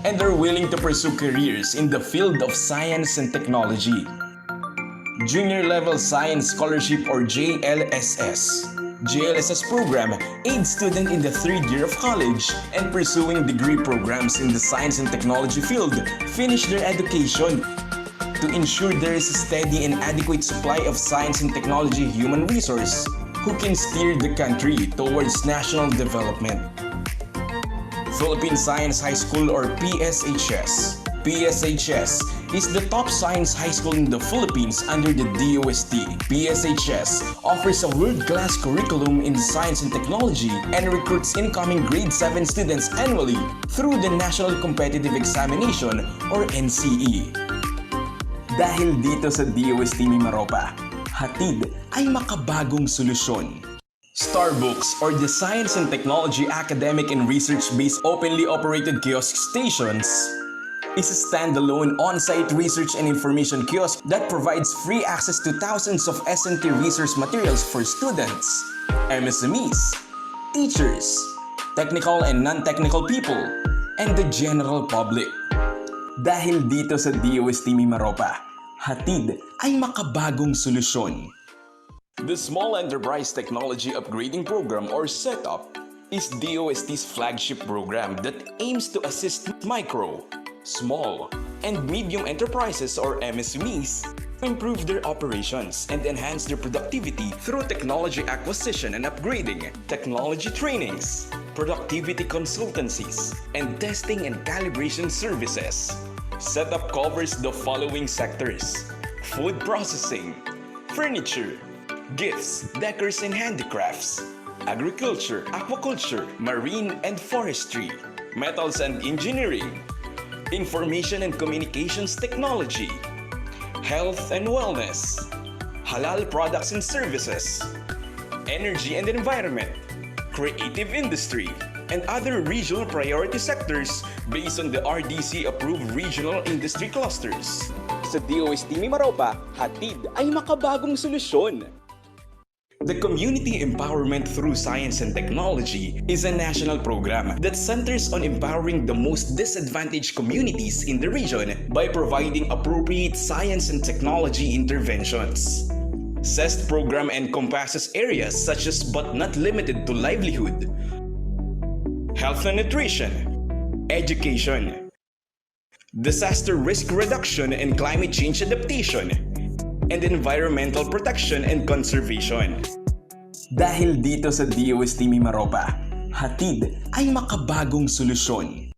and are willing to pursue careers in the field of science and technology. Junior Level Science Scholarship, or JLSS. JLSS program aids students in the 3rd year of college and pursuing degree programs in the science and technology field finish their education to ensure there is a steady and adequate supply of science and technology human resource who can steer the country towards national development. Philippine Science High School, or PSHS. PSHS is the top science high school in the Philippines under the DOST. PSHS offers a world-class curriculum in science and technology and recruits incoming grade 7 students annually through the National Competitive Examination, or NCE. Dahil dito sa DOST Mimaropa, hatid ay makabagong solusyon. Starbooks, or the Science and Technology Academic and Research-based openly operated kiosk stations, is a standalone on-site research and information kiosk that provides free access to thousands of S&T research materials for students, MSMEs, teachers, technical and non-technical people, and the general public. Dahil dito sa DOST Mimaropa, hatid ay makabagong solusyon. The Small Enterprise Technology Upgrading Program, or SETUP, is DOST's flagship program that aims to assist micro, small, and medium enterprises, or MSMEs improve their operations and enhance their productivity through technology acquisition and upgrading, technology trainings, productivity consultancies, and testing and calibration services. Setup covers the following sectors: food processing, furniture, gifts, decors and handicrafts, agriculture, aquaculture, marine and forestry, metals and engineering, information and communications technology, health and wellness, halal products and services, energy and environment, creative industry, and other regional priority sectors based on the RDC-approved regional industry clusters. Sa DOST-MIMAROPA, hatid ay makabagong solusyon. The Community Empowerment Through Science and Technology is a national program that centers on empowering the most disadvantaged communities in the region by providing appropriate science and technology interventions. CEST program encompasses areas such as but not limited to livelihood, health and nutrition, education, disaster risk reduction and climate change adaptation, and environmental protection and conservation. Dahil dito sa DOST-MIMAROPA, hatid ay makabagong solusyon.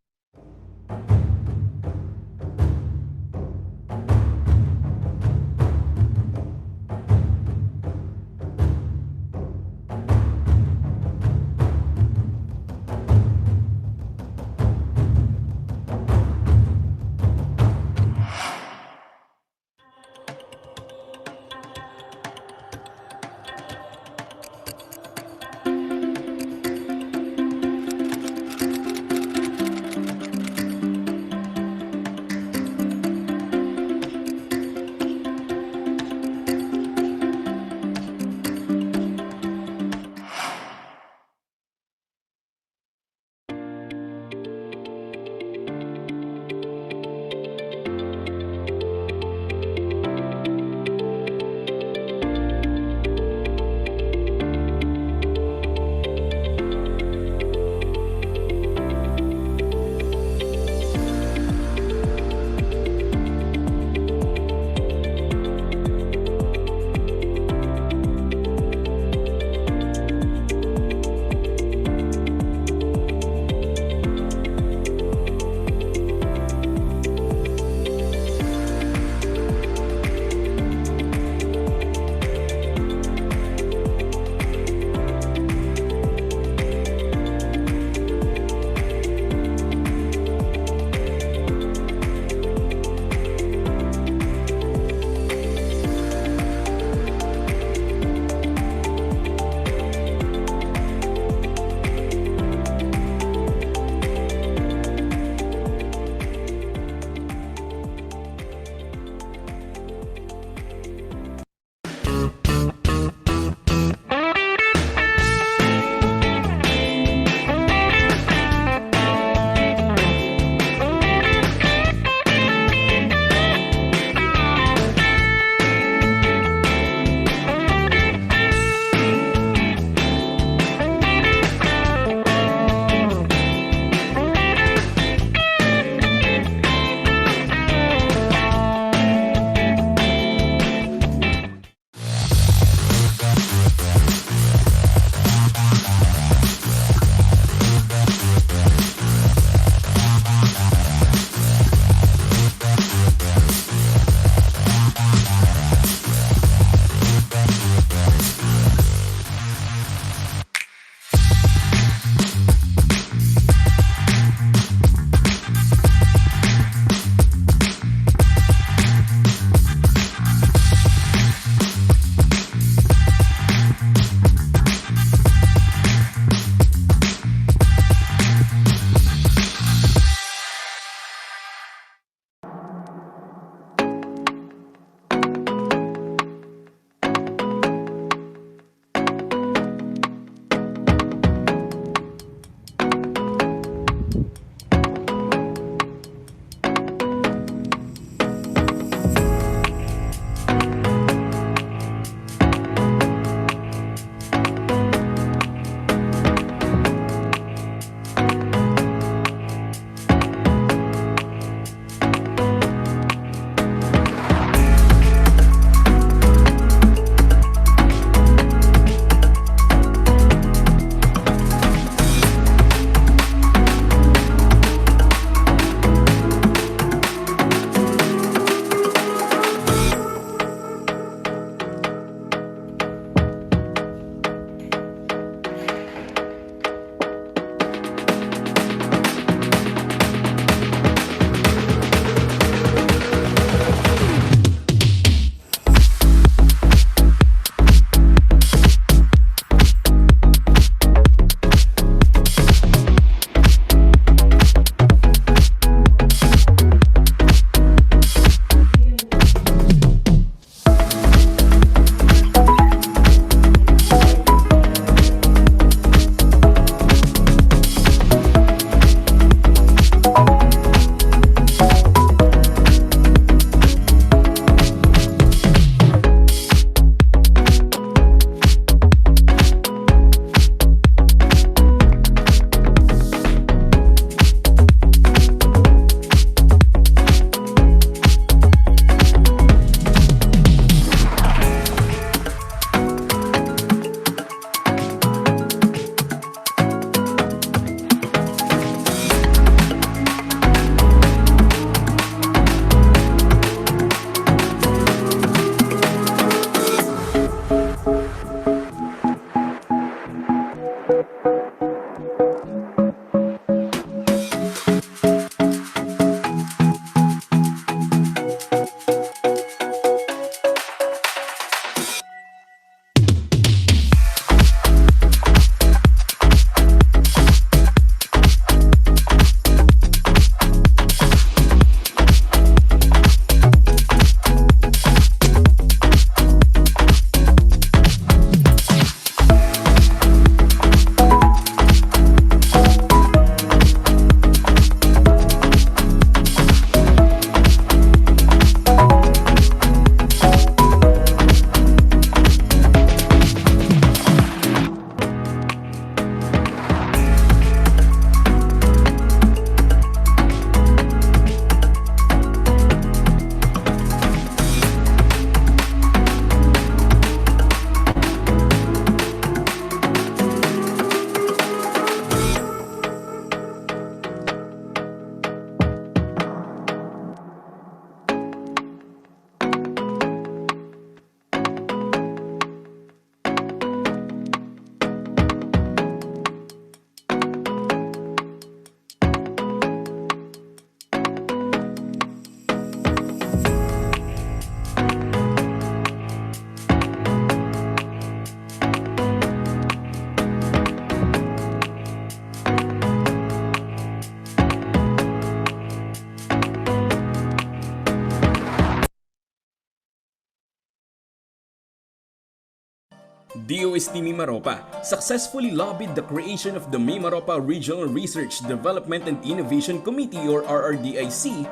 DOST-MIMAROPA successfully lobbied the creation of the MIMAROPA Regional Research, Development and Innovation Committee or RRDIC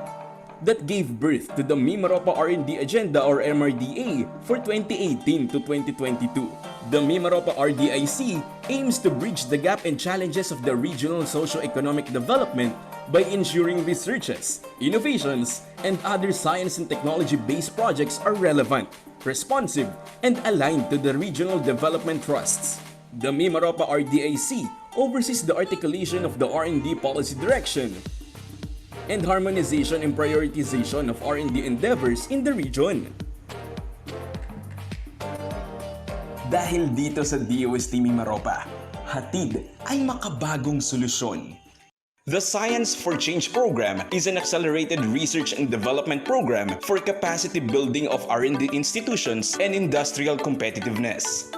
that gave birth to the MIMAROPA R&D Agenda or MRDA for 2018 to 2022. The MIMAROPA RDIC aims to bridge the gap and challenges of the regional socio-economic development by ensuring researches, innovations, and other science and technology-based projects are relevant, responsive, and aligned to the regional development trusts. The MIMAROPA RDIC oversees the articulation of the R&D policy direction and harmonization and prioritization of R&D endeavors in the region. Dahil dito sa DOST-MIMAROPA, hatid ay makabagong solusyon. The Science for Change program is an accelerated research and development program for capacity building of R&D institutions and industrial competitiveness.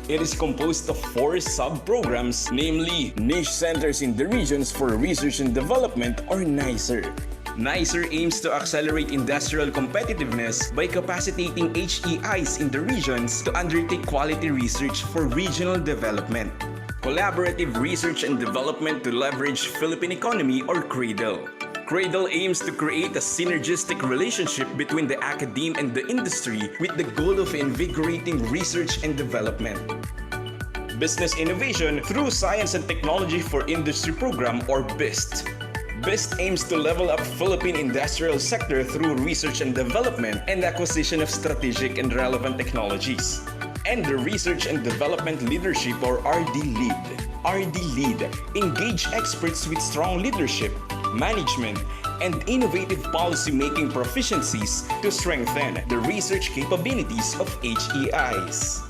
It is composed of 4 sub-programs, namely Niche Centers in the Regions for Research and Development or NICER. NICER aims to accelerate industrial competitiveness by capacitating HEIs in the regions to undertake quality research for regional development. Collaborative Research and Development to leverage Philippine economy or CRADLE. CRADLE aims to create a synergistic relationship between the academe and the industry with the goal of invigorating research and development. Business Innovation through Science and Technology for Industry Program or BIST. BIST aims to level up Philippine industrial sector through research and development and acquisition of strategic and relevant technologies. And the Research and Development Leadership or RD Lead. RD Lead engage experts with strong leadership, management, and innovative policy-making proficiencies to strengthen the research capabilities of HEIs.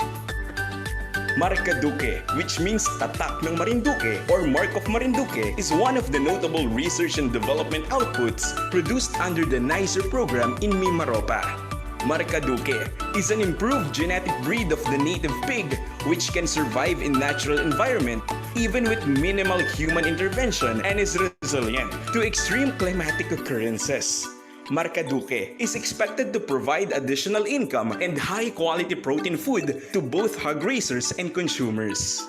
Markaduke, which means tatak ng Marinduque or Mark of Marinduque, is one of the notable research and development outputs produced under the NICER program in MIMAROPA. Markaduke is an improved genetic breed of the native pig which can survive in natural environment even with minimal human intervention and is resilient to extreme climatic occurrences. Markaduke is expected to provide additional income and high-quality protein food to both hog raisers and consumers.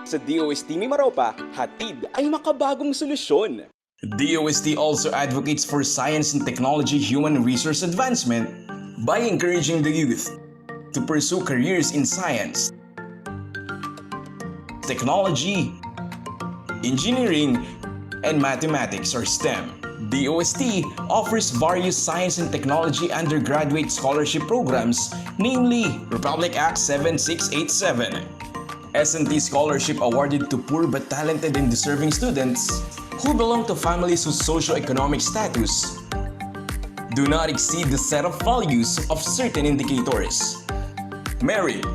Sa DOST-MIMAROPA, hatid ay makabagong solusyon. DOST also advocates for science and technology human resource advancement by encouraging the youth to pursue careers in science, technology, engineering, and mathematics or STEM. DOST offers various science and technology undergraduate scholarship programs, namely Republic Act 7687, S&T Scholarship awarded to poor but talented and deserving students who belong to families whose socio-economic status do not exceed the set of values of certain indicators. Merit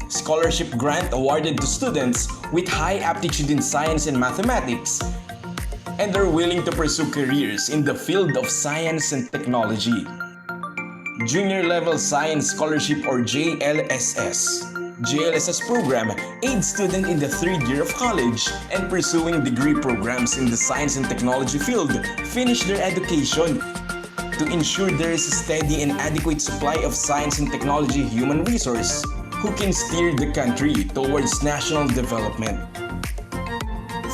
Scholarship grant awarded to students with high aptitude in science and mathematics and are willing to pursue careers in the field of science and technology. Junior Level Science Scholarship or JLSS. JLSS program aids students in the 3rd year of college and pursuing degree programs in the science and technology field finish their education to ensure there is a steady and adequate supply of science and technology human resource who can steer the country towards national development.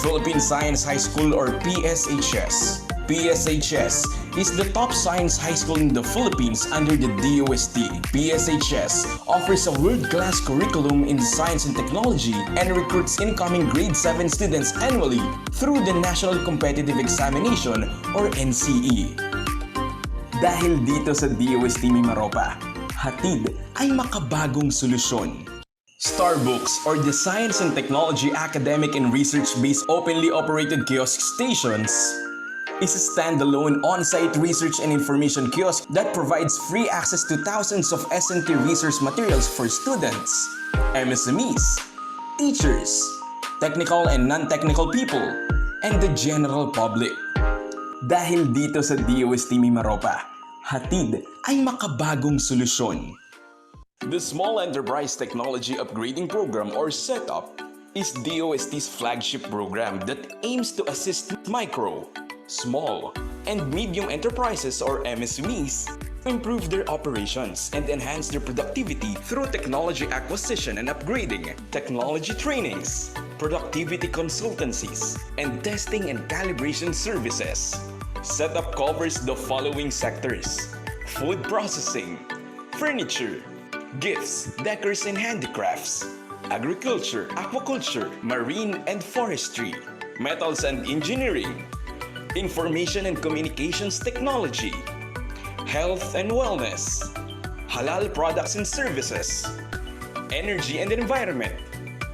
Philippine Science High School or PSHS. PSHS is the top science high school in the Philippines under the DOST. PSHS offers a world-class curriculum in science and technology and recruits incoming grade 7 students annually through the National Competitive Examination or NCE. Dahil dito sa DOST-MIMAROPA, hatid ay makabagong solusyon. Starbooks or the Science and Technology Academic and Research-based openly operated kiosk stations is a standalone on-site research and information kiosk that provides free access to thousands of S&T research materials for students, MSMEs, teachers, technical and non-technical people, and the general public. Dahil dito sa DOST-MIMAROPA, hatid ay makabagong solusyon. The Small Enterprise Technology Upgrading Program or SETUP is DOST's flagship program that aims to assist micro, small, and medium enterprises or MSMEs improve their operations, and enhance their productivity through technology acquisition and upgrading, technology trainings, productivity consultancies, and testing and calibration services. Setup covers the following sectors: food processing, furniture, gifts, decors and handicrafts, agriculture, aquaculture, marine and forestry, metals and engineering, information and communications technology, health and wellness, halal products and services, energy and environment,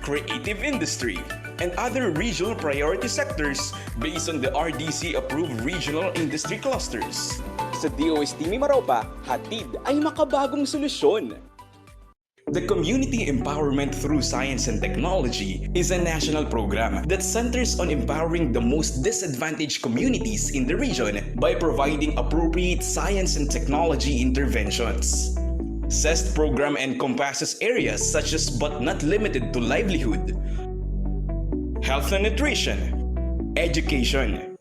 creative industry, and other regional priority sectors based on the RDC-approved regional industry clusters. Sa DOST-MIMAROPA, hatid ay makabagong solusyon. The Community Empowerment Through Science and Technology is a national program that centers on empowering the most disadvantaged communities in the region by providing appropriate science and technology interventions. CEST program encompasses areas such as but not limited to livelihood, health and nutrition, education,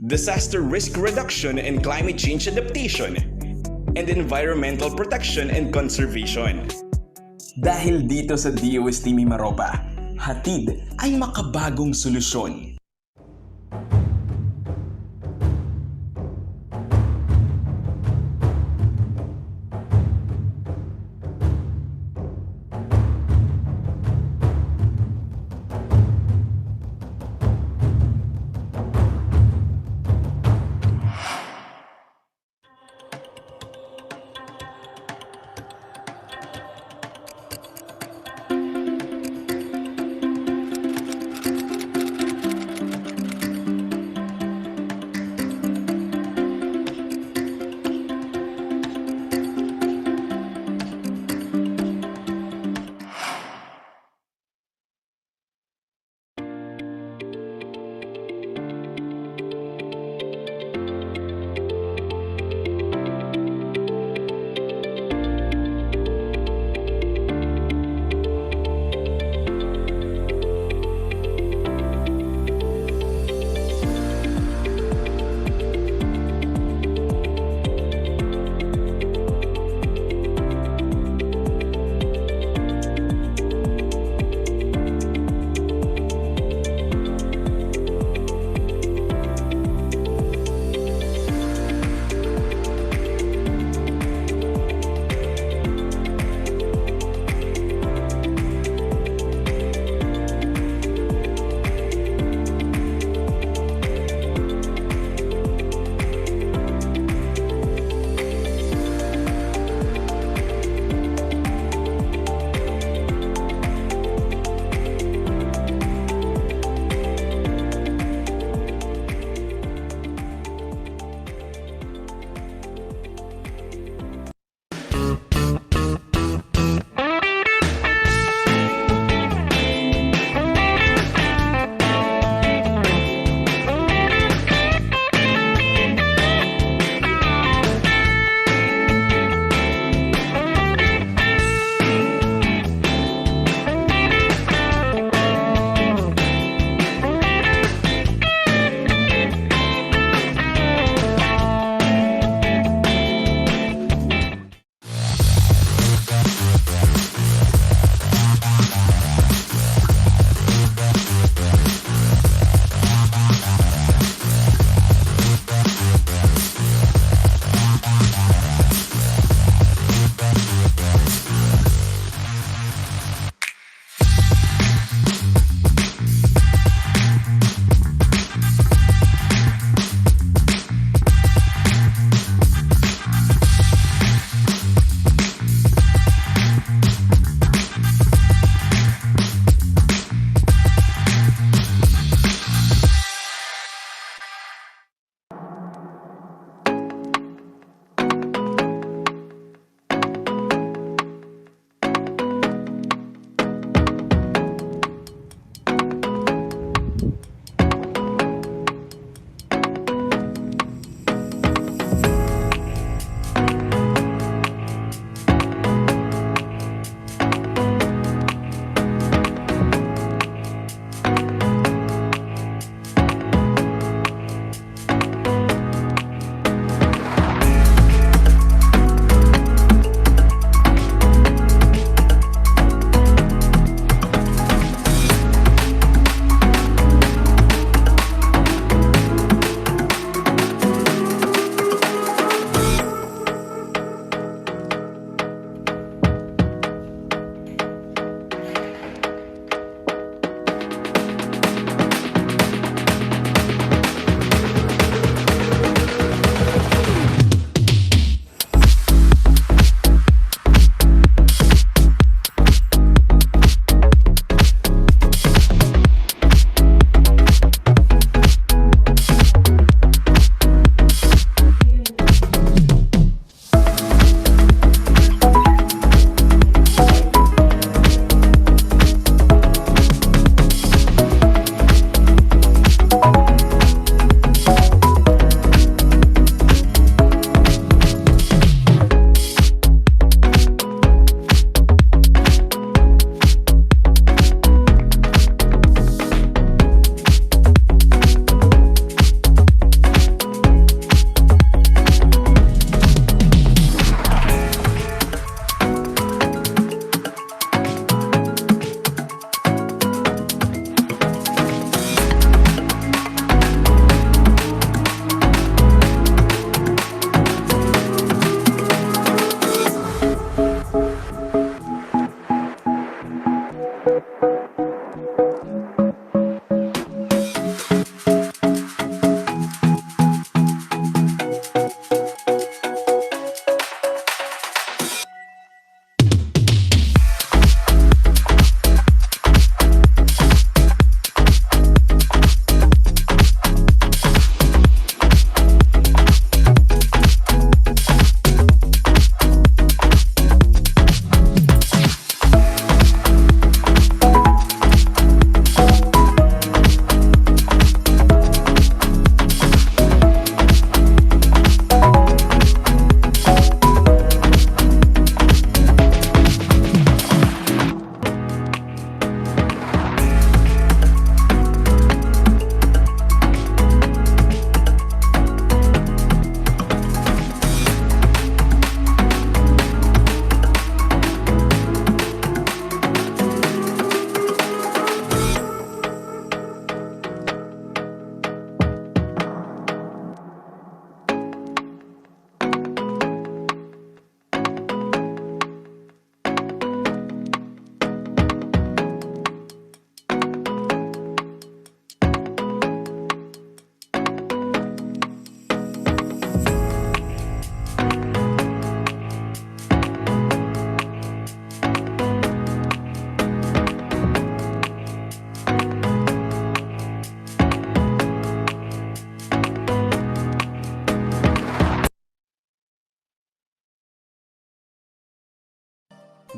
disaster risk reduction and climate change adaptation, and environmental protection and conservation. Dahil dito sa DOST-MIMAROPA, hatid ay makabagong solusyon.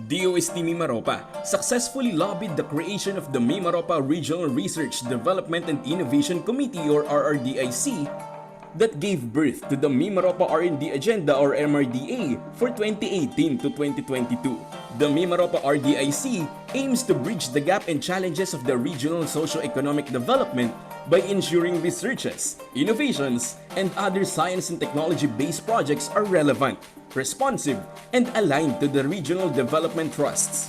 DOST-MIMAROPA successfully lobbied the creation of the MIMAROPA Regional Research, Development and Innovation Committee or RRDIC that gave birth to the MIMAROPA R&D Agenda or MRDA for 2018 to 2022. The MIMAROPA RDIC aims to bridge the gap and challenges of the regional socio-economic development by ensuring researches, innovations, and other science and technology-based projects are relevant, responsive, and aligned to the regional development trusts.